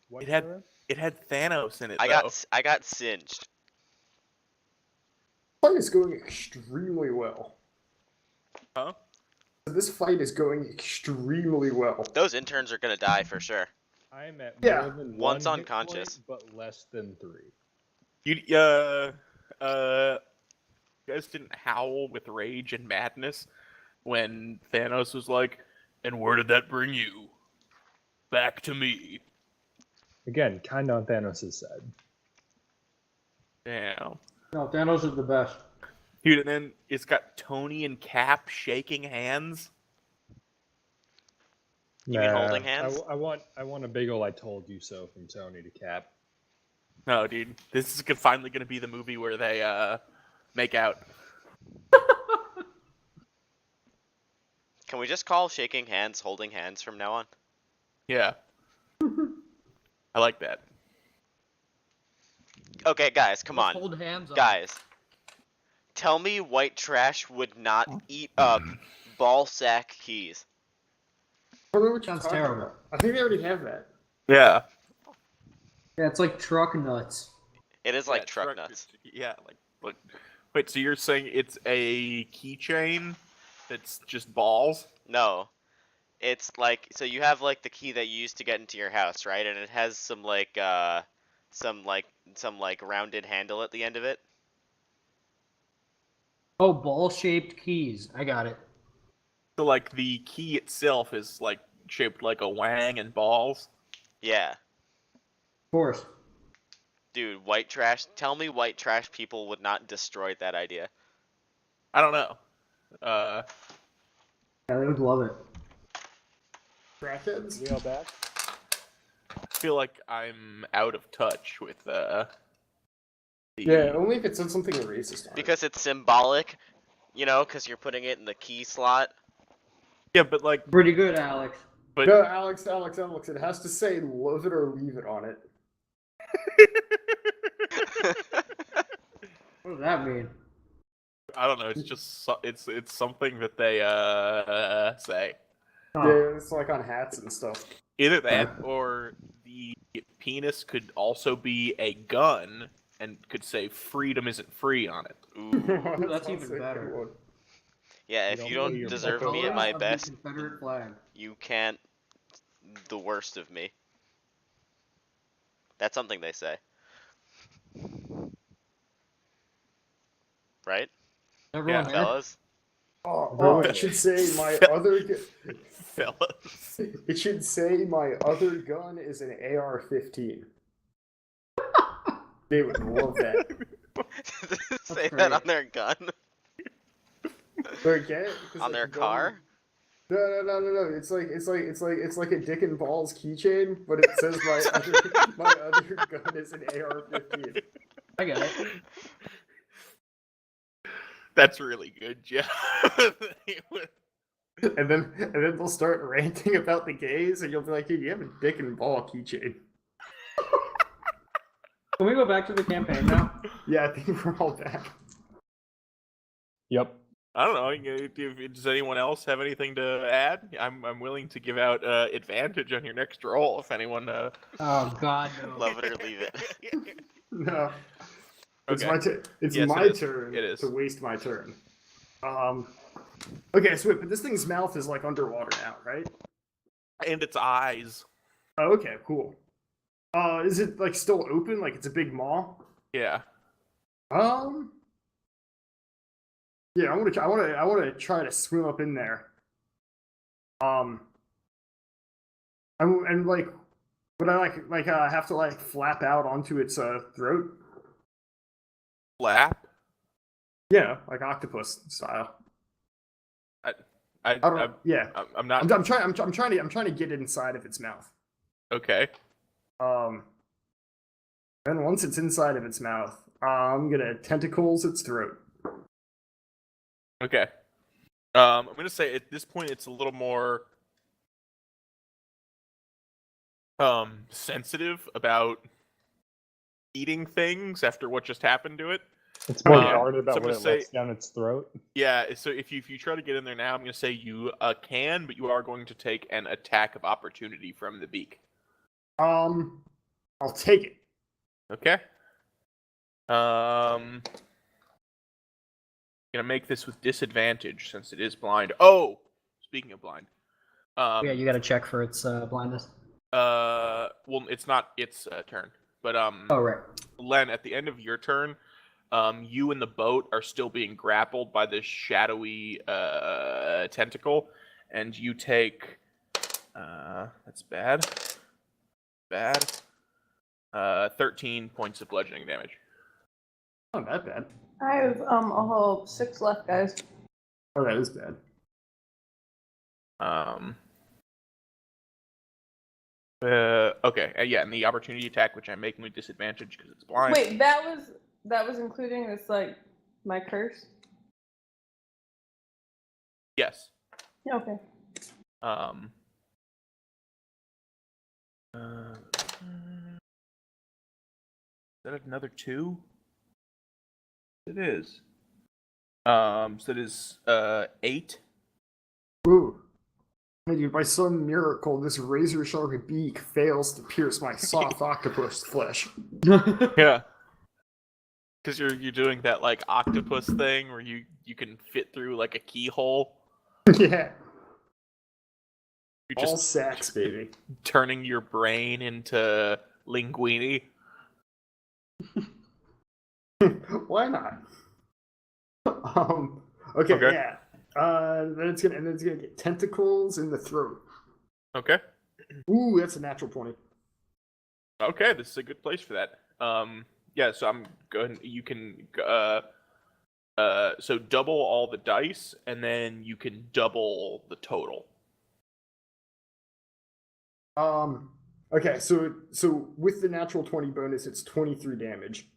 Speaker 6: What
Speaker 4: It had
Speaker 6: trailer?
Speaker 4: it had Thanos in it.
Speaker 2: I
Speaker 4: though.
Speaker 2: got singed.
Speaker 5: Fight is going extremely well.
Speaker 4: Huh?
Speaker 5: This fight is going extremely well.
Speaker 2: Those interns are gonna die for sure.
Speaker 6: I'm at
Speaker 5: Yeah.
Speaker 6: more than
Speaker 2: One's
Speaker 6: one hit
Speaker 2: unconscious.
Speaker 6: point, but less than 3.
Speaker 4: You guys didn't howl with rage and madness when Thanos was like, "And where did that bring you? Back to me."
Speaker 6: Again, kind of on Thanos' side.
Speaker 4: Damn.
Speaker 1: No, Thanos is the best.
Speaker 4: Dude, and then it's got Tony and Cap shaking hands.
Speaker 2: You mean holding hands?
Speaker 6: I want a big ol' "I told you so" from Tony to Cap.
Speaker 4: No, dude, this is finally gonna be the movie where they make out.
Speaker 2: Can we just call shaking hands holding hands from now on?
Speaker 4: Yeah. I like that.
Speaker 2: Okay, guys, come
Speaker 1: Let's
Speaker 2: on.
Speaker 1: hold hands up.
Speaker 2: Guys. Tell me white trash would not eat up ball sack keys.
Speaker 5: I don't know what you're
Speaker 1: Sounds
Speaker 5: talking
Speaker 1: terrible.
Speaker 5: about. I think they already have that.
Speaker 4: Yeah.
Speaker 1: Yeah, it's like truck nuts.
Speaker 2: It is like
Speaker 4: Yeah,
Speaker 2: truck nuts.
Speaker 4: Yeah, like. Wait, so you're saying it's a keychain that's just balls?
Speaker 2: No. It's like, so you have like the key that you use to get into your house, right? And it has some rounded handle at the end of it.
Speaker 1: Oh, ball-shaped keys. I got it.
Speaker 4: So like the key itself is like shaped like a wang and balls.
Speaker 2: Yeah.
Speaker 1: Of course.
Speaker 2: Dude, white trash. Tell me white trash people would not destroy that idea.
Speaker 4: I don't know.
Speaker 1: Yeah, they would love it.
Speaker 5: Crackheads?
Speaker 6: We all back?
Speaker 4: I feel like I'm out of touch with the
Speaker 5: Yeah, only if it said something racist on it.
Speaker 2: Because it's symbolic, you know, because you're putting it in the key slot.
Speaker 4: Yeah, but like
Speaker 1: Pretty good, Alex.
Speaker 4: but
Speaker 5: No, Alex, it has to say love it or leave it on it.
Speaker 1: What does that mean?
Speaker 4: I don't know, it's just it's something that they say.
Speaker 1: Huh.
Speaker 5: Yeah, it's like on hats and stuff.
Speaker 4: Either that or the penis could also be a gun and could say freedom isn't free on it.
Speaker 2: Ooh.
Speaker 1: That's
Speaker 5: also
Speaker 1: even
Speaker 5: a
Speaker 1: better.
Speaker 5: good one.
Speaker 2: Yeah, if
Speaker 6: don't
Speaker 2: you
Speaker 6: put
Speaker 2: don't
Speaker 6: your
Speaker 2: deserve
Speaker 6: butt
Speaker 2: me at
Speaker 6: on
Speaker 2: my
Speaker 1: Of the
Speaker 2: best,
Speaker 1: Confederate flag.
Speaker 2: you can't the worst of me. That's something they say. Right,
Speaker 1: Everyone
Speaker 4: Yeah.
Speaker 1: there?
Speaker 2: fellas?
Speaker 5: It should say my other.
Speaker 4: Fellas.
Speaker 5: It should say my other gun is an AR-15. They would love that.
Speaker 2: Does it say that
Speaker 1: great.
Speaker 2: on their gun?
Speaker 5: Okay?
Speaker 2: On their car?
Speaker 5: No. It's like a dick and balls keychain, but it says my other gun is an AR-15.
Speaker 1: I got it.
Speaker 4: That's really good, Jeff.
Speaker 5: And then they'll start ranting about the gays, and you'll be like, "Dude, you have a dick and ball keychain."
Speaker 1: Can we go back to the campaign now?
Speaker 5: Yeah, I think we're all back.
Speaker 6: Yep.
Speaker 4: I don't know. Does anyone else have anything to add? I'm willing to give out advantage on your next roll if anyone.
Speaker 1: Oh God, no.
Speaker 2: Love it or leave it.
Speaker 5: No, it's
Speaker 4: Okay.
Speaker 5: my turn. It's
Speaker 4: Yes,
Speaker 5: my
Speaker 4: it is.
Speaker 5: turn
Speaker 4: It is.
Speaker 5: to waste my turn. Okay, so but this thing's mouth is like underwater now, right?
Speaker 4: And its eyes.
Speaker 5: Oh, okay, cool. Is it like still open? Like it's a big maw?
Speaker 4: Yeah.
Speaker 5: Yeah, I want to try to swim up in there. And like, would I have to like flap out onto its throat?
Speaker 4: Flap.
Speaker 5: Yeah, like octopus style. I don't know. Yeah,
Speaker 4: I'm not.
Speaker 5: I'm trying to get it inside of its mouth.
Speaker 4: Okay.
Speaker 5: And once it's inside of its mouth, I'm gonna tentacles its throat.
Speaker 4: Okay. I'm gonna say at this point it's a little more sensitive about eating things after what just happened to it.
Speaker 6: It's more
Speaker 4: Yeah.
Speaker 6: guarded about
Speaker 4: So I'm
Speaker 6: what
Speaker 4: gonna
Speaker 6: it
Speaker 4: say-
Speaker 6: lets down its throat.
Speaker 4: Yeah. So if you try to get in there now, I'm gonna say you can, but you are going to take an attack of opportunity from the beak.
Speaker 5: I'll take it.
Speaker 4: Okay. Gonna make this with disadvantage since it is blind. Oh, speaking of blind.
Speaker 1: Yeah, you got to check for its blindness.
Speaker 4: Well, it's not its turn, but
Speaker 1: Oh right.
Speaker 4: Len, at the end of your turn, you and the boat are still being grappled by this shadowy tentacle, and you take that's bad. 13 points of bludgeoning damage.
Speaker 5: Not that bad.
Speaker 3: I have a whole 6 left, guys.
Speaker 5: Oh, that is bad.
Speaker 4: Okay, yeah, and the opportunity attack, which I'm making with disadvantage because it's blind.
Speaker 3: Wait, that was including this like my curse.
Speaker 4: Yes.
Speaker 3: Okay.
Speaker 4: Is that another 2? It is. So it is 8.
Speaker 5: Ooh. Dude, by some miracle, this razor sharp beak fails to pierce my soft octopus flesh.
Speaker 4: Yeah. Because you're doing that like octopus thing where you can fit through like a keyhole.
Speaker 5: Yeah.
Speaker 4: You're
Speaker 5: All
Speaker 4: just
Speaker 5: sacks, baby.
Speaker 4: turning your brain into linguine.
Speaker 5: Why not? Okay,
Speaker 4: Okay.
Speaker 5: yeah. Then it's gonna get tentacles in the throat.
Speaker 4: Okay.
Speaker 5: Ooh, that's a natural 20.
Speaker 4: Okay, this is a good place for that. Yeah, so I'm going. You can so double all the dice, and then you can double the total.
Speaker 5: Okay, so with the natural 20 bonus, it's 23 damage.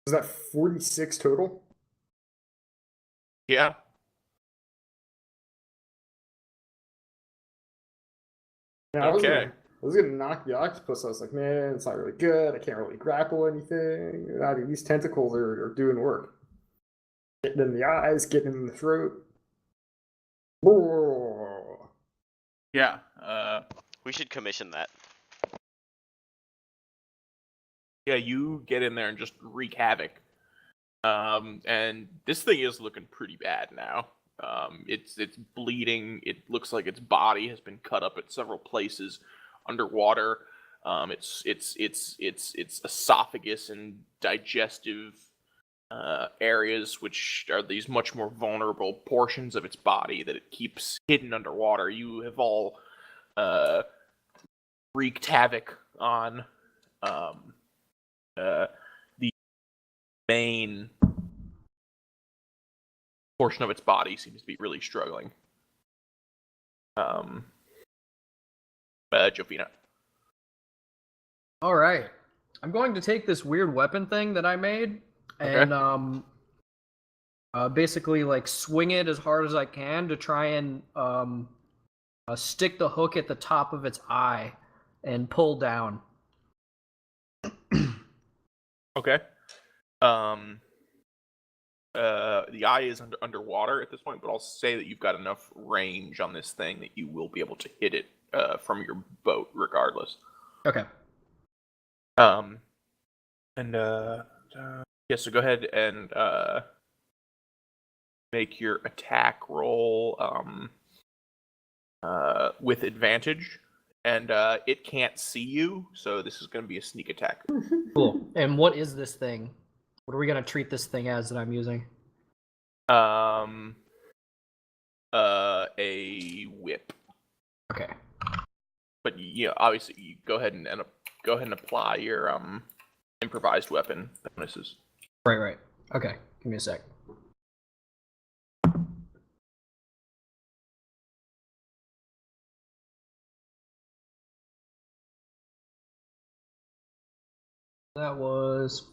Speaker 5: Is that 46 total?
Speaker 4: Yeah.
Speaker 5: Yeah,
Speaker 4: Okay.
Speaker 5: I was gonna knock the octopus. I was like, man, it's not really good. I can't really grapple anything. I mean, these tentacles are doing work. Getting in the eyes, getting in the throat. Oh.
Speaker 4: Yeah.
Speaker 2: We should commission that.
Speaker 4: Yeah, you get in there and just wreak havoc. And this thing is looking pretty bad now. It's bleeding. It looks like its body has been cut up at several places underwater. its esophagus and digestive areas, which are these much more vulnerable portions of its body that it keeps hidden underwater. You have all wreaked havoc on the main portion of its body. Seems to be really struggling. Jovina.
Speaker 1: All right. I'm going to take this weird weapon thing that I made and basically like swing it as hard as I can to try and stick the hook at the top of its eye and pull down.
Speaker 4: Okay. The eye is underwater at this point, but I'll say that you've got enough range on this thing that you will be able to hit it from your boat regardless.
Speaker 1: Okay.
Speaker 4: So go ahead and make your attack roll with advantage, and it can't see you, so this is going to be a sneak attack.
Speaker 1: Cool. And what is this thing? What are we going to treat this thing as that I'm using?
Speaker 4: A whip.
Speaker 1: Okay.
Speaker 4: But obviously, you go ahead and apply your improvised weapon bonuses.
Speaker 1: Right. Okay. Give me a sec. That was...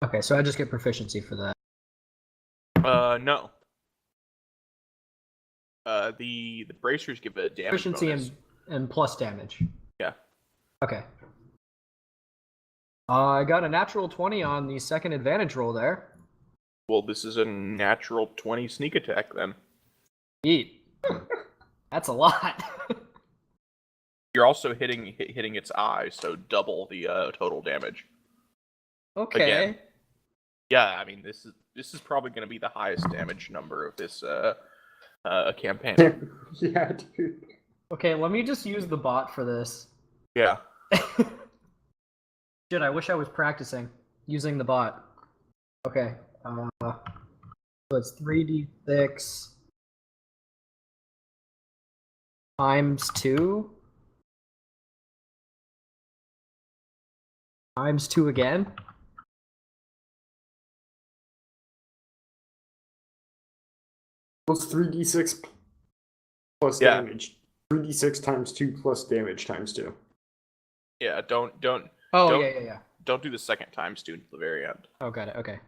Speaker 1: Okay, so I just get proficiency for that.
Speaker 4: No. The bracers give a damage
Speaker 1: Proficiency
Speaker 4: bonus.
Speaker 1: and plus damage.
Speaker 4: Yeah.
Speaker 1: Okay. I got a natural 20 on the second advantage roll there.
Speaker 4: Well, this is a natural 20 sneak attack then.
Speaker 1: Eat. That's a lot.
Speaker 4: You're also hitting its eye, so double the total damage.
Speaker 1: Okay.
Speaker 4: Again. Yeah, I mean this is probably going to be the highest damage number of this campaign.
Speaker 5: Yeah, dude.
Speaker 1: Okay, let me just use the bot for this.
Speaker 4: Yeah.
Speaker 1: Shit, I wish I was practicing using the bot. Okay. So it's 3d6 times 2 times 2 again.
Speaker 5: Plus 3d6 plus damage. 3d6 times 2 plus damage times 2.
Speaker 4: Yeah, don't
Speaker 1: Oh,
Speaker 4: Don't-
Speaker 1: yeah.
Speaker 4: don't do the second times to the very end.
Speaker 1: Oh, got it. Okay.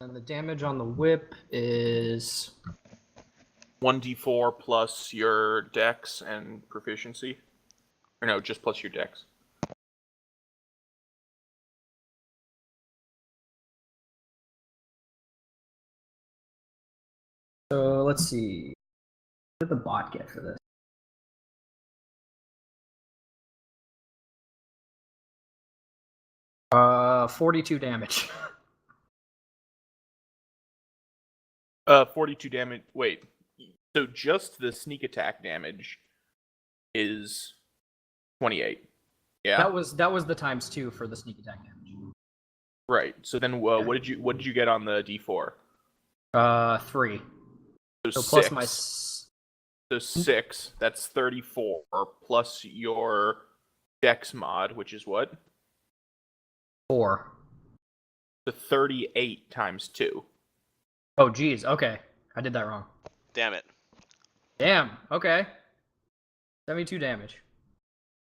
Speaker 1: And the damage on the whip is
Speaker 4: 1d4 plus your dex and proficiency. Or no, just plus your dex.
Speaker 1: so. Let's see. What did the bot get for this? Uh, 42 damage.
Speaker 4: 42 damage. Wait. So just the sneak attack damage is 28. Yeah.
Speaker 1: That was the times 2 for the sneak attack damage.
Speaker 4: Right. So then what did you get on the d4?
Speaker 1: 3.
Speaker 4: So
Speaker 1: So
Speaker 4: 6.
Speaker 1: plus my
Speaker 4: So 6, that's 34 plus your dex mod, which is what?
Speaker 1: 4.
Speaker 4: The 38 times 2.
Speaker 1: Oh, geez. Okay. I did that wrong.
Speaker 2: Damn it.
Speaker 1: Damn. Okay. 72 damage.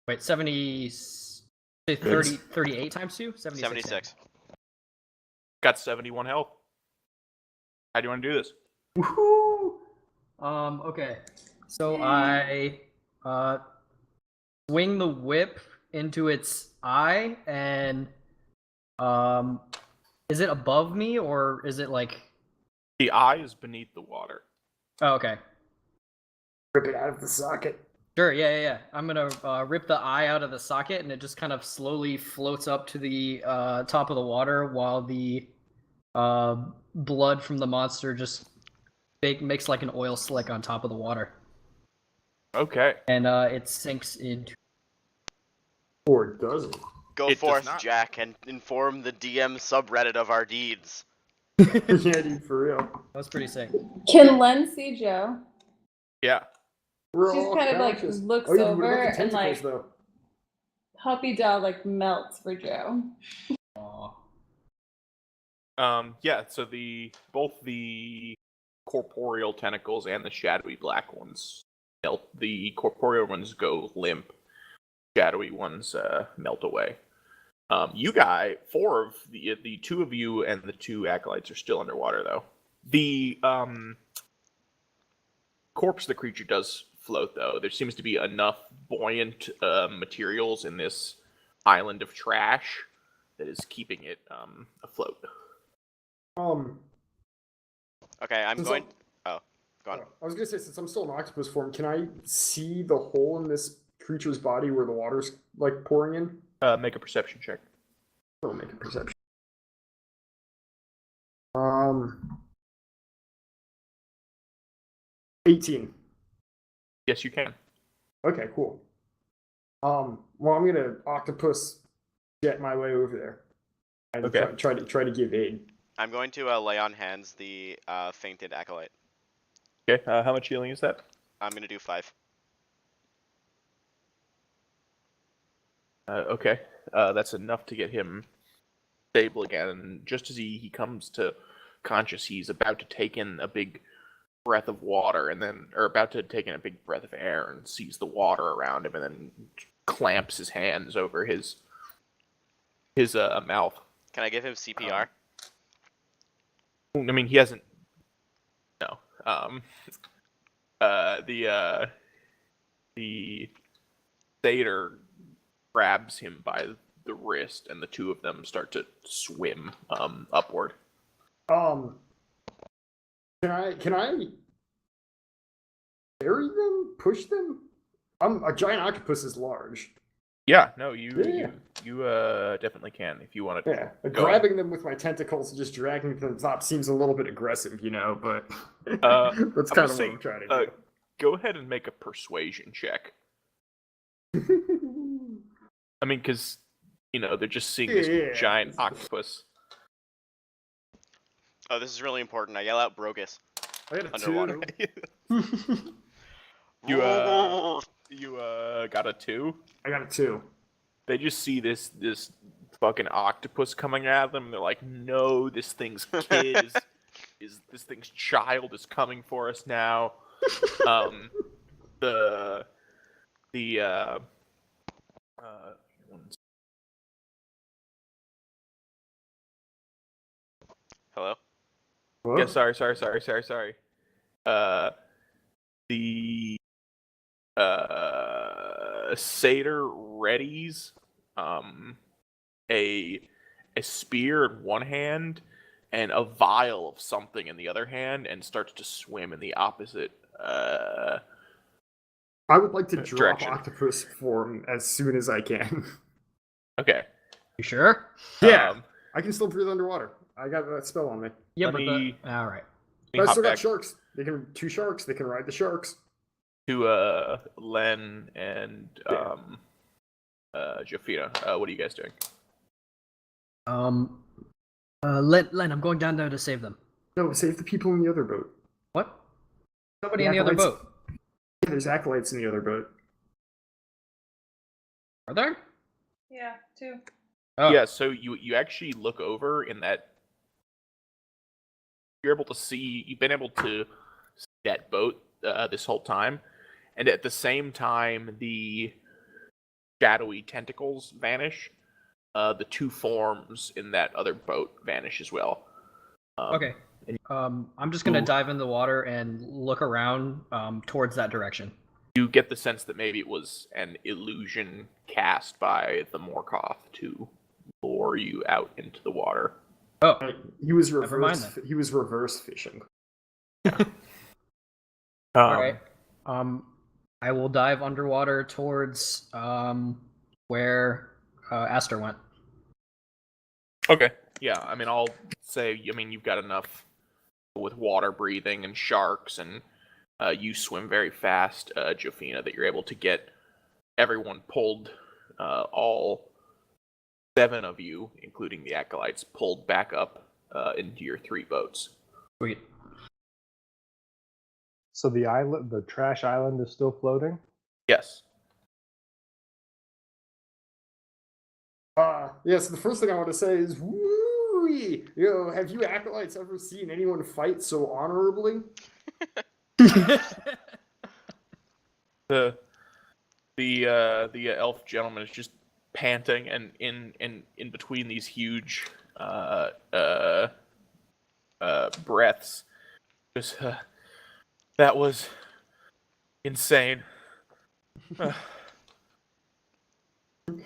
Speaker 1: Wait, 38 times 2?
Speaker 2: 76.
Speaker 4: Got 71 health. How do you want to do this?
Speaker 1: Woohoo! Okay. So I swing the whip into its eye and is it above me or is it like
Speaker 4: The eye is beneath the water.
Speaker 1: Oh, okay.
Speaker 5: Rip it out of the socket.
Speaker 1: Sure, yeah. I'm gonna rip the eye out of the socket, and it just kind of slowly floats up to the top of the water, while the blood from the monster just makes like an oil slick on top of the water,
Speaker 4: Okay.
Speaker 1: and it sinks into.
Speaker 5: Or does it?
Speaker 2: Go
Speaker 4: It does
Speaker 2: forth,
Speaker 4: not.
Speaker 2: Jack, and inform the DM subreddit of our deeds.
Speaker 5: Yeah, dude, for real.
Speaker 1: That was pretty sick.
Speaker 3: Can Len see Joe?
Speaker 4: Yeah.
Speaker 5: We're
Speaker 3: She's
Speaker 5: all
Speaker 3: kind of, like,
Speaker 5: conscious.
Speaker 3: looks
Speaker 5: oh, yeah,
Speaker 3: over
Speaker 5: what about the
Speaker 3: and,
Speaker 5: tentacles,
Speaker 3: like-
Speaker 5: though?
Speaker 3: Puppy dog like melts for Joe.
Speaker 1: Aw.
Speaker 4: Yeah, so both the corporeal tentacles and the shadowy black ones melt. The corporeal ones go limp. Shadowy ones melt away. Four of the two of you and the two acolytes are still underwater, though. The corpse of the creature does float, though. There seems to be enough buoyant materials in this island of trash that is keeping it afloat.
Speaker 2: Okay, I'm
Speaker 5: Since
Speaker 2: going. Oh, go on.
Speaker 5: I was gonna say, since I'm still in octopus form, can I see the hole in this creature's body where the water's like pouring in?
Speaker 4: Make a perception check.
Speaker 5: I'll make a perception. 18.
Speaker 4: Yes, you can.
Speaker 5: Okay, cool. Well, I'm gonna octopus jet my way over there and
Speaker 4: Okay.
Speaker 5: try to give aid.
Speaker 2: I'm going to lay on hands the fainted acolyte.
Speaker 4: Okay. How much healing is that?
Speaker 2: I'm gonna do 5.
Speaker 4: Okay. That's enough to get him stable again. And just as he comes to conscious, he's about to take in a big breath of water, or about to take in a big breath of air, and sees the water around him, and then clamps his hands over his mouth.
Speaker 2: Can I give him CPR?
Speaker 4: I mean, he hasn't. No. The satyr grabs him by the wrist, and the two of them start to swim upward.
Speaker 5: Can I carry them? Push them? A giant octopus is large.
Speaker 4: Yeah, no, you definitely can if you want to.
Speaker 5: Yeah, grabbing them with my tentacles and just dragging them to the top seems a little bit aggressive, but that's kind of what I'm trying to
Speaker 4: Go ahead and make a persuasion check.
Speaker 5: do.
Speaker 4: I mean, because they're just seeing this giant octopus.
Speaker 2: Oh, this is really important. I yell out Brogus
Speaker 5: I got a
Speaker 2: underwater.
Speaker 5: 2.
Speaker 4: You got a 2.
Speaker 5: I got a 2.
Speaker 4: They just see this fucking octopus coming at them, and they're like, "No, this thing's kid is this thing's child is coming for us now."
Speaker 2: Hello?
Speaker 5: Whoa.
Speaker 4: Yeah, sorry. The satyr readies a spear in one hand and a vial of something in the other hand, and starts to swim in the opposite
Speaker 5: I would like to drop
Speaker 4: direction.
Speaker 5: octopus form as soon as I can.
Speaker 4: Okay.
Speaker 1: You sure?
Speaker 5: Yeah. I can still breathe underwater. I got that spell on me.
Speaker 1: Yeah,
Speaker 4: Let
Speaker 1: but
Speaker 4: me-
Speaker 1: all right.
Speaker 4: Let me
Speaker 5: But I
Speaker 4: hop
Speaker 5: still got
Speaker 4: back
Speaker 5: sharks. Two sharks. They can ride the sharks.
Speaker 4: to Len and Jafina. What are you guys doing?
Speaker 1: Len, I'm going down there to save them.
Speaker 5: No, save the people in the other boat.
Speaker 1: What? Nobody
Speaker 5: The
Speaker 1: in the other
Speaker 5: acolytes-
Speaker 1: boat.
Speaker 5: Yeah, there's acolytes in the other boat.
Speaker 1: Are there?
Speaker 3: Yeah, 2.
Speaker 1: Oh.
Speaker 4: Yeah, so you actually look over in that. You've been able to see that boat this whole time, and at the same time the shadowy tentacles vanish. The two forms in that other boat vanish as well.
Speaker 1: Okay. I'm just gonna dive in the water and look around towards that direction.
Speaker 4: You get the sense that maybe it was an illusion cast by the Morkoth to lure you out into the water.
Speaker 1: Oh,
Speaker 5: He was
Speaker 1: Never mind
Speaker 5: reverse. He was reverse fishing.
Speaker 1: all right. I will dive underwater towards where Aster went.
Speaker 4: Okay. Yeah, I mean, I'll say, you've got enough with water breathing and sharks, and you swim very fast, Jofina, that you're able to get everyone pulled, all 7 of you, including the acolytes, pulled back up into your 3 boats.
Speaker 1: Sweet.
Speaker 6: So the trash island is still floating?
Speaker 4: Yes.
Speaker 5: Yeah, so the first thing I want to say is, woo-wee! Have you acolytes ever seen anyone fight so honorably?
Speaker 4: The elf gentleman is just panting, and in between these huge breaths, just that was insane.
Speaker 5: And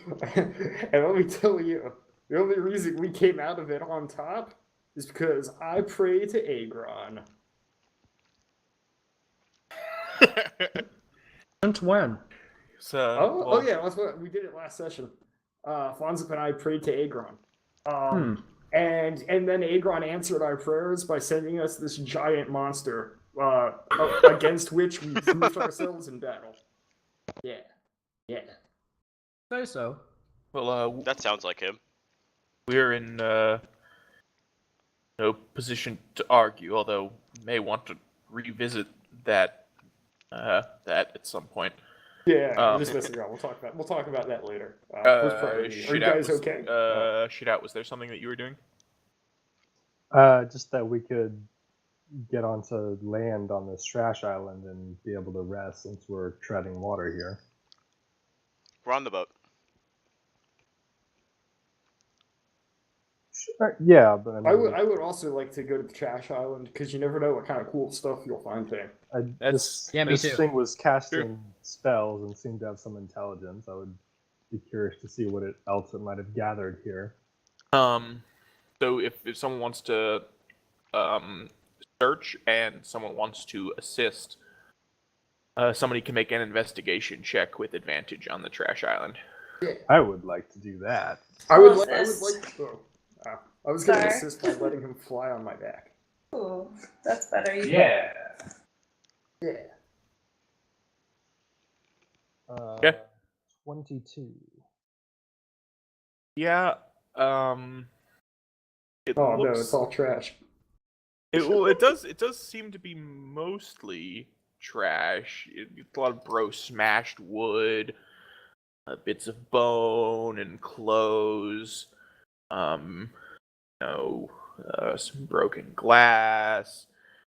Speaker 5: let me tell you, the only reason we came out of it on top is because I pray to Agron.
Speaker 1: Since when?
Speaker 5: Oh yeah, that's what we did it last session. Fonzip and I prayed to Agron. And then Agron answered our prayers by sending us this giant monster against which we proved ourselves in battle. Yeah.
Speaker 1: Say so.
Speaker 2: Well, that sounds like him.
Speaker 4: We're in no position to argue, although may want to revisit that at some point.
Speaker 5: Yeah, I'm just messing around. We'll talk about that later. First priority. Are you guys okay?
Speaker 4: Shitout, was there something that you were doing?
Speaker 6: Just that we could get onto land on this trash island and be able to rest since we're treading water here.
Speaker 2: We're on the boat.
Speaker 6: Sure, yeah, but I mean,
Speaker 5: I would also like to go to the trash island because you never know what kind of cool stuff you'll find there.
Speaker 6: this
Speaker 1: me too.
Speaker 6: thing was casting spells and seemed to have some intelligence. I would be curious to see what else it might have gathered here.
Speaker 4: So if someone wants to search and someone wants to assist, somebody can make an investigation check with advantage on the trash island.
Speaker 5: Yeah.
Speaker 6: I would like to do that.
Speaker 5: I was going to assist by letting him fly on my back.
Speaker 3: Ooh, that's better.
Speaker 6: Yeah. 22.
Speaker 4: Yeah. It
Speaker 5: Oh
Speaker 4: looks,
Speaker 5: no, it's all trash.
Speaker 4: It does seem to be mostly trash. It's a lot of smashed wood, bits of bone and clothes. Some broken glass.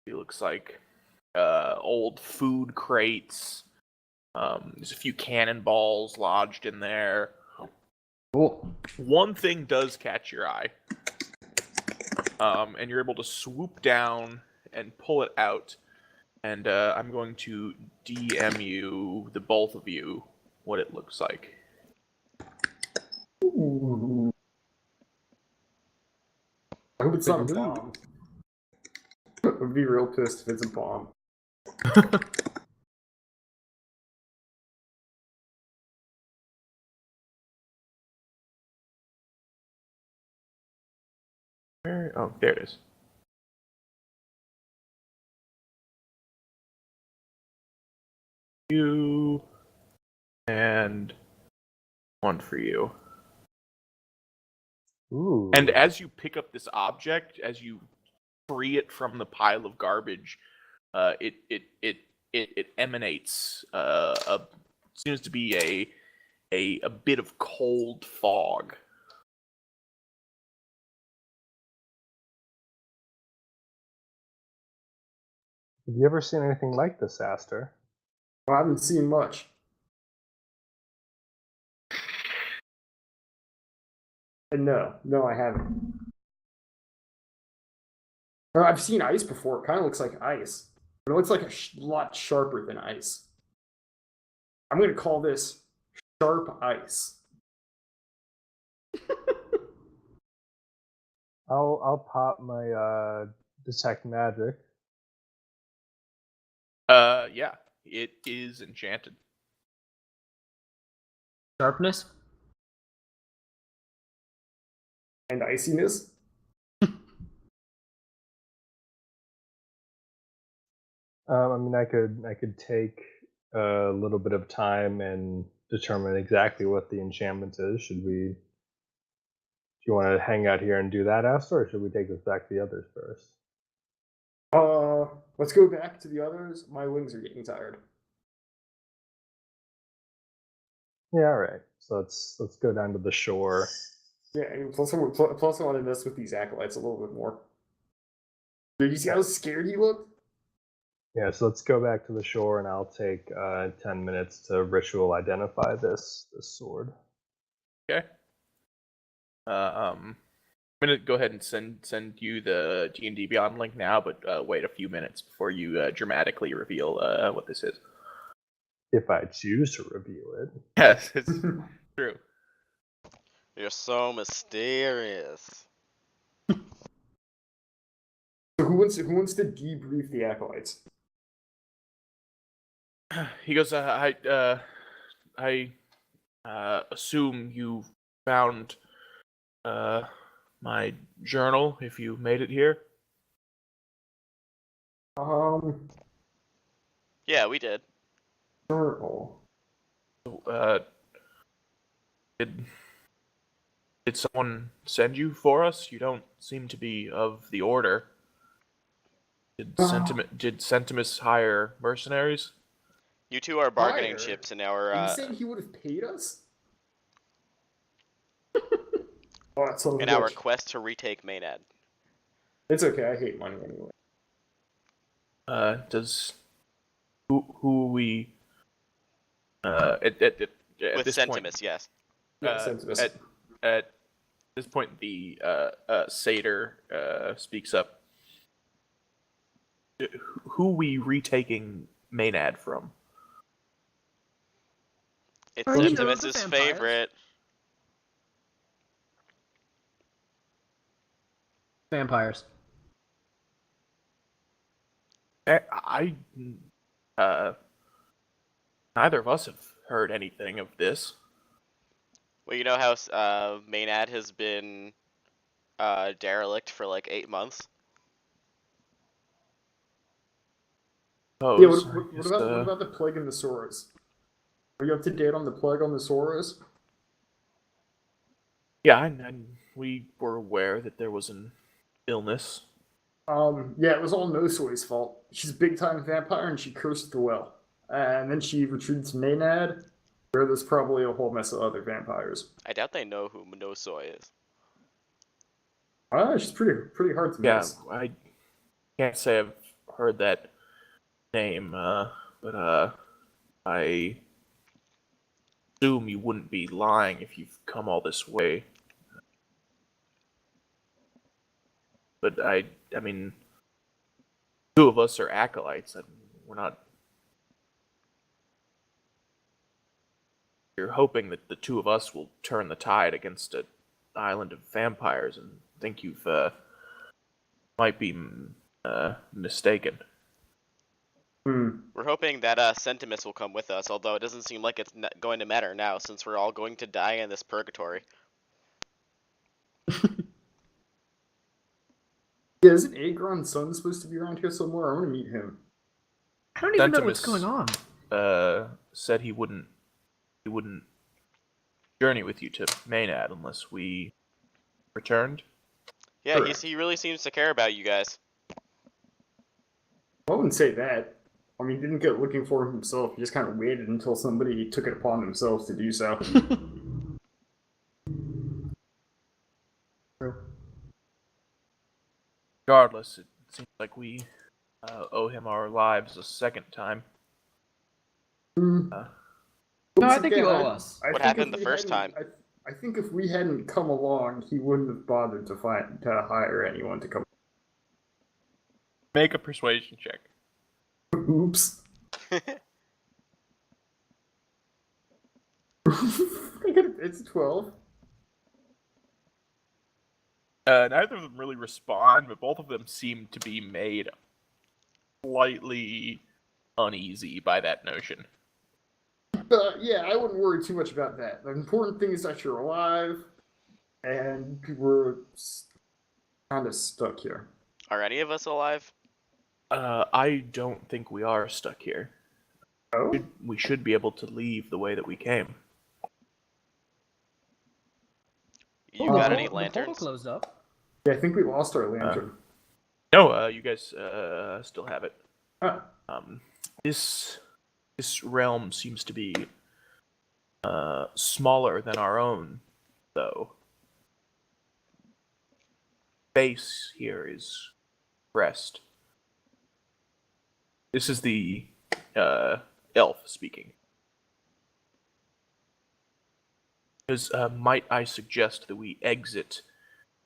Speaker 4: It looks like old food crates. There's a few cannonballs lodged in there.
Speaker 1: Cool.
Speaker 4: One thing does catch your eye. And you're able to swoop down and pull it out. And I'm going to DM you, the both of you, what it looks like.
Speaker 5: Ooh. I hope it's not a bomb. I'd be real pissed if it's a bomb.
Speaker 4: Oh, there it is. You and one for you.
Speaker 6: Ooh.
Speaker 4: And as you pick up this object, as you free it from the pile of garbage, it emanates seems to be a bit of cold fog.
Speaker 6: Have you ever seen anything like this, Aster?
Speaker 5: Well, I haven't seen much. And no, I haven't. Or I've seen ice before. It kind of looks like ice. But it looks like a lot sharper than ice. I'm going to call this sharp ice.
Speaker 6: I'll pop my detect magic.
Speaker 4: Yeah. It is enchanted.
Speaker 1: Sharpness?
Speaker 5: And iciness?
Speaker 6: I mean, I could take a little bit of time and determine exactly what the enchantment is. Should we? Do you want to hang out here and do that, Asta, or should we take this back to the others first?
Speaker 5: Let's go back to the others. My wings are getting tired.
Speaker 6: Yeah, all right. So let's go down to the shore.
Speaker 5: Yeah, and plus I want to mess with these acolytes a little bit more. Did you see how scared he looked?
Speaker 6: Yeah, so let's go back to the shore, and I'll take 10 minutes to ritual identify this sword.
Speaker 4: Okay. I'm gonna go ahead and send you the D&D Beyond link now, but wait a few minutes before you dramatically reveal what this is.
Speaker 6: If I choose to reveal it.
Speaker 4: Yes, it's true.
Speaker 2: You're so mysterious.
Speaker 5: So who wants to debrief the acolytes?
Speaker 4: He goes, I assume you found my journal if you made it here.
Speaker 2: Yeah, we did.
Speaker 5: Journal.
Speaker 4: Did someone send you for us? You don't seem to be of the order. Did Sentimus hire mercenaries?
Speaker 2: You two are bargaining
Speaker 5: Fire.
Speaker 2: chips in our.
Speaker 5: Are you saying he would have paid us? Oh, that's son of a
Speaker 2: in our
Speaker 5: bitch.
Speaker 2: quest to retake Maynad.
Speaker 5: It's okay. I hate money anyway.
Speaker 4: Does who we at
Speaker 2: With
Speaker 4: this point,
Speaker 2: Sentimus, yes.
Speaker 5: Yeah, Sentimus.
Speaker 4: at this point the satyr speaks up. Who we retaking Maynad from?
Speaker 2: It's
Speaker 1: Oh, you know, the
Speaker 2: Sentimus's
Speaker 1: vampires.
Speaker 2: favorite.
Speaker 1: Vampires.
Speaker 4: I neither of us have heard anything of this.
Speaker 2: Well, you know how Maynad has been derelict for like 8 months?
Speaker 5: Yeah, what about the plague in the Soros? Are you up to date on the plague on the Soros?
Speaker 4: Yeah, and we were aware that there was an illness.
Speaker 5: Yeah, it was all Nosoy's fault. She's a big-time vampire, and she cursed the well. And then she retreated to Maynad, where there's probably a whole mess of other vampires.
Speaker 2: I doubt they know who Monosoy is.
Speaker 5: She's pretty hard to
Speaker 4: Yeah,
Speaker 5: miss.
Speaker 4: I can't say I've heard that name, but I assume you wouldn't be lying if you've come all this way. But I mean, two of us are acolytes, and we're not. You're hoping that the two of us will turn the tide against an island of vampires, and think you've might be mistaken.
Speaker 2: We're hoping that Sentimus will come with us, although it doesn't seem like it's going to matter now, since we're all going to die in this purgatory.
Speaker 5: Yeah, isn't Agron's son supposed to be around here somewhere? I want to meet him.
Speaker 1: I don't even know what's
Speaker 4: Sentimus,
Speaker 1: going on.
Speaker 4: Said he wouldn't journey with you to Maynad unless we returned.
Speaker 2: Yeah,
Speaker 5: Correct.
Speaker 2: he really seems to care about you guys.
Speaker 5: I wouldn't say that. I mean, he didn't go looking for him himself. He just kind of waited until somebody took it upon themselves to do so.
Speaker 1: True.
Speaker 4: Regardless, it seems like we owe him our lives a second time.
Speaker 1: No, I think you owe us.
Speaker 2: What happened the first time?
Speaker 5: I think if we hadn't come along, he wouldn't have bothered to hire anyone to come.
Speaker 4: Make a persuasion check.
Speaker 5: Oops. It's 12.
Speaker 4: Neither of them really respond, but both of them seem to be made slightly uneasy by that notion.
Speaker 5: But yeah, I wouldn't worry too much about that. The important thing is that you're alive, and we're kind of stuck here.
Speaker 2: Are any of us alive?
Speaker 4: I don't think we are stuck here.
Speaker 5: Oh?
Speaker 4: We should be able to leave the way that we came.
Speaker 2: You
Speaker 5: Oh,
Speaker 2: got
Speaker 5: the
Speaker 2: any
Speaker 1: The portal
Speaker 2: lanterns?
Speaker 1: closed up.
Speaker 5: Yeah, I think we lost our lantern.
Speaker 4: No, you guys still have it.
Speaker 5: Ah,
Speaker 4: This realm seems to be smaller than our own, though. Space here is rest. This is the elf speaking. Might I suggest that we exit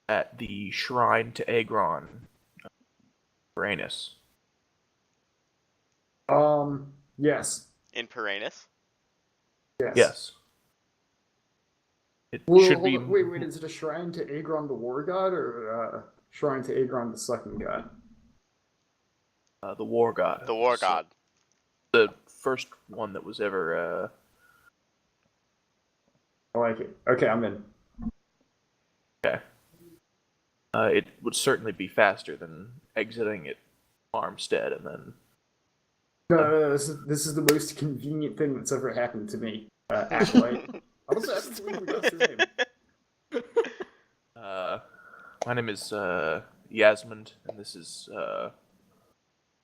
Speaker 4: at the shrine to Agron, Uranus?
Speaker 5: yes.
Speaker 2: In Perennis?
Speaker 4: Yes. It
Speaker 5: Well,
Speaker 4: should
Speaker 5: hold
Speaker 4: be.
Speaker 5: on. Wait, is it a shrine to Agron the War God, or shrine to Agron the Sucking God?
Speaker 4: The war god.
Speaker 2: The War
Speaker 4: So,
Speaker 2: God.
Speaker 4: the first one that was ever.
Speaker 5: I like it. Okay, I'm in.
Speaker 4: Okay. It would certainly be faster than exiting at Farmstead and then.
Speaker 5: No, this is the most convenient thing that's ever happened to me. Acolyte. I was happy to believe we got his name.
Speaker 4: My name is Yasmond, and this is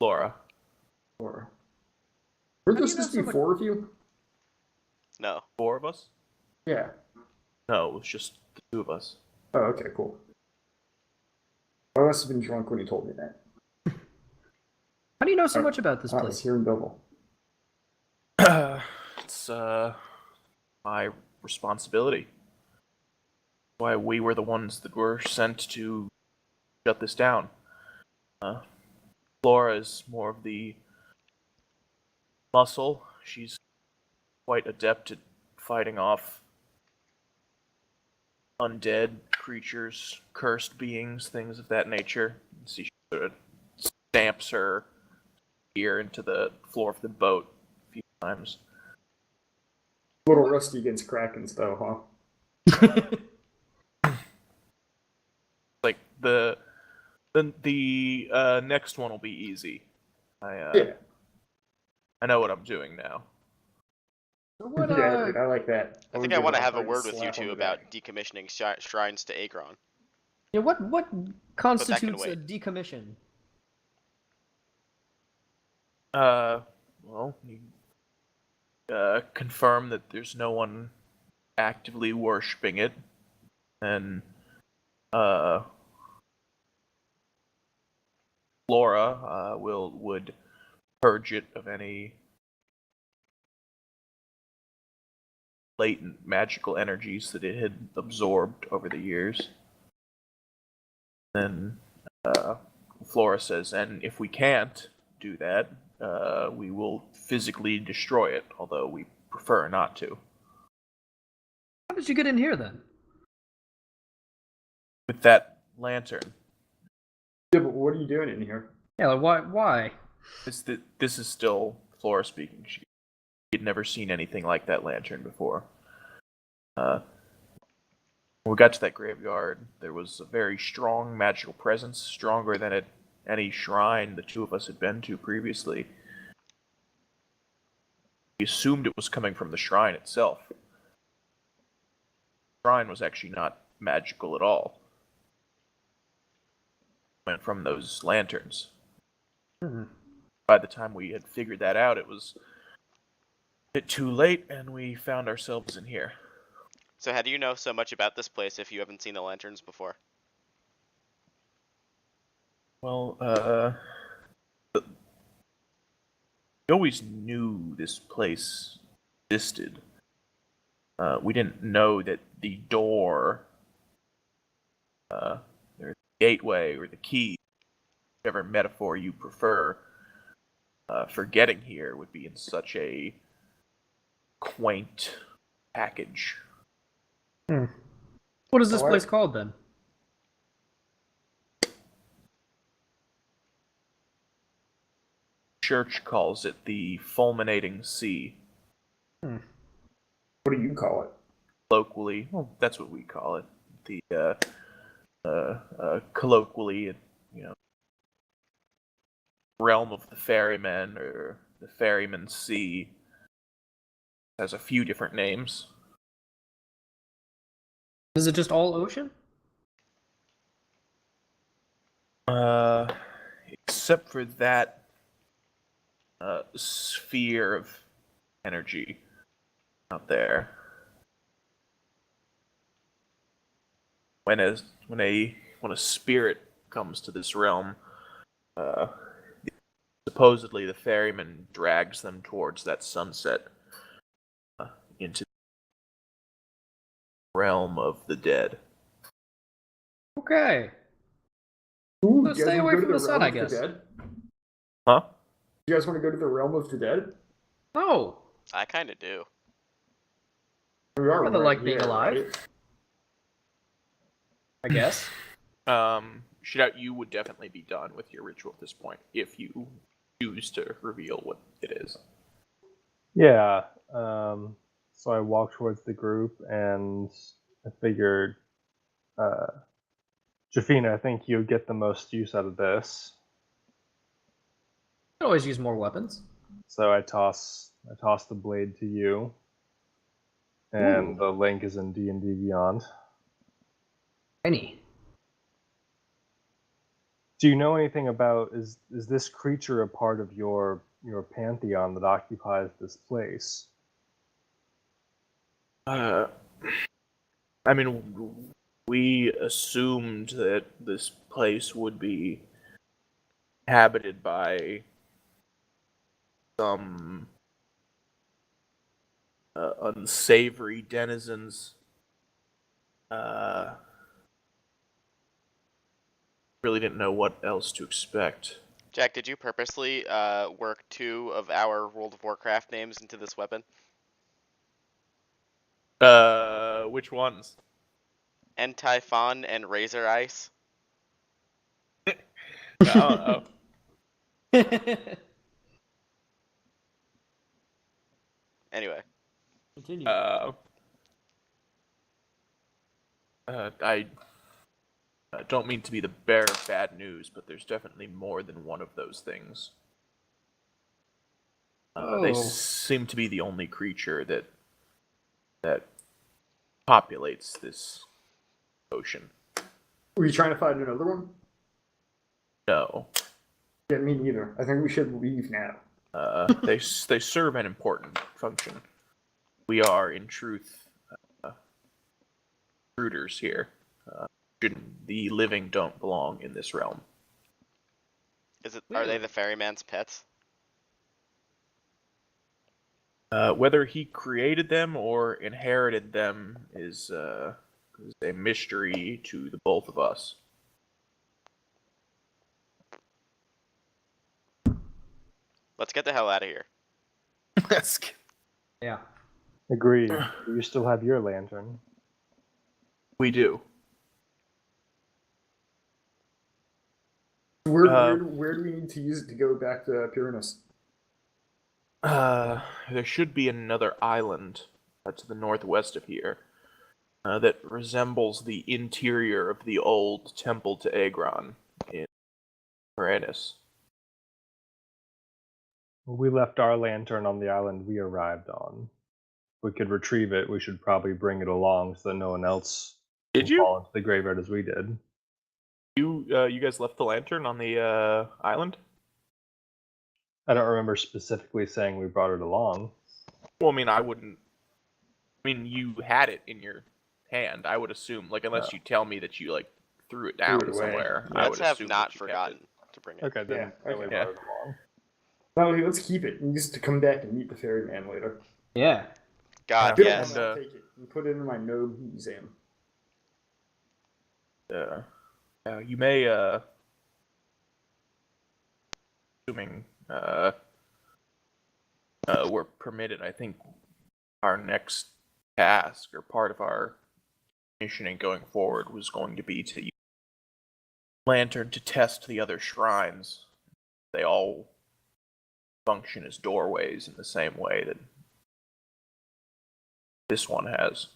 Speaker 4: Laura.
Speaker 5: Or
Speaker 1: How
Speaker 5: were
Speaker 1: do
Speaker 5: there
Speaker 1: you know
Speaker 5: supposed to be
Speaker 1: so much-
Speaker 5: 4 of you?
Speaker 2: No.
Speaker 4: 4 of us?
Speaker 5: Yeah.
Speaker 4: No, it was just the 2 of us.
Speaker 5: Oh, okay, cool. I must have been drunk when he told me that.
Speaker 1: How do you know so
Speaker 5: Oh,
Speaker 1: much about this
Speaker 5: I was
Speaker 1: place?
Speaker 5: hearing double.
Speaker 4: It's my responsibility. Why we were the ones that were sent to shut this down. Laura is more of the muscle. She's quite adept at fighting off undead creatures, cursed beings, things of that nature. You see, she sort of stamps her ear into the floor of the boat a few times.
Speaker 5: A little rusty against Krakens, though, huh?
Speaker 4: Like the next one will be easy.
Speaker 5: Yeah.
Speaker 4: I know what I'm doing now.
Speaker 1: What,
Speaker 5: Yeah, dude, I like that.
Speaker 2: I think I want to have a word with you two about decommissioning shrines to Agron.
Speaker 1: yeah, what constitutes a
Speaker 2: wait.
Speaker 1: decommission?
Speaker 4: Well, you confirm that there's no one actively worshipping it, and Laura would purge it of any latent magical energies that it had absorbed over the years. Then Flora says, and if we can't do that, we will physically destroy it, although we prefer not to.
Speaker 1: How did you get in here then?
Speaker 4: With that lantern.
Speaker 5: Yeah, but what are you doing in here?
Speaker 1: Yeah, like, why?
Speaker 4: This is still Flora speaking. She had never seen anything like that lantern before. When we got to that graveyard, there was a very strong magical presence, stronger than at any shrine the 2 of us had been to previously. We assumed it was coming from the shrine itself. The shrine was actually not magical at all. It went from those lanterns.
Speaker 1: Hmm.
Speaker 4: By the time we had figured that out, it was a bit too late, and we found ourselves in here.
Speaker 2: So how do you know so much about this place if you haven't seen the lanterns before?
Speaker 4: Well, we always knew this place existed. We didn't know that the door, or the gateway, or the key, whichever metaphor you prefer, for getting here would be in such a quaint package.
Speaker 1: What is this
Speaker 5: Alright.
Speaker 1: place called then?
Speaker 4: church calls it the fulminating sea.
Speaker 5: What do you call it?
Speaker 4: Colloquially, well, that's what we call it. The colloquially, realm of the ferryman or the ferryman's sea has a few different names.
Speaker 1: Is it just all ocean?
Speaker 4: Except for that sphere of energy out there. When a spirit comes to this realm, supposedly the ferryman drags them towards that sunset into the realm of the dead.
Speaker 1: Okay.
Speaker 5: Ooh,
Speaker 1: So
Speaker 5: you guys
Speaker 1: stay
Speaker 5: want
Speaker 1: away
Speaker 5: to go to
Speaker 1: from
Speaker 5: the
Speaker 1: the sun,
Speaker 5: realm
Speaker 1: I
Speaker 5: of the
Speaker 1: guess.
Speaker 5: dead?
Speaker 4: Huh?
Speaker 5: You guys want to go to the realm of the dead?
Speaker 1: Oh,
Speaker 2: I kind of do.
Speaker 5: We are
Speaker 1: rather
Speaker 5: right
Speaker 1: like being
Speaker 5: here,
Speaker 1: alive.
Speaker 5: right?
Speaker 1: I guess.
Speaker 4: Shootout, you would definitely be done with your ritual at this point if you choose to reveal what it is.
Speaker 6: Yeah. So I walked towards the group, and I figured, Jafina, I think you'd get the most use out of this.
Speaker 1: Could always use more weapons.
Speaker 6: So I toss the blade to you, and
Speaker 5: Ooh.
Speaker 6: the link is in D&D Beyond.
Speaker 1: Any.
Speaker 6: Do you know anything about is this creature a part of your pantheon that occupies this place?
Speaker 4: I mean, we assumed that this place would be inhabited by some unsavory denizens. Really didn't know what else to expect.
Speaker 2: Jack, did you purposely work 2 of our World of Warcraft names into this weapon?
Speaker 4: Which ones?
Speaker 2: Antiphon and Razor Ice?
Speaker 4: I don't know.
Speaker 2: Anyway.
Speaker 1: Continue.
Speaker 4: I don't mean to be the bearer of bad news, but there's definitely more than one of those things. They
Speaker 1: Oh.
Speaker 4: seem to be the only creature that populates this ocean.
Speaker 5: Were you trying to find another one?
Speaker 4: No.
Speaker 5: Yeah, me neither. I think we should leave now.
Speaker 4: They serve an important function. We are, in truth, intruders here. The living don't belong in this realm.
Speaker 2: Are they the ferryman's pets?
Speaker 4: Whether he created them or inherited them is a mystery to the both of us.
Speaker 2: Let's get the hell out of here.
Speaker 1: Yeah.
Speaker 6: Agreed. Do you still have your lantern?
Speaker 4: We do.
Speaker 5: Where do we need to use it to go back to Pyranus?
Speaker 4: There should be another island to the northwest of here that resembles the interior of the old temple to Agron in Pyranus.
Speaker 6: We left our lantern on the island we arrived on. If we could retrieve it, we should probably bring it along so that no one else
Speaker 4: Did
Speaker 6: will
Speaker 4: you?
Speaker 6: fall into the graveyard as we did.
Speaker 4: You guys left the lantern on the island?
Speaker 6: I don't remember specifically saying we brought it along.
Speaker 4: Well, I mean, I wouldn't. I mean, you had it in your hand. I would assume, like, unless you tell me that you like threw it down
Speaker 5: Threw it away.
Speaker 4: somewhere. I
Speaker 2: Let's
Speaker 4: would
Speaker 2: have
Speaker 4: assume
Speaker 2: not
Speaker 4: that you kept
Speaker 2: forgotten
Speaker 4: it.
Speaker 2: to bring it.
Speaker 6: Okay, then,
Speaker 5: Yeah,
Speaker 6: then we
Speaker 5: okay.
Speaker 6: brought it along.
Speaker 5: Well, let's keep it and use it to come back and meet the ferryman later.
Speaker 1: Yeah.
Speaker 2: God,
Speaker 4: Yeah.
Speaker 2: yes.
Speaker 5: I'll take it and put it in my gnome museum.
Speaker 4: You may, assuming we're permitted, I think our next task or part of our missioning going forward was going to be to use lantern to test the other shrines. They all function as doorways in the same way that this one has.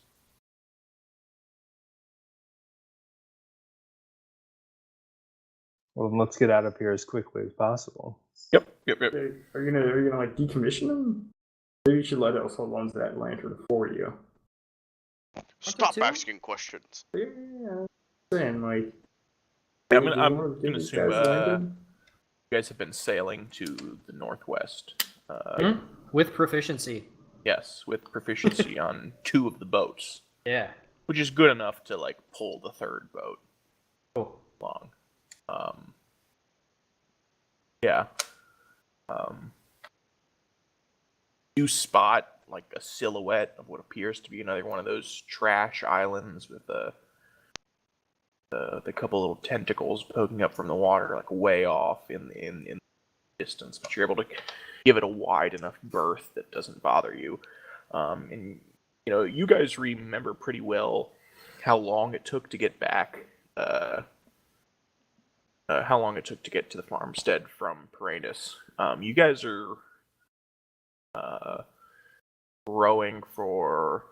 Speaker 6: Well, then let's get out of here as quickly as possible.
Speaker 4: Yep.
Speaker 5: Are you gonna like decommission them? Maybe you should let us hold on to that lantern for you.
Speaker 2: Stop
Speaker 1: two?
Speaker 2: asking questions.
Speaker 5: Yeah, saying like.
Speaker 4: I'm
Speaker 5: maybe
Speaker 4: gonna
Speaker 5: more give
Speaker 4: gonna
Speaker 5: these
Speaker 4: assume
Speaker 5: guys a lantern?
Speaker 4: you guys have been sailing to the northwest.
Speaker 1: With proficiency.
Speaker 4: Yes, with proficiency on 2 of the boats,
Speaker 1: Yeah.
Speaker 4: which is good enough to like pull the 3rd boat
Speaker 1: Cool.
Speaker 4: along. Yeah. You spot like a silhouette of what appears to be another one of those trash islands with the couple little tentacles poking up from the water, like way off in the distance, but you're able to give it a wide enough berth that doesn't bother you. And you know, you guys remember pretty well how long it took to get back. How long it took to get to the farmstead from Perennis. You guys are rowing for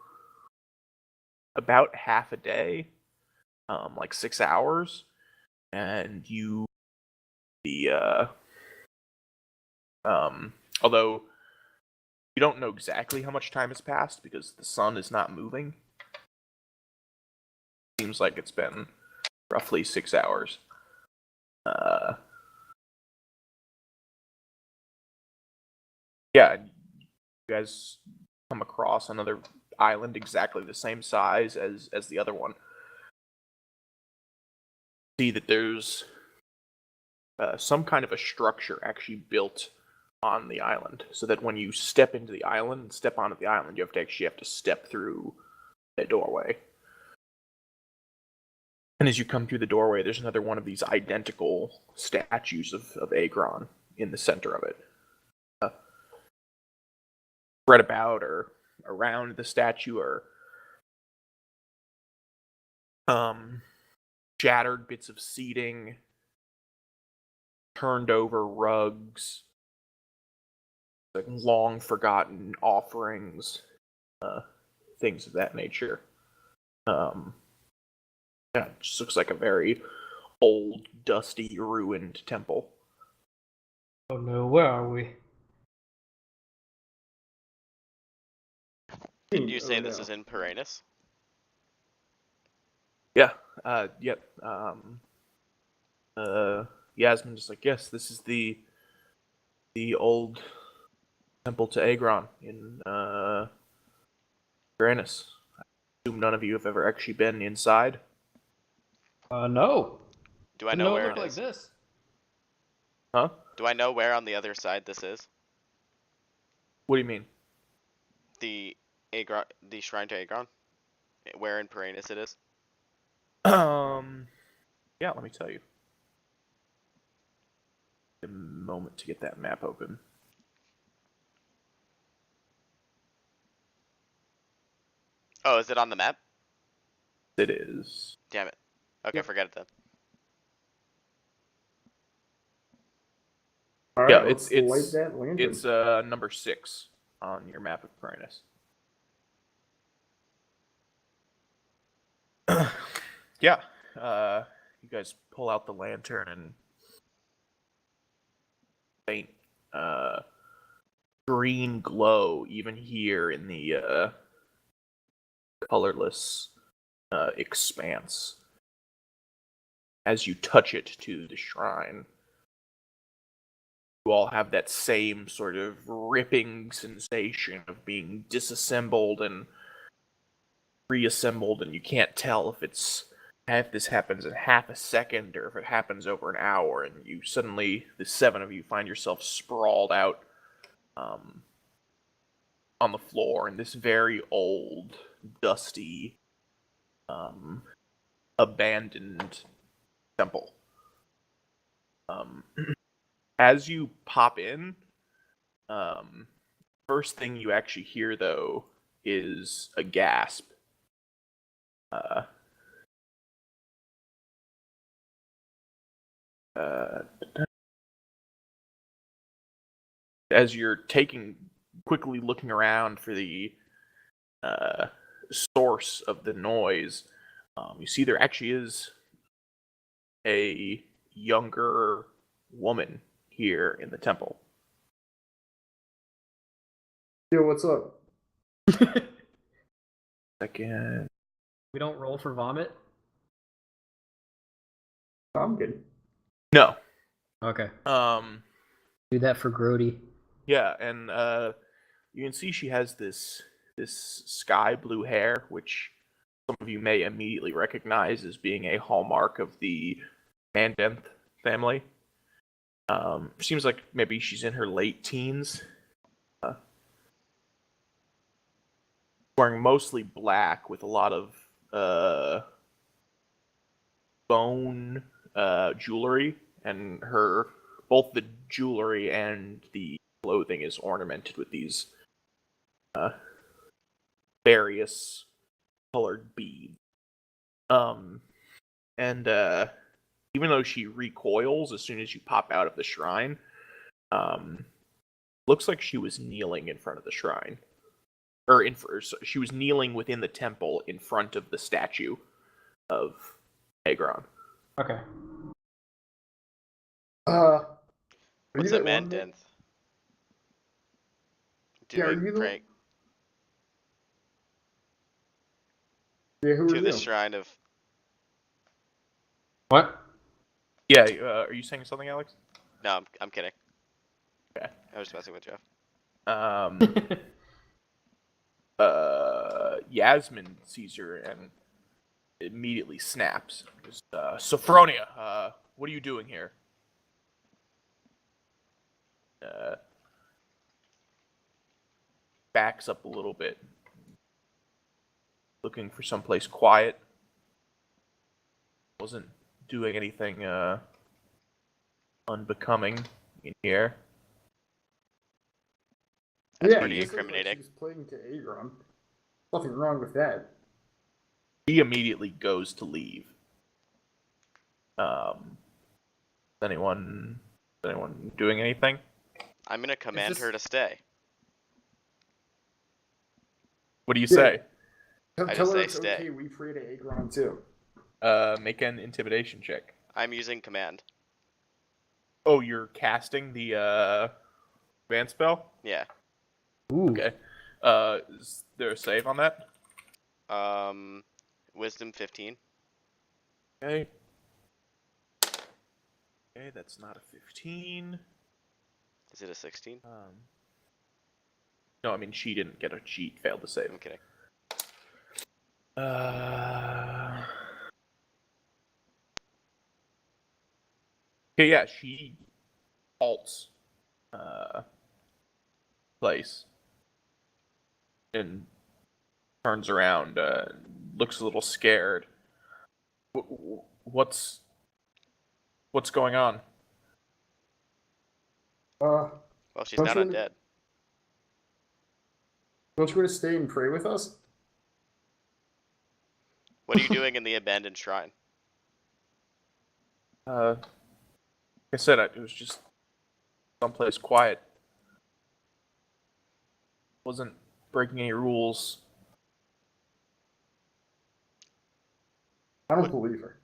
Speaker 4: about half a day, like 6 hours, and although you don't know exactly how much time has passed because the sun is not moving. Seems like it's been roughly 6 hours. Yeah, you guys come across another island exactly the same size as the other one. See that there's some kind of a structure actually built on the island, so that when you step into the island and step onto the island, you actually have to step through a doorway. And as you come through the doorway, there's another one of these identical statues of Agron in the center of it. Spread about or around the statue are shattered bits of seating, turned over rugs, like long forgotten offerings, things of that nature. Yeah, it just looks like a very old, dusty, ruined temple.
Speaker 1: Oh no, where are we?
Speaker 2: Did you
Speaker 5: Oh,
Speaker 2: say this
Speaker 5: no.
Speaker 2: is in Perennis?
Speaker 4: Yeah, yep. Yasmin just like, yes, this is the old temple to Agron in Uranus. I assume none of you have ever actually been inside.
Speaker 1: No.
Speaker 2: Do I
Speaker 1: Didn't
Speaker 2: know
Speaker 1: it
Speaker 2: where
Speaker 1: look
Speaker 2: it
Speaker 1: like
Speaker 2: is?
Speaker 1: this.
Speaker 4: Huh?
Speaker 2: Do I know where on the other side this is?
Speaker 4: What do you mean?
Speaker 2: The shrine to Agron? Where in Perennis it is?
Speaker 4: Yeah, let me tell you. A moment to get that map open.
Speaker 2: Oh, is it on the map?
Speaker 4: It is.
Speaker 2: Damn it. Okay,
Speaker 1: Yep.
Speaker 2: forget it then.
Speaker 5: All
Speaker 4: Yeah,
Speaker 5: right, let's light that lantern.
Speaker 4: it's number 6 on your map of Perennis. Yeah, you guys pull out the lantern and faint green glow even here in the colorless expanse. As you touch it to the shrine, you all have that same sort of ripping sensation of being disassembled and reassembled, and you can't tell if this happens in half a second or if it happens over an hour, and you suddenly, the 7 of you, find yourself sprawled out on the floor in this very old, dusty, abandoned temple. As you pop in, first thing you actually hear, though, is a gasp. as you're quickly looking around for the source of the noise, you see there actually is a younger woman here in the temple.
Speaker 5: Yo, what's up?
Speaker 4: Second.
Speaker 1: We don't roll for vomit?
Speaker 5: I'm good.
Speaker 4: No.
Speaker 1: Okay.
Speaker 4: Do
Speaker 1: that for Grody.
Speaker 4: Yeah, and you can see she has this sky blue hair, which some of you may immediately recognize as being a hallmark of the Mandenth family. Seems like maybe she's in her late teens. Wearing mostly black with a lot of bone jewelry, and both the jewelry and the clothing is ornamented with these various colored beads. And even though she recoils as soon as you pop out of the shrine, looks like she was kneeling in front of the shrine. She was kneeling within the temple in front of the statue of Agron.
Speaker 1: Okay.
Speaker 2: What's a Mandenth?
Speaker 5: Yeah, are you the
Speaker 2: Prank
Speaker 5: Yeah, who
Speaker 2: to
Speaker 5: are
Speaker 2: the
Speaker 5: you?
Speaker 2: shrine of.
Speaker 1: What?
Speaker 4: Yeah, are you saying something, Alex?
Speaker 2: No, I'm kidding.
Speaker 4: Okay.
Speaker 2: I was messing with Jeff.
Speaker 4: Yasmin sees her and immediately snaps. Sophronia, what are you doing here? Backs up a little bit, looking for someplace quiet. Wasn't doing anything unbecoming in here.
Speaker 2: That's
Speaker 5: Yeah,
Speaker 2: pretty
Speaker 5: it just looks like
Speaker 2: incriminating.
Speaker 5: she's playing to Agron. Nothing wrong with that.
Speaker 4: He immediately goes to leave. Anyone doing anything?
Speaker 2: I'm gonna command
Speaker 1: this-
Speaker 2: her to stay.
Speaker 4: What do you
Speaker 5: Yeah.
Speaker 4: say?
Speaker 5: Tell
Speaker 2: I
Speaker 5: her
Speaker 2: just say
Speaker 5: it's
Speaker 2: stay.
Speaker 5: okay, we pray to Agron too.
Speaker 4: Make an intimidation check.
Speaker 2: I'm using command.
Speaker 4: Oh, you're casting the band spell?
Speaker 2: Yeah.
Speaker 1: Ooh.
Speaker 4: Okay. Is there a save on that?
Speaker 2: Wisdom 15.
Speaker 4: Okay. Okay, that's not a 15.
Speaker 2: Is it a 16?
Speaker 4: No, I mean she didn't get she failed to save.
Speaker 2: I'm kidding.
Speaker 4: Okay, yeah, she halts place and turns around, looks a little scared. What's going on?
Speaker 2: Well, she's
Speaker 5: Don't
Speaker 2: not
Speaker 5: you-
Speaker 2: undead.
Speaker 5: Don't you want to stay and pray with us?
Speaker 2: What are you doing in the abandoned shrine?
Speaker 4: Like I said, it was just someplace quiet. Wasn't breaking any rules.
Speaker 5: I don't believe her.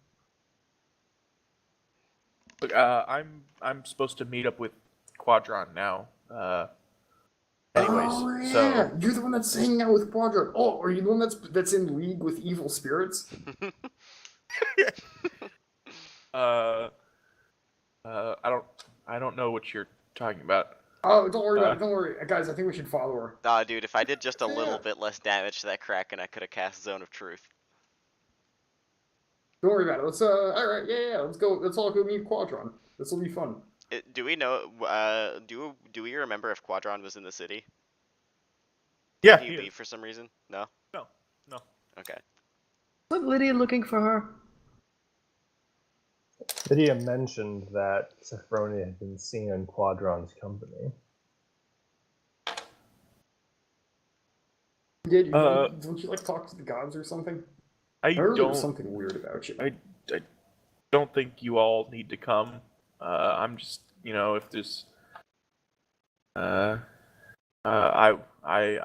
Speaker 4: Look, I'm supposed to meet up with Quadron now. Anyways,
Speaker 5: Oh, yeah.
Speaker 4: so
Speaker 5: You're the one that's hanging out with Quadron. Oh, are you the one that's in league with evil spirits?
Speaker 4: I don't know what you're talking about.
Speaker 5: Oh, don't worry about it. Don't worry, guys. I think we should follow her.
Speaker 2: Nah, dude, if I did just a
Speaker 5: Yeah.
Speaker 2: little bit less damage to that Kraken, I could have cast Zone of Truth.
Speaker 5: Don't worry about it. Let's all right, yeah. Let's go. Let's all go meet Quadron. This will be fun.
Speaker 2: Do we know? Do we remember if Quadron was in the city?
Speaker 4: Yeah,
Speaker 2: Did he leave for some reason? No.
Speaker 4: No.
Speaker 2: Okay.
Speaker 1: Wasn't Lydia looking for her?
Speaker 6: Lydia mentioned that Sophronia had been seen in Quadron's company.
Speaker 5: Yeah, don't you like talk to the gods or something?
Speaker 4: I
Speaker 5: heard there was
Speaker 4: don't.
Speaker 5: something weird about you.
Speaker 4: I don't think you all need to come. I'm just, if there's I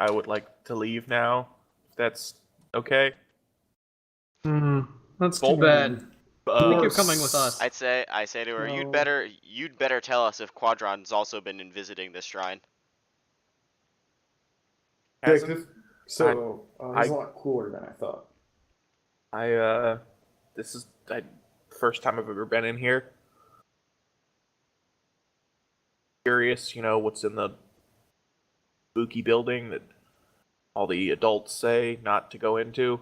Speaker 4: would like to leave now. If that's okay.
Speaker 1: That's too
Speaker 4: Bolt-
Speaker 1: bad. I think
Speaker 4: Uh,
Speaker 1: you're coming with us.
Speaker 2: I say to her,
Speaker 5: No.
Speaker 2: you'd better tell us if Quadron's also been visiting this shrine.
Speaker 5: Yeah,
Speaker 4: hasn't-
Speaker 5: 'cause- so he's
Speaker 4: I-
Speaker 5: a lot cooler than I thought.
Speaker 4: This is the first time I've ever been in here. Curious, what's in the spooky building that all the adults say not to go into.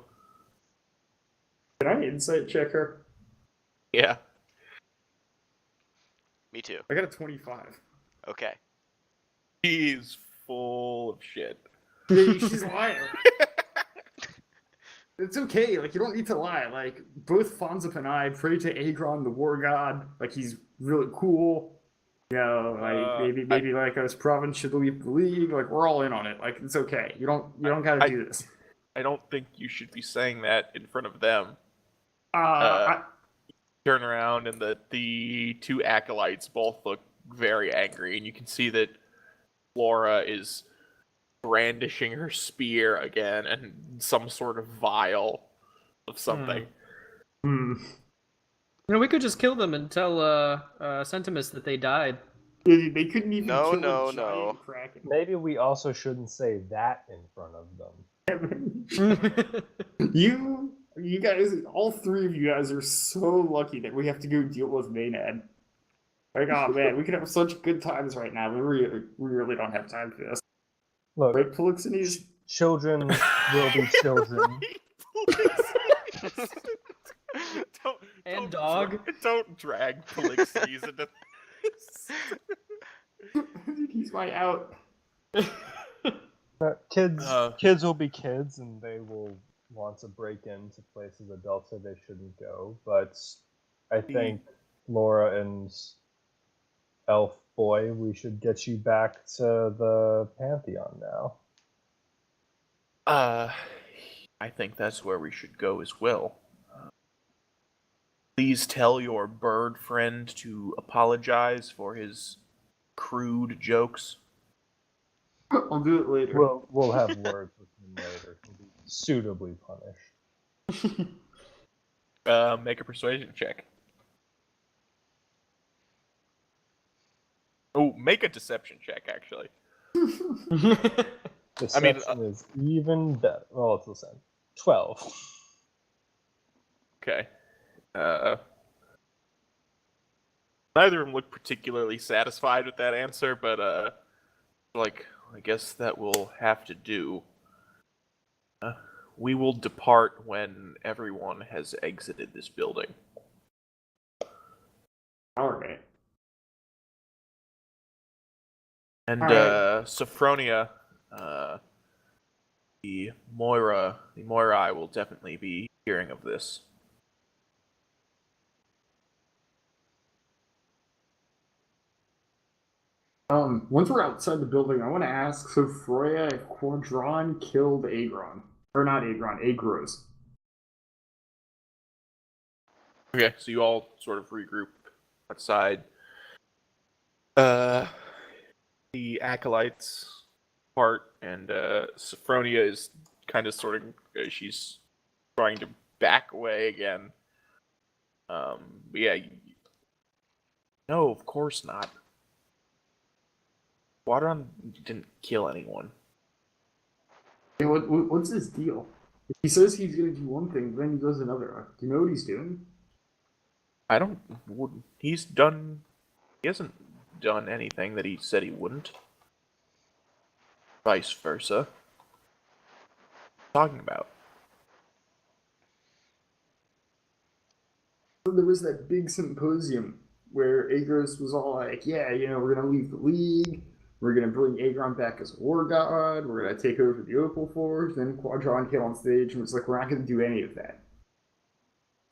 Speaker 5: Can I insight check her?
Speaker 4: Yeah.
Speaker 2: Me too.
Speaker 5: I got a 25.
Speaker 2: Okay.
Speaker 4: He's full of shit.
Speaker 5: Yeah, she's lying. It's okay. Like, you don't need to lie. Like, both Fonzip and I pray to Agron, the war god. Like, he's really cool. Maybe like us province should leave the league. Like, we're all in on it. Like, it's okay. You don't gotta do this.
Speaker 4: I don't think you should be saying that in front of them.
Speaker 5: I
Speaker 4: Turn around, and the two acolytes both look very angry, and you can see that Flora is brandishing her spear again and some sort of vial of something.
Speaker 1: We could just kill them and tell Centimus that they died.
Speaker 5: They couldn't even
Speaker 2: No,
Speaker 5: kill
Speaker 2: no,
Speaker 5: a giant
Speaker 2: no.
Speaker 5: kraken.
Speaker 6: Maybe we also shouldn't say that in front of them.
Speaker 5: You guys, all three of you guys are so lucky that we have to go deal with Maynard. Like, oh man, we could have such good times right now, but we really don't have time for this.
Speaker 6: Look,
Speaker 5: Right, Polixenes?
Speaker 6: children will be children.
Speaker 1: And dog.
Speaker 4: Don't drag Polixenes into this.
Speaker 5: He's my out.
Speaker 6: Kids will be kids, and they will want to break into places adults say they shouldn't go. But I think Laura and Elf Boy, we should get you back to the Pantheon now.
Speaker 4: I think that's where we should go as well. Please tell your bird friend to apologize for his crude jokes.
Speaker 5: I'll do it later.
Speaker 6: We'll have words with him later. He'll be suitably punished.
Speaker 4: Make a persuasion check. Oh, make a deception check, actually.
Speaker 6: Deception is even better. Well, it's the same. 12.
Speaker 4: Okay. Neither of them look particularly satisfied with that answer, but I guess that will have to do. We will depart when everyone has exited this building.
Speaker 5: Alright.
Speaker 4: And
Speaker 5: Alright.
Speaker 4: Sophronia, the Moira I will definitely be hearing of this.
Speaker 5: Once we're outside the building, I want to ask Sophronia if Quadron killed Agron. Or not Agron, Agros.
Speaker 4: Okay, so you all sort of regroup outside. The acolytes part, and Sophronia is kind of she's trying to back away again. But yeah, no, of course not. Quadron didn't kill anyone.
Speaker 5: Hey, what's his deal? He says he's gonna do one thing, then he does another. Do you know what he's doing?
Speaker 4: He hasn't done anything that he said he wouldn't. Vice versa. What are you talking about?
Speaker 5: There was that big symposium where Agros was all like, yeah, we're gonna leave the league, we're gonna bring Agron back as a war god, we're gonna take over the Opal Forge, then Quadron came on stage and was like, we're not gonna do any of that.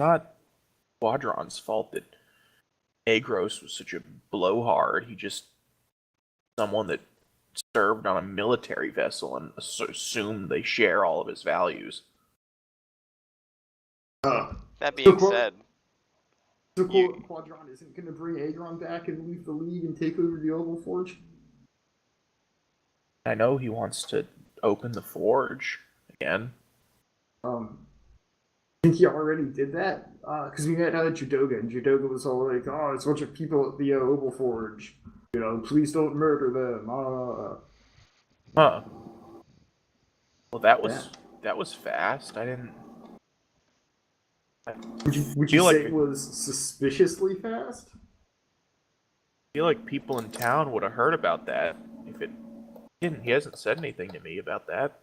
Speaker 4: Not Quadron's fault that Agros was such a blowhard. He just someone that served on a military vessel and assumed they share all of his values.
Speaker 2: That being said,
Speaker 5: So Quadron isn't gonna bring Agron back and leave the league and take over the Opal Forge?
Speaker 4: I know he wants to open the forge again.
Speaker 5: I think he already did that. Because we met out at Judoga, and Judoga was all like, "Oh, it's a bunch of people at the Opal Forge. You know, please don't murder them."
Speaker 4: Huh. Well, that
Speaker 5: Yeah.
Speaker 4: was fast. I didn't.
Speaker 5: Would you
Speaker 4: feel
Speaker 5: say
Speaker 4: like
Speaker 5: it was suspiciously fast?
Speaker 4: feel like people in town would have heard about that. If it didn't, he hasn't said anything to me about that.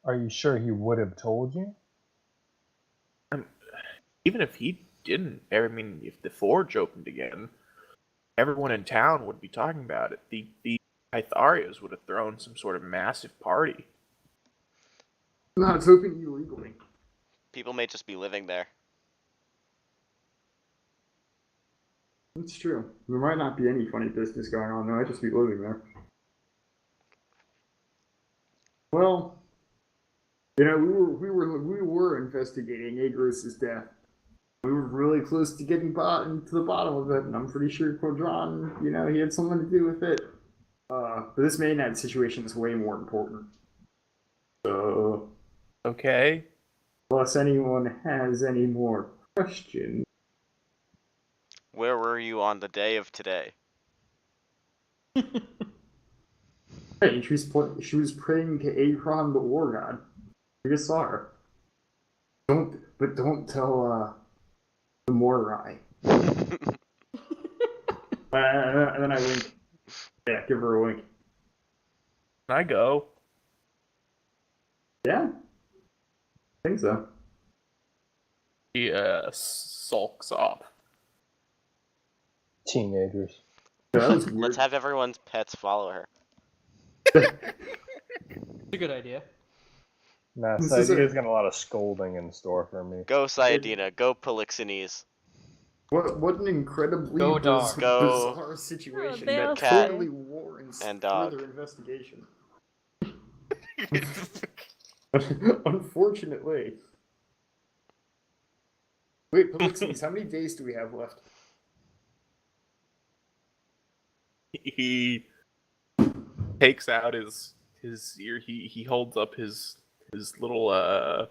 Speaker 6: Are you sure he would have told you?
Speaker 4: Even if he didn't, I mean, if the forge opened again, everyone in town would be talking about it. The Itharias would have thrown some sort of massive party.
Speaker 5: No, it's open illegally.
Speaker 2: People may just be living there.
Speaker 5: That's true. There might not be any funny business going on. There might just be living there. Well, you know, we were investigating Agros's death. We were really close to getting to the bottom of it, and I'm pretty sure Quadron, you know, he had something to do with it. But this Maynard situation is way more important. So,
Speaker 4: Okay.
Speaker 5: unless anyone has any more questions.
Speaker 2: Where were you on the day of today?
Speaker 5: Hey, she was praying to Akron the War God. We just saw her. Don't tell the Morai. And then I wink. Yeah, give her a wink.
Speaker 4: Can I go?
Speaker 5: Yeah, I think so.
Speaker 4: He sulks off.
Speaker 6: Teenagers.
Speaker 5: Yeah, that was
Speaker 2: Let's
Speaker 5: weird.
Speaker 2: have everyone's pets follow her.
Speaker 1: It's a good idea.
Speaker 6: Nah,
Speaker 5: This
Speaker 6: so
Speaker 5: is
Speaker 6: you
Speaker 5: a-
Speaker 6: guys got a lot of scolding in store for me.
Speaker 2: Go Sayadina, go Polixenes.
Speaker 5: What an incredibly
Speaker 1: Go dog.
Speaker 2: Go.
Speaker 5: bizarre situation
Speaker 3: they
Speaker 5: that
Speaker 3: all
Speaker 2: Cat.
Speaker 5: totally warrants
Speaker 2: And dog.
Speaker 5: further investigation. Unfortunately. Wait, Polixenes, how many days do we have left?
Speaker 4: He takes out his ear. He holds up his little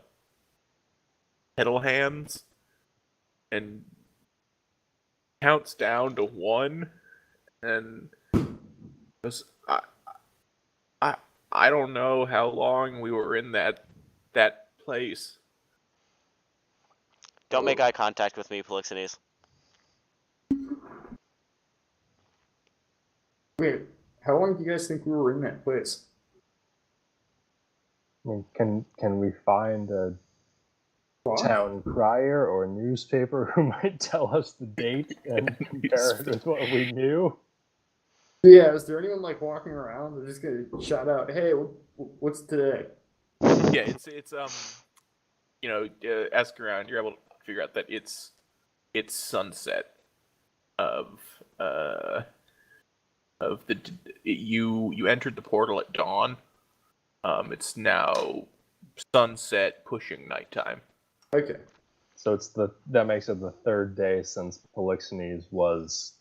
Speaker 4: pedal hands and counts down to 1 and goes, I don't know how long we were in that place.
Speaker 2: Don't make eye contact with me, Polixenes.
Speaker 5: Wait, how long do you guys think we were in that place?
Speaker 6: I mean, can we find a
Speaker 5: What?
Speaker 6: town crier or newspaper who might tell us the date and compare it with what we knew?
Speaker 5: Yeah, is there anyone like walking around? They're just gonna shout out, "Hey, what's today?"
Speaker 4: Yeah, it's you know, ask around. You're able to figure out that it's sunset of you entered the portal at dawn. It's now sunset pushing nighttime.
Speaker 5: Okay.
Speaker 6: So that makes it the third day since Polixenes was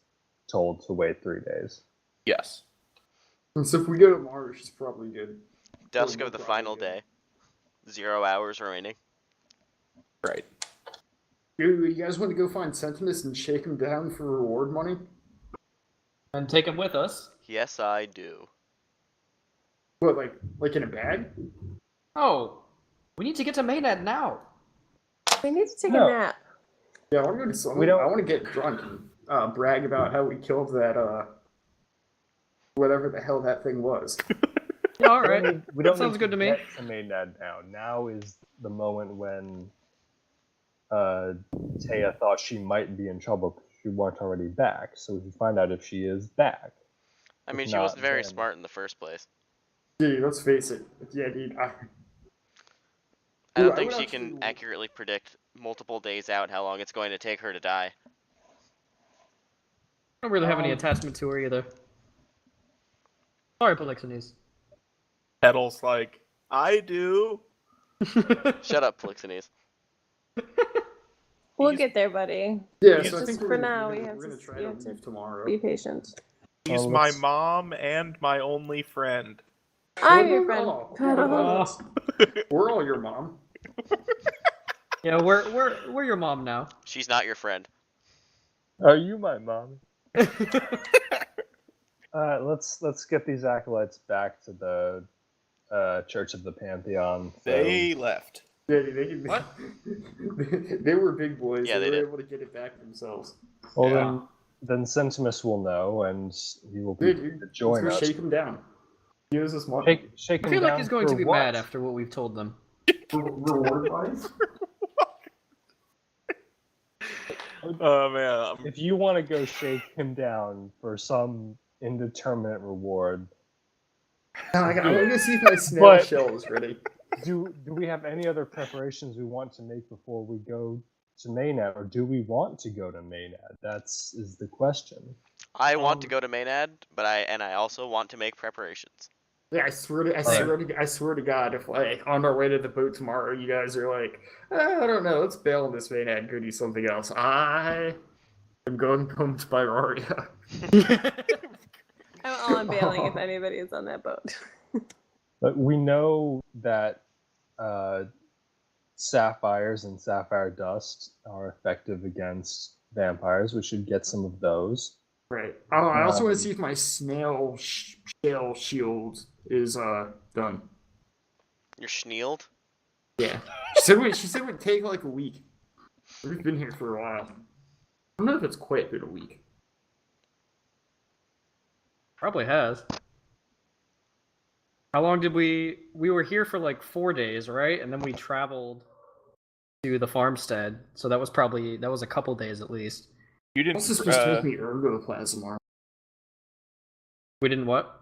Speaker 6: told to wait 3 days.
Speaker 4: Yes.
Speaker 5: And so if we go to Mars, she's probably good.
Speaker 2: Dusk
Speaker 5: Oh,
Speaker 2: of the
Speaker 5: no
Speaker 2: final
Speaker 5: problem.
Speaker 2: day. 0 hours remaining.
Speaker 4: Right.
Speaker 5: You guys want to go find Sentinus and shake him down for reward money?
Speaker 1: And take him with us.
Speaker 2: Yes, I do.
Speaker 5: What, like in a bag?
Speaker 1: Oh, we need to get to Maynard now.
Speaker 3: We need to take
Speaker 6: No.
Speaker 3: a nap.
Speaker 5: Yeah, I want to go to some.
Speaker 6: We don't-
Speaker 5: I want to get drunk and brag about how we killed that whatever the hell that thing was.
Speaker 1: Yeah, all
Speaker 6: We
Speaker 1: right.
Speaker 6: don't need- we
Speaker 1: That
Speaker 6: don't
Speaker 1: sounds
Speaker 6: need
Speaker 1: good to me.
Speaker 6: get to Maynard now. Now is the moment when Taya thought she might be in trouble because she weren't already back. So we can find out if she is back.
Speaker 2: I
Speaker 6: If
Speaker 2: mean, she
Speaker 6: not,
Speaker 2: wasn't very
Speaker 6: then-
Speaker 2: smart in the first place.
Speaker 5: Dude, let's face it. Yeah, dude.
Speaker 2: I
Speaker 5: Ooh,
Speaker 2: don't
Speaker 5: I
Speaker 2: think
Speaker 5: would
Speaker 2: she
Speaker 5: actually-
Speaker 2: can accurately predict multiple days out how long it's going to take her to die.
Speaker 1: I don't really have any
Speaker 5: Um,
Speaker 1: attachment to her either. Sorry, Polixenes.
Speaker 4: Petal's like, I do.
Speaker 2: Shut up, Polixenes.
Speaker 3: We'll
Speaker 4: He's-
Speaker 3: get there, buddy.
Speaker 5: Yeah,
Speaker 4: It's
Speaker 5: so I
Speaker 3: just
Speaker 5: think
Speaker 3: for
Speaker 5: we're
Speaker 3: now,
Speaker 5: gonna,
Speaker 3: we have
Speaker 5: we're gonna
Speaker 3: to-
Speaker 5: try
Speaker 3: we
Speaker 5: to
Speaker 3: have to
Speaker 5: leave tomorrow.
Speaker 3: Be patient.
Speaker 4: She's my mom and my only friend.
Speaker 3: I'm your friend.
Speaker 5: We're all your mom.
Speaker 1: Yeah, we're your mom now.
Speaker 2: She's not your friend.
Speaker 6: Are you my mom? Let's get these acolytes back to the Church of the Pantheon.
Speaker 4: They left.
Speaker 5: Yeah,
Speaker 1: What?
Speaker 5: they were big boys.
Speaker 2: Yeah,
Speaker 5: they
Speaker 2: they
Speaker 5: were
Speaker 2: did.
Speaker 5: able to get it back themselves.
Speaker 6: Well,
Speaker 4: Yeah.
Speaker 6: then Sentimus will know, and he will be
Speaker 5: Dude,
Speaker 6: to
Speaker 5: let's
Speaker 6: join
Speaker 5: go
Speaker 6: us.
Speaker 5: shake him down. He owes us money.
Speaker 6: Shake
Speaker 1: I
Speaker 6: him
Speaker 1: feel
Speaker 6: down
Speaker 1: like he's going
Speaker 6: for
Speaker 1: to be
Speaker 6: what?
Speaker 1: mad after what we've told them.
Speaker 5: Reward wise?
Speaker 4: Oh man.
Speaker 6: If you want to go shake him down for some indeterminate reward,
Speaker 5: No, I'm gonna see if my snail
Speaker 6: But-
Speaker 5: shell is ready.
Speaker 6: do we have any other preparations we want to make before we go to Maynard, or do we want to go to Maynard? Is the question.
Speaker 2: I want to go to Maynard, but I also want to make preparations.
Speaker 5: Yeah, I swear to God, if like on our way to the boat tomorrow, you guys are like, I don't know, let's bail on this main ad, go do something else. I am going home to Byroria.
Speaker 3: I'm bailing if anybody is on that boat.
Speaker 6: But we know that sapphires and sapphire dust are effective against vampires. We should get some of those.
Speaker 5: Right. Oh, I also want to see if my snail shell shield is done.
Speaker 2: You're schneeled?
Speaker 5: Yeah. She said it would take like a week. We've been here for a while. I don't know if it's quite been a week.
Speaker 1: Probably has. How long did we were here for like 4 days, right? And then we traveled to the farmstead. So that was a couple days at least.
Speaker 4: You didn't.
Speaker 5: Also supposed to make me ergoplasm armor.
Speaker 1: We didn't what?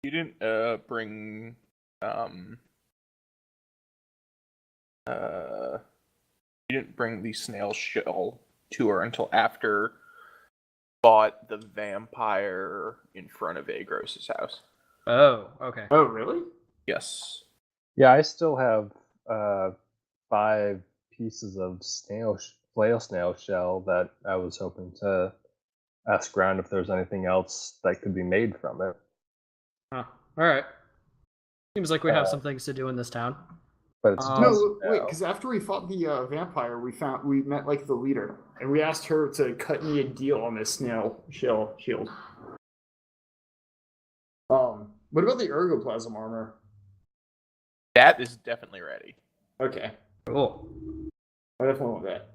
Speaker 4: You didn't bring you didn't bring the snail shell to her until after fought the vampire in front of Agros's house.
Speaker 1: Oh, okay.
Speaker 5: Oh, really?
Speaker 4: Yes.
Speaker 6: Yeah, I still have 5 pieces of flail snail shell that I was hoping to ask around if there's anything else that could be made from it.
Speaker 1: Huh. All right. Seems like we have some things to do in this town.
Speaker 6: But it's
Speaker 5: No, wait, because after we fought the vampire, we met like the leader, and we asked her to cut me a deal on this snail shell shield. What about the ergoplasm armor?
Speaker 4: That is definitely ready.
Speaker 5: Okay,
Speaker 1: Cool.
Speaker 5: I definitely want that.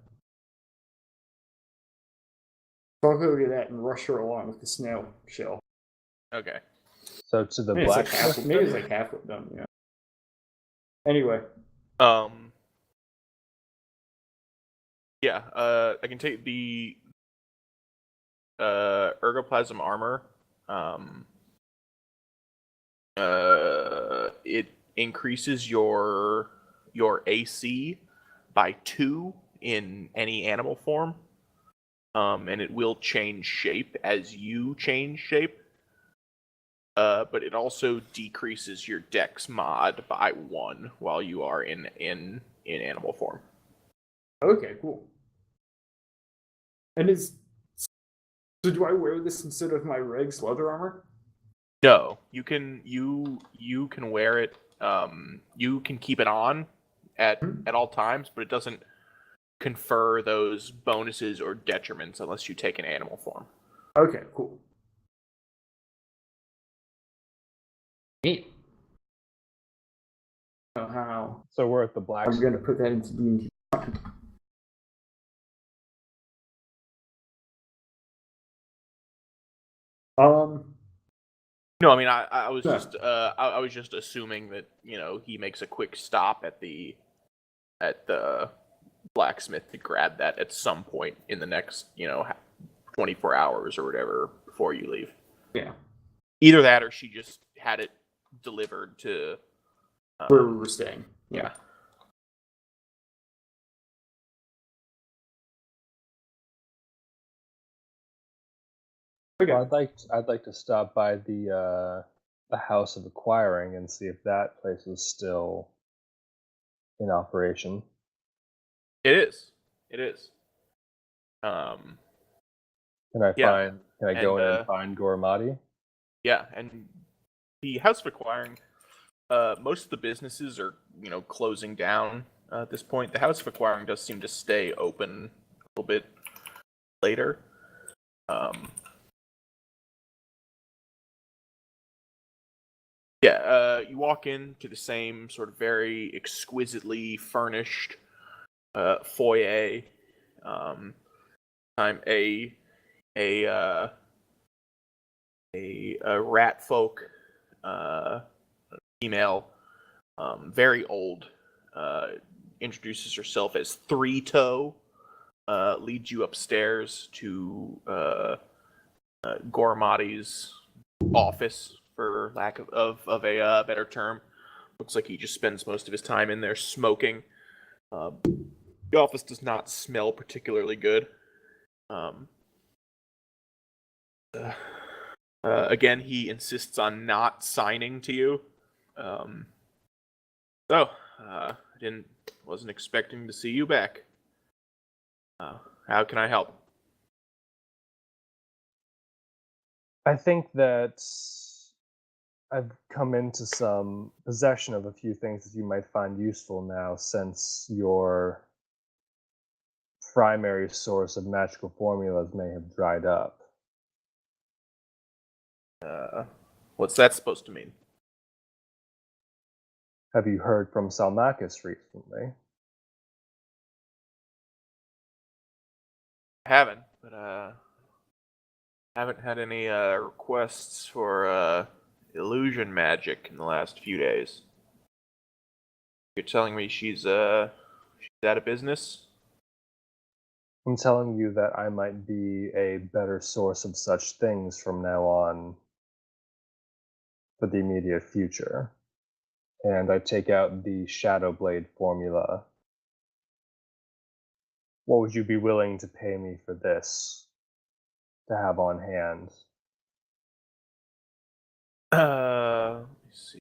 Speaker 5: So I'll go get that and rush her along with the snail shell.
Speaker 4: Okay.
Speaker 6: So to the
Speaker 5: Maybe
Speaker 6: black.
Speaker 5: maybe it's like halfway done. Yeah. Anyway.
Speaker 4: Yeah, I can take the ergoplasm armor. It increases your AC by 2 in any animal form. And it will change shape as you change shape. But it also decreases your dex mod by 1 while you are in animal form.
Speaker 5: Okay, cool. And so do I wear this instead of my Reg's leather armor?
Speaker 4: No, you can wear it. You can keep it on at all times, but it doesn't confer those bonuses or detriments unless you take an animal form.
Speaker 5: Okay, cool.
Speaker 1: Neat.
Speaker 5: How
Speaker 6: So we're at the black.
Speaker 5: I'm gonna put that into D&D.
Speaker 4: No, I mean I was
Speaker 5: Yeah.
Speaker 4: just I was just assuming that he makes a quick stop at the blacksmith to grab that at some point in the next 24 hours or whatever before you leave.
Speaker 5: Yeah.
Speaker 4: Either that or she just had it delivered to
Speaker 5: Where we were staying.
Speaker 4: Yeah.
Speaker 5: Okay.
Speaker 6: Well, I'd like to stop by the House of Acquiring and see if that place is still in operation.
Speaker 4: It is.
Speaker 6: Can I
Speaker 4: Yeah,
Speaker 6: go in
Speaker 4: and,
Speaker 6: and find Gormati?
Speaker 4: Yeah, and the House of Acquiring, most of the businesses are, closing down at this point. The House of Acquiring does seem to stay open a little bit later. You walk into the same sort of very exquisitely furnished foyer. I'm a rat folk female, very old, introduces herself as Three Toe, leads you upstairs to Gormati's office, for lack of a better term. Looks like he just spends most of his time in there smoking. The office does not smell particularly good. Again, he insists on not signing to you. Wasn't expecting to see you back. How can I help?
Speaker 6: I think that I've come into some possession of a few things that you might find useful now, since your primary source of magical formulas may have dried up.
Speaker 4: What's that supposed to mean?
Speaker 6: Have you heard from Salmakis recently?
Speaker 4: I haven't, but haven't had any requests for illusion magic in the last few days. You're telling me she's out of business?
Speaker 6: I'm telling you that I might be a better source of such things from now on for the immediate future. And I take out the Shadow Blade formula. What would you be willing to pay me for this to have on hand?
Speaker 4: Let me see.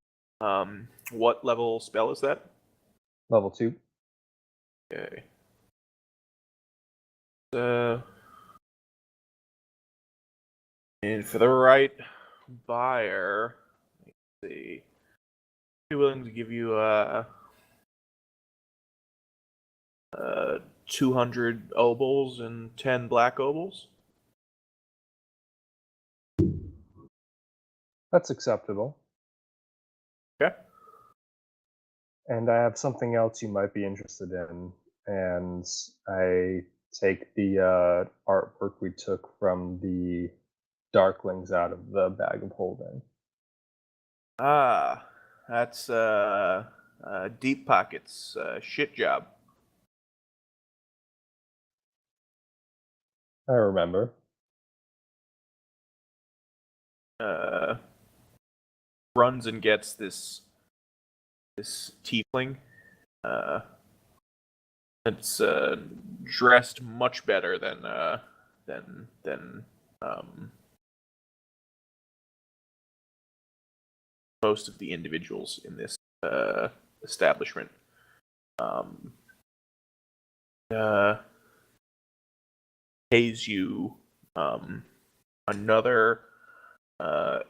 Speaker 4: What level spell is that?
Speaker 6: Level 2.
Speaker 4: Okay. And for the right buyer, let's see. Be willing to give you 200 obols and 10 black obols.
Speaker 6: That's acceptable.
Speaker 4: Okay.
Speaker 6: And I have something else you might be interested in. And I take the artwork we took from the Darklings out of the bag of holding.
Speaker 4: Ah, that's Deep Pockets shit job.
Speaker 6: I remember.
Speaker 4: Runs and gets this tiefling. It's dressed much better than most of the individuals in this establishment. Pays you another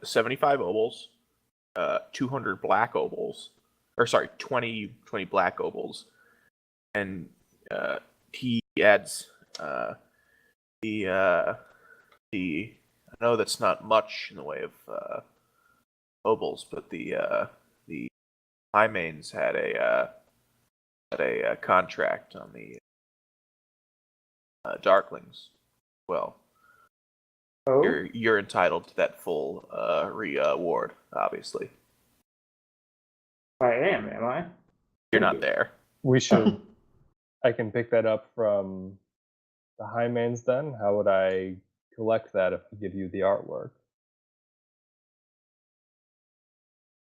Speaker 4: 75 obols, 200 black obols, or sorry, 20 black obols, and he adds the I know that's not much in the way of obols, but the High Mains had a contract on the Darklings. Well,
Speaker 5: Oh,
Speaker 4: you're entitled to that full reward, obviously.
Speaker 5: I am I?
Speaker 4: You're not there.
Speaker 6: We should. I can pick that up from the Highmains then? How would I collect that if I give you the artwork?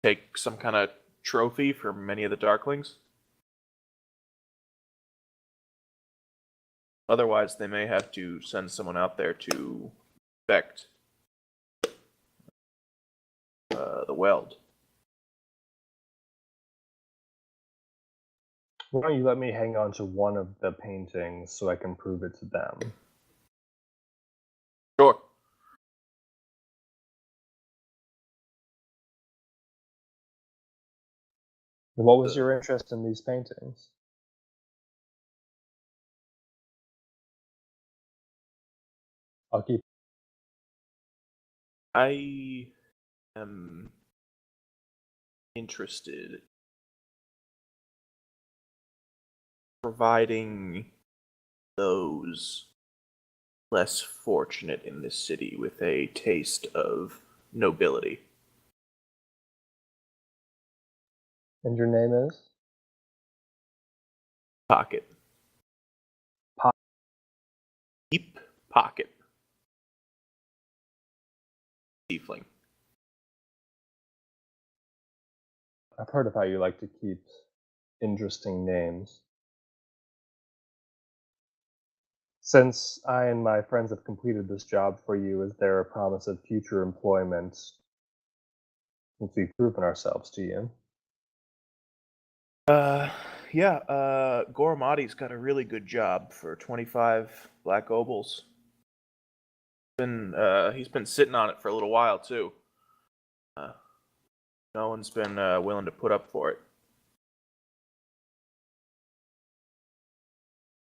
Speaker 4: Take some kind of trophy from many of the Darklings. Otherwise, they may have to send someone out there to inspect the weld.
Speaker 6: Why don't you let me hang on to one of the paintings so I can prove it to them?
Speaker 4: Sure.
Speaker 6: What was your interest in these paintings? I'll keep.
Speaker 4: I am interested in providing those less fortunate in this city with a taste of nobility.
Speaker 6: And your name is?
Speaker 4: Pocket. Deep pocket. Tiefling.
Speaker 6: I've heard of how you like to keep interesting names. Since I and my friends have completed this job for you, is there a promise of future employment since we've proven ourselves to you?
Speaker 4: Yeah, Goramati's got a really good job for 25 black obols. He's been sitting on it for a little while, too. No one's been willing to put up for it.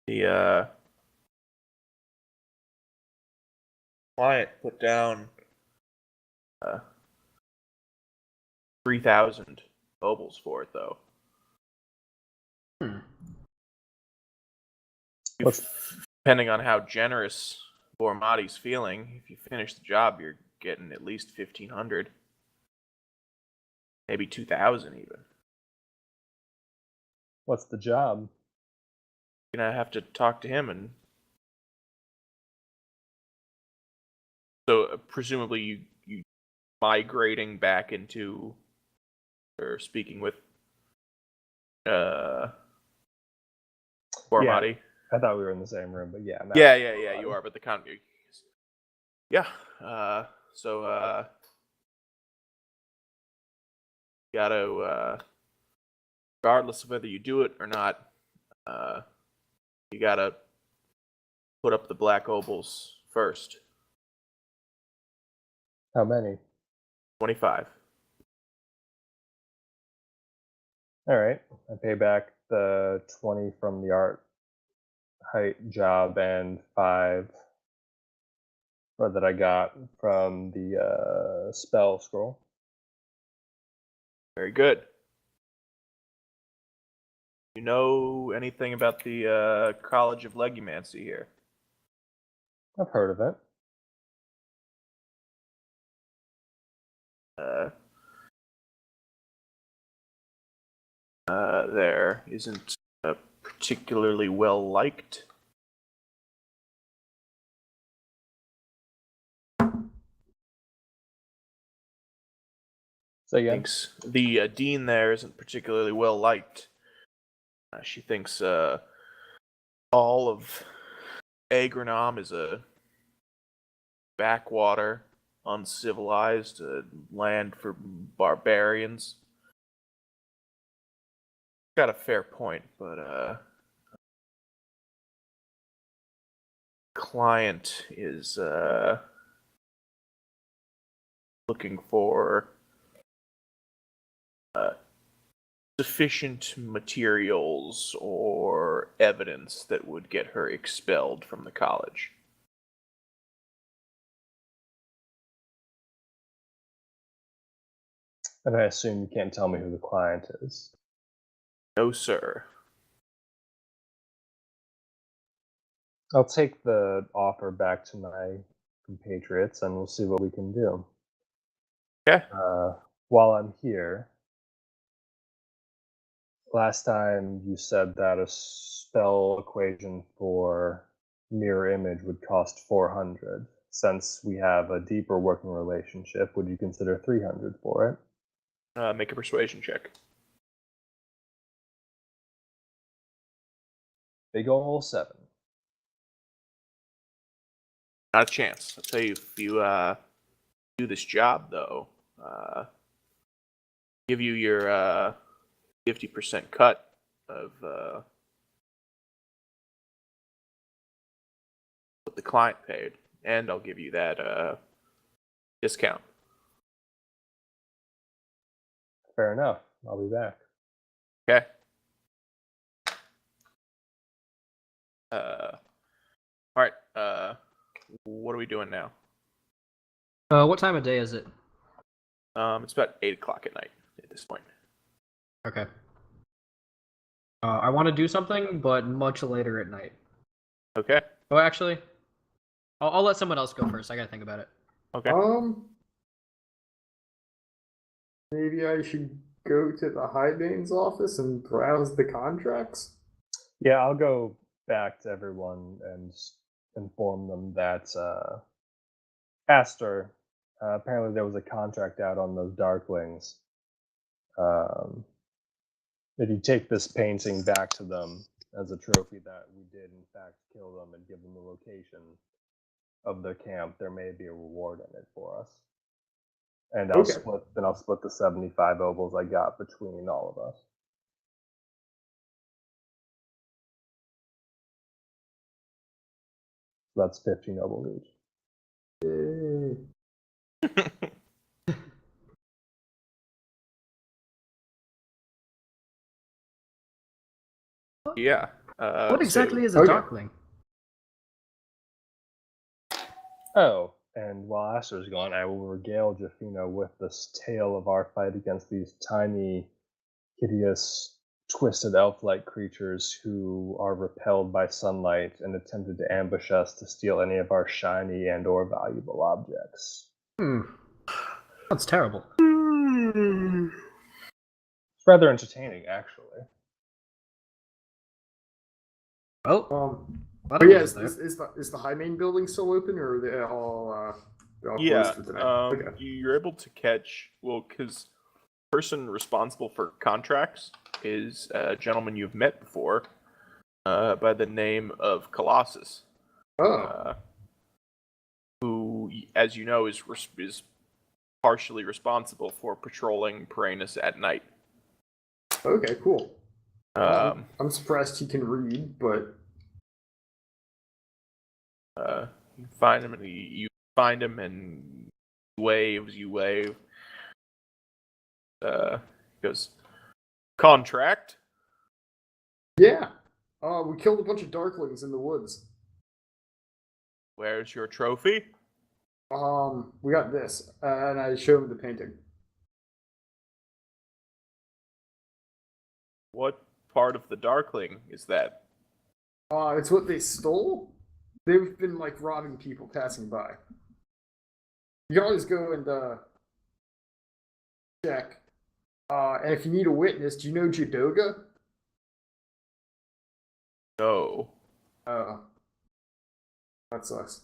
Speaker 4: The client put down 3,000 obols for it, though. Depending on how generous Goramati's feeling, if you finish the job, you're getting at least 1,500. Maybe 2,000 even.
Speaker 6: What's the job?
Speaker 4: You're gonna have to talk to him, and so presumably you migrating back into or speaking with Goramati.
Speaker 6: I thought we were in the same room, but yeah.
Speaker 4: Yeah, you are, but the yeah. So gotta regardless of whether you do it or not, you gotta put up the black obols first.
Speaker 6: How many?
Speaker 4: 25.
Speaker 6: All right. I pay back the 20 from the art height job and 5 that I got from the spell scroll.
Speaker 4: Very good. You know anything about the College of Legumancy here?
Speaker 6: I've heard of it.
Speaker 4: There isn't particularly well liked.
Speaker 6: Say again.
Speaker 4: Thinks the dean there isn't particularly well liked. She thinks all of Agronom is a backwater, uncivilized land for barbarians. Got a fair point, but client is looking for sufficient materials or evidence that would get her expelled from the college.
Speaker 6: And I assume you can't tell me who the client is.
Speaker 4: No, sir.
Speaker 6: I'll take the offer back to my compatriots and we'll see what we can do.
Speaker 4: Okay.
Speaker 6: While I'm here, last time you said that a spell equation for mirror image would cost 400. Since we have a deeper working relationship, would you consider 300 for it?
Speaker 4: Make a persuasion check.
Speaker 6: Big ol' 7.
Speaker 4: Not a chance. I'll tell you, if you do this job, though, give you your 50% cut of what the client paid. and I'll give you that discount.
Speaker 6: Fair enough. I'll be back.
Speaker 4: Okay. All right. What are we doing now?
Speaker 1: What time of day is it?
Speaker 4: It's about 8 o'clock at night at this point.
Speaker 1: Okay. I want to do something, but much later at night.
Speaker 4: Okay.
Speaker 1: Oh, actually, I'll let someone else go first. I gotta think about it.
Speaker 4: Okay.
Speaker 5: Maybe I should go to the Highbane's office and browse the contracts.
Speaker 6: Yeah, I'll go back to everyone and inform them that Aster, apparently there was a contract out on those Darklings. If you take this painting back to them as a trophy that we did in fact kill them and give them the location of their camp, there may be a reward in it for us. And I'll split the 75 obols I got between all of us. So that's 15 obols each.
Speaker 4: Yeah.
Speaker 1: What exactly is a
Speaker 5: okay.
Speaker 1: Darkling?
Speaker 6: Oh, and while Aster's gone, I will regale Jafino with this tale of our fight against these tiny, hideous, twisted elf-like creatures who are repelled by sunlight and attempted to ambush us to steal any of our shiny and or valuable objects.
Speaker 1: That's terrible.
Speaker 6: It's rather entertaining, actually.
Speaker 1: Well,
Speaker 5: But yeah, is the Highbane building still open, or are they all
Speaker 4: Yeah.
Speaker 5: closed for tonight? Okay.
Speaker 4: You're able to catch, because the person responsible for contracts is a gentleman you've met before by the name of Colossus. Who, as you know, is partially responsible for patrolling Perennis at night.
Speaker 5: Okay, cool.
Speaker 4: I'm
Speaker 5: surprised he can read, but
Speaker 4: you find him, and you find him, and you wave. He goes, contract.
Speaker 5: yeah. We killed a bunch of Darklings in the woods.
Speaker 4: Where's your trophy?
Speaker 5: We got this, and I show him the painting.
Speaker 4: What part of the Darkling is that?
Speaker 5: It's what they stole. They've been like robbing people passing by. You can always go and check. And if you need a witness, do you know Jadoga?
Speaker 4: No.
Speaker 5: Oh, that sucks.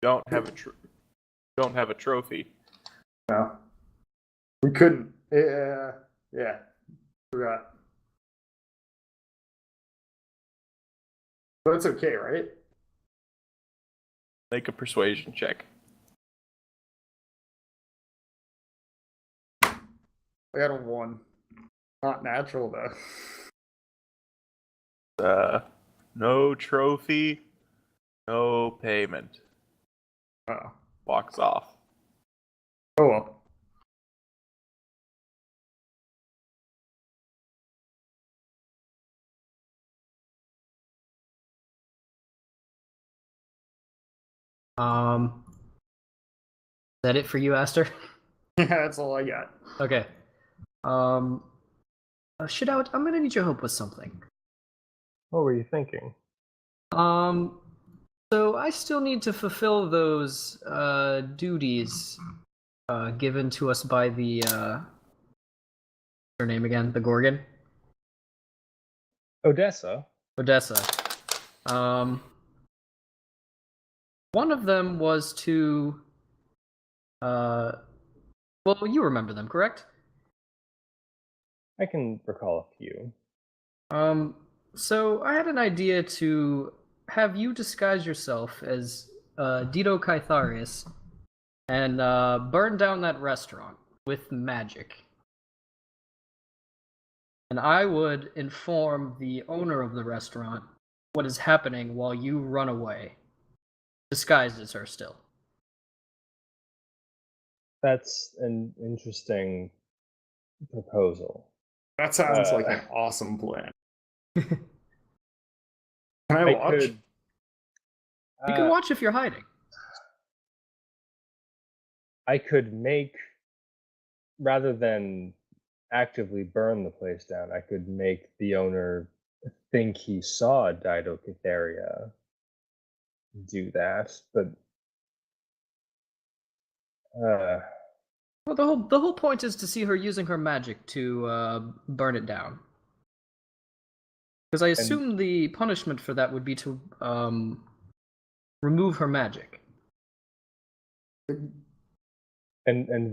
Speaker 4: Don't have a trophy.
Speaker 5: No, we couldn't. Yeah, forgot. But it's okay, right?
Speaker 4: Make a persuasion check.
Speaker 5: I got a 1. Not natural though.
Speaker 4: No trophy, no payment.
Speaker 5: Oh.
Speaker 4: Walks off.
Speaker 5: Oh well.
Speaker 1: Is that it for you, Aster?
Speaker 5: Yeah, that's all I got.
Speaker 1: Okay. I'm gonna need your help with something.
Speaker 6: What were you thinking?
Speaker 1: So I still need to fulfill those duties given to us by the what's her name again? The Gorgon?
Speaker 6: Odessa.
Speaker 1: Odessa. One of them was to well, you remember them, correct?
Speaker 6: I can recall a few.
Speaker 1: So I had an idea to have you disguise yourself as Dito Caetharius and burn down that restaurant with magic. And I would inform the owner of the restaurant what is happening while you run away. disguises her still.
Speaker 6: That's an interesting proposal.
Speaker 5: That sounds like
Speaker 6: Uh,
Speaker 5: an awesome plan. Can I
Speaker 6: I
Speaker 5: watch?
Speaker 6: could.
Speaker 1: You can watch if you're hiding.
Speaker 6: I could make, rather than actively burn the place down, I could make the owner think he saw Didochytheria do that, but
Speaker 1: Well, the whole point is to see her using her magic to burn it down. Because I assume the punishment for that would be to remove her magic.
Speaker 6: and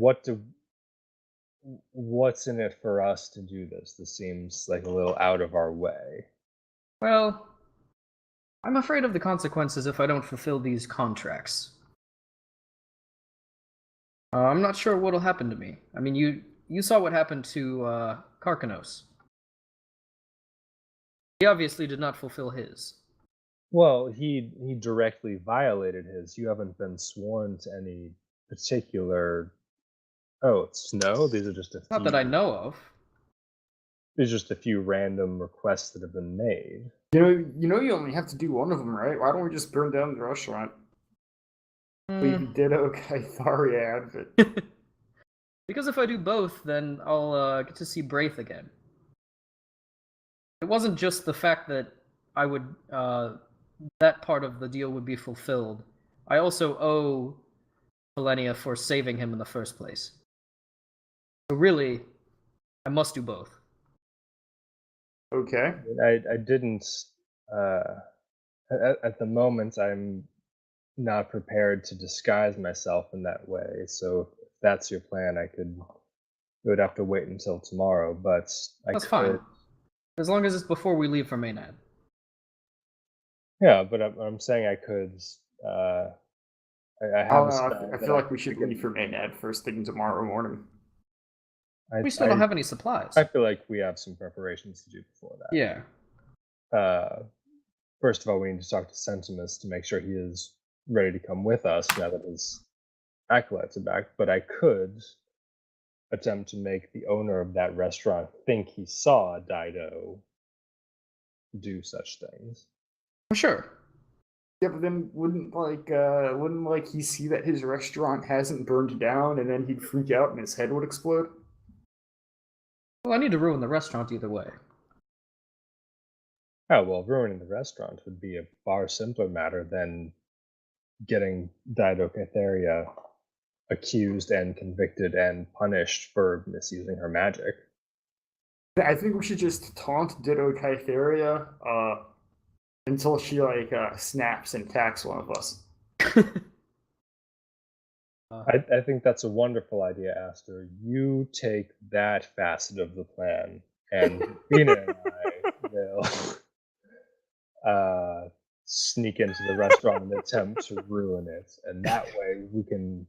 Speaker 6: what's in it for us to do this? This seems like a little out of our way.
Speaker 1: Well, I'm afraid of the consequences if I don't fulfill these contracts. I'm not sure what'll happen to me. I mean, you saw what happened to Karkanos. He obviously did not fulfill his.
Speaker 6: Well, he directly violated his. You haven't been sworn to any particular oaths. No, these are just a few.
Speaker 1: Not that I know of.
Speaker 6: These are just a few random requests that have been made.
Speaker 5: You only have to do one of them, right? Why don't we just burn down the restaurant? Leave Ditto-Kytharia out of it.
Speaker 1: Because if I do both, then I'll get to see Braith again. It wasn't just the fact that I would that part of the deal would be fulfilled. I also owe Millennia for saving him in the first place. So really, I must do both.
Speaker 5: Okay.
Speaker 6: I didn't. At the moment, I'm not prepared to disguise myself in that way. So if that's your plan, we would have to wait until tomorrow. But
Speaker 1: That's fine. As long as it's before we leave for Maynard.
Speaker 6: Yeah, but I'm saying I could. I have a spell
Speaker 5: I
Speaker 6: that
Speaker 5: feel like we should leave for Maynard first thing tomorrow morning.
Speaker 1: We still don't have any supplies.
Speaker 6: I feel like we have some preparations to do before that.
Speaker 1: Yeah.
Speaker 6: First of all, we need to talk to Sentimus to make sure he is ready to come with us now that his acolytes are back. But I could attempt to make the owner of that restaurant think he saw Dido do such things.
Speaker 1: Sure.
Speaker 5: Yeah, but then wouldn't he see that his restaurant hasn't burned down and then he'd freak out and his head would explode?
Speaker 1: Well, I need to ruin the restaurant either way.
Speaker 6: Oh, well, ruining the restaurant would be a far simpler matter than getting Didochytheria accused and convicted and punished for misusing her magic.
Speaker 5: I think we should just taunt Ditto-Kytharia until she snaps and attacks one of us.
Speaker 6: I think that's a wonderful idea, Aster. You take that facet of the plan, and Bina and I will sneak into the restaurant and attempt to ruin it, and that way we can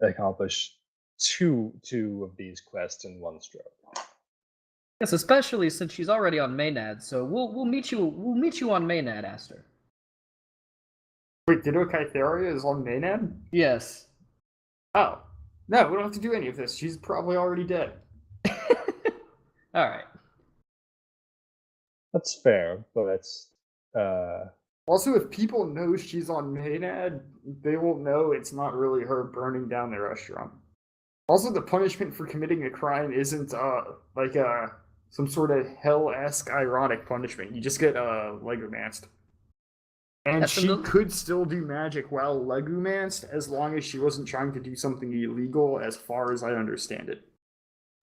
Speaker 6: accomplish two of these quests in one stroke.
Speaker 1: Yes, especially since she's already on Maynard, so we'll meet you on Maynard, Aster.
Speaker 5: Wait, Ditto-Kytharia is on Maynard?
Speaker 1: Yes.
Speaker 5: Oh. No, we don't have to do any of this. She's probably already dead.
Speaker 1: Alright.
Speaker 6: That's fair, but
Speaker 5: Also, if people know she's on Maynard, they won't know it's not really her burning down the restaurant. Also, the punishment for committing a crime isn't some sort of hell-esque ironic punishment. You just get legumanced. And she could still do magic while legumanced as long as she wasn't trying to do something illegal, as far as I understand it.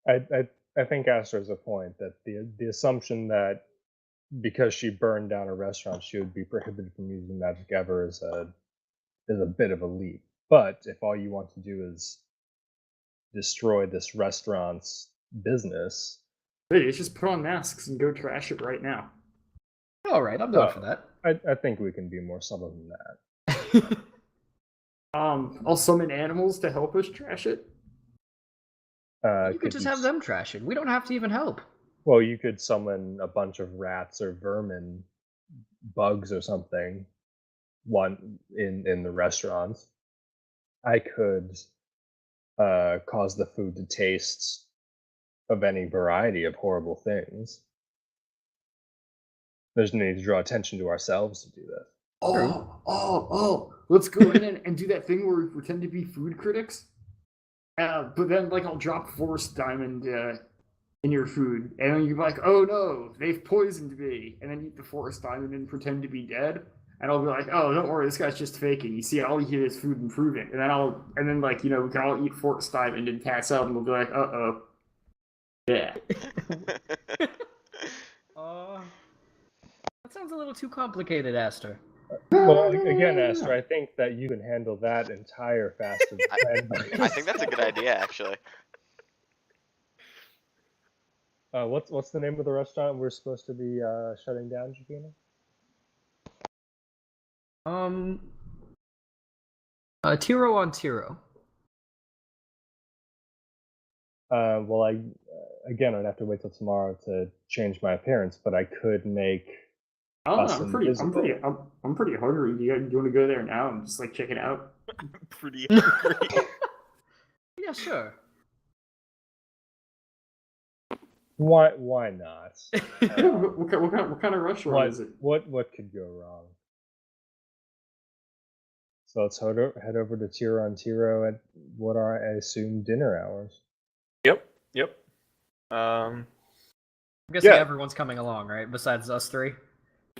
Speaker 6: I think Aster has a point that the assumption that because she burned down a restaurant, she would be prohibited from using magic ever is a bit of a leap. But if all you want to do is destroy this restaurant's business,
Speaker 5: hey, let's just put on masks and go trash it right now.
Speaker 1: Alright, I'm down for that.
Speaker 6: I think we can be more subtle than that.
Speaker 5: I'll summon animals to help us trash it.
Speaker 1: You could just have them trash it. We don't have to even help.
Speaker 6: Well, you could summon a bunch of rats or vermin, bugs or something, one in the restaurant, I could cause the food to taste of any variety of horrible things. There's no need to draw attention to ourselves to do that.
Speaker 5: Oh! Let's go in and do that thing where we pretend to be food critics. But then, like, I'll drop Forest Diamond in your food, and then you're like, "Oh no, they've poisoned me!" And then eat the Forest Diamond and pretend to be dead. And I'll be like, "Oh, don't worry, this guy's just faking. You see, all he did is food improving." And then like, we can all eat Forest Diamond and pass out, and we'll be like, "Uh-oh, yeah."
Speaker 1: That sounds a little too complicated, Aster.
Speaker 6: Well, again, Aster, I think that you can handle that entire fast of plan.
Speaker 2: I think that's a good idea, actually.
Speaker 6: What's the name of the restaurant we're supposed to be shutting down, Jacquina?
Speaker 1: Tiro on Tiro.
Speaker 6: Well, I'd have to wait till tomorrow to change my appearance, but I could make.
Speaker 5: I'm pretty hungry. Do you want to go there now and just like check it out?
Speaker 4: I'm pretty hungry.
Speaker 1: Yeah, sure.
Speaker 6: Why not?
Speaker 5: What kind of restaurant is it?
Speaker 6: What could go wrong? So let's head over to Tiro on Tiro at what are, I assume, dinner hours.
Speaker 4: Yep.
Speaker 1: I'm guessing everyone's coming along, right? Besides us three.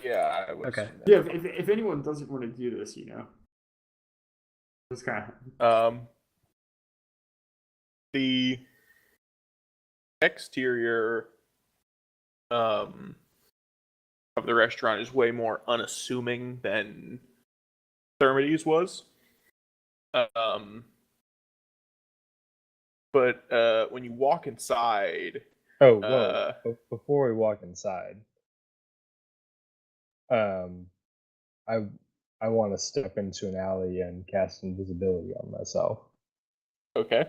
Speaker 4: Yeah.
Speaker 1: Okay.
Speaker 5: Yeah. If anyone doesn't want to do this, it's kind of.
Speaker 4: The exterior of the restaurant is way more unassuming than Thermides was. But when you walk inside...
Speaker 6: Before we walk inside, I want to step into an alley and cast invisibility on myself.
Speaker 4: Okay.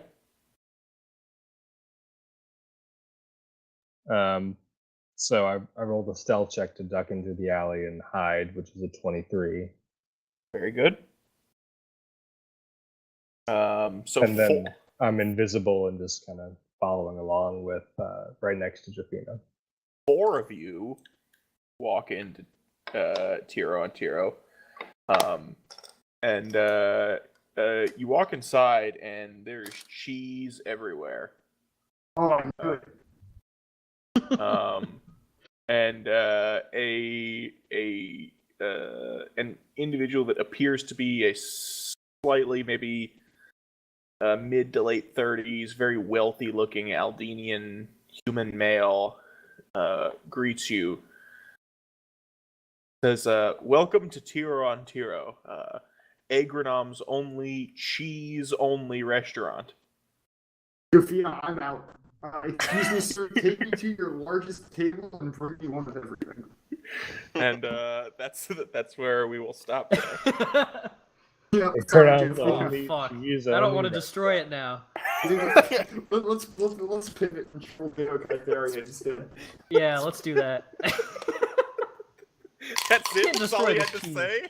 Speaker 6: So I rolled a stealth check to duck into the alley and hide, which is a 23.
Speaker 4: Very good.
Speaker 6: And then I'm invisible and just kind of following along with right next to Jafina.
Speaker 4: 4 of you walk into Tiro on Tiro. And you walk inside and there's cheese everywhere.
Speaker 5: Oh, good.
Speaker 4: And an individual that appears to be a slightly maybe mid to late 30s, very wealthy looking Aldenian human male greets you. Says, "Welcome to Tiro on Tiro, Agronom's only cheese-only restaurant."
Speaker 5: Jafina, I'm out. Excuse me, sir. Take me to your largest table and bring me one of everything.
Speaker 4: And that's where we will stop there.
Speaker 5: Yeah,
Speaker 1: fuck. I don't want to destroy it now.
Speaker 5: Let's pivot and troll Video instead.
Speaker 1: Yeah, let's do that.
Speaker 4: That's it.
Speaker 1: Can't
Speaker 4: That's all
Speaker 1: destroy
Speaker 4: you
Speaker 1: the
Speaker 4: had to
Speaker 1: cheese.
Speaker 4: say.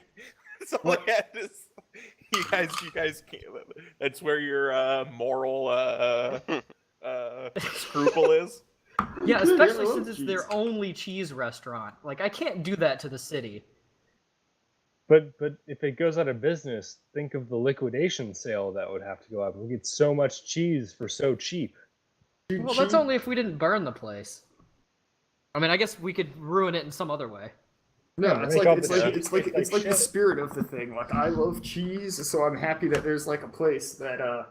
Speaker 4: That's all I had to say. You guys can't. That's where your moral scruple is.
Speaker 1: Yeah, especially
Speaker 5: love
Speaker 1: since it's
Speaker 5: cheese.
Speaker 1: their only cheese restaurant. Like, I can't do that to the city.
Speaker 6: But if it goes out of business, think of the liquidation sale that would have to go up. We get so much cheese for so cheap.
Speaker 1: Well, that's only if we didn't burn the place. I mean, I guess we could ruin it in some other way.
Speaker 5: No,
Speaker 6: Yeah,
Speaker 5: it's
Speaker 6: make
Speaker 5: like
Speaker 6: up the
Speaker 5: it's like the
Speaker 6: shit.
Speaker 5: spirit of the thing. Like, I love cheese, so I'm happy that there's like a place that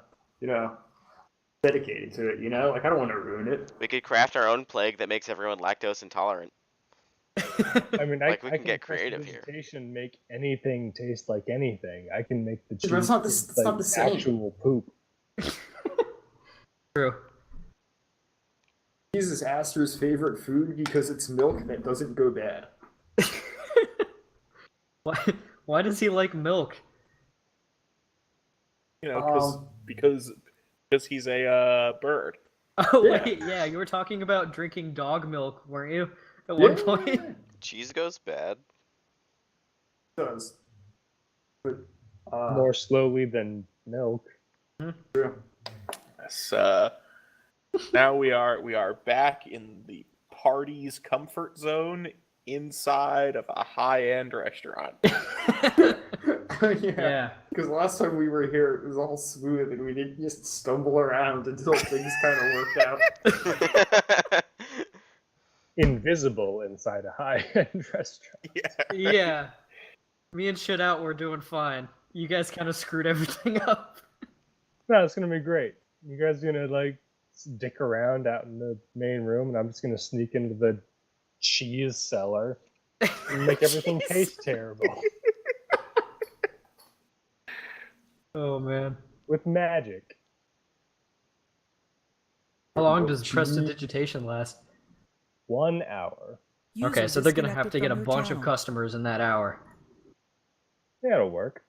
Speaker 5: dedicated to it. Like, I don't want to ruin it.
Speaker 2: We could craft our own plague that makes everyone lactose intolerant.
Speaker 6: I mean,
Speaker 2: Like,
Speaker 6: I
Speaker 2: we can
Speaker 6: can
Speaker 2: get creative here.
Speaker 6: prestidigitation make anything taste like anything. I can make the cheese
Speaker 5: But it's not
Speaker 6: taste
Speaker 5: it's not
Speaker 6: like
Speaker 5: the same.
Speaker 6: actual poop.
Speaker 1: True.
Speaker 5: Cheese is Aster's favorite food because it's milk that doesn't go bad.
Speaker 1: Why does he like milk?
Speaker 4: Because he's a bird.
Speaker 1: Oh,
Speaker 5: Yeah.
Speaker 1: wait, yeah, you were talking about drinking dog milk, weren't you? At one point?
Speaker 2: Cheese goes bad.
Speaker 5: It does.
Speaker 6: More slowly than milk.
Speaker 4: Yes, now we are back in the party's comfort zone inside of a high-end restaurant.
Speaker 5: Yeah. Because last time we were here, it was all smooth, and we didn't just stumble around until things kind of worked out.
Speaker 6: Invisible inside a high-end restaurant.
Speaker 1: Yeah. Me and Shit Out were doing fine. You guys kind of screwed everything up.
Speaker 6: No, it's gonna be great. You guys are gonna like dick around out in the main room, and I'm just gonna sneak into the cheese cellar and make everything taste terrible
Speaker 1: Oh man.
Speaker 6: with magic.
Speaker 1: How long does prestidigitation last?
Speaker 6: 1 hour.
Speaker 1: Okay, so they're gonna have to get a bunch of customers in that hour.
Speaker 6: Yeah, it'll work.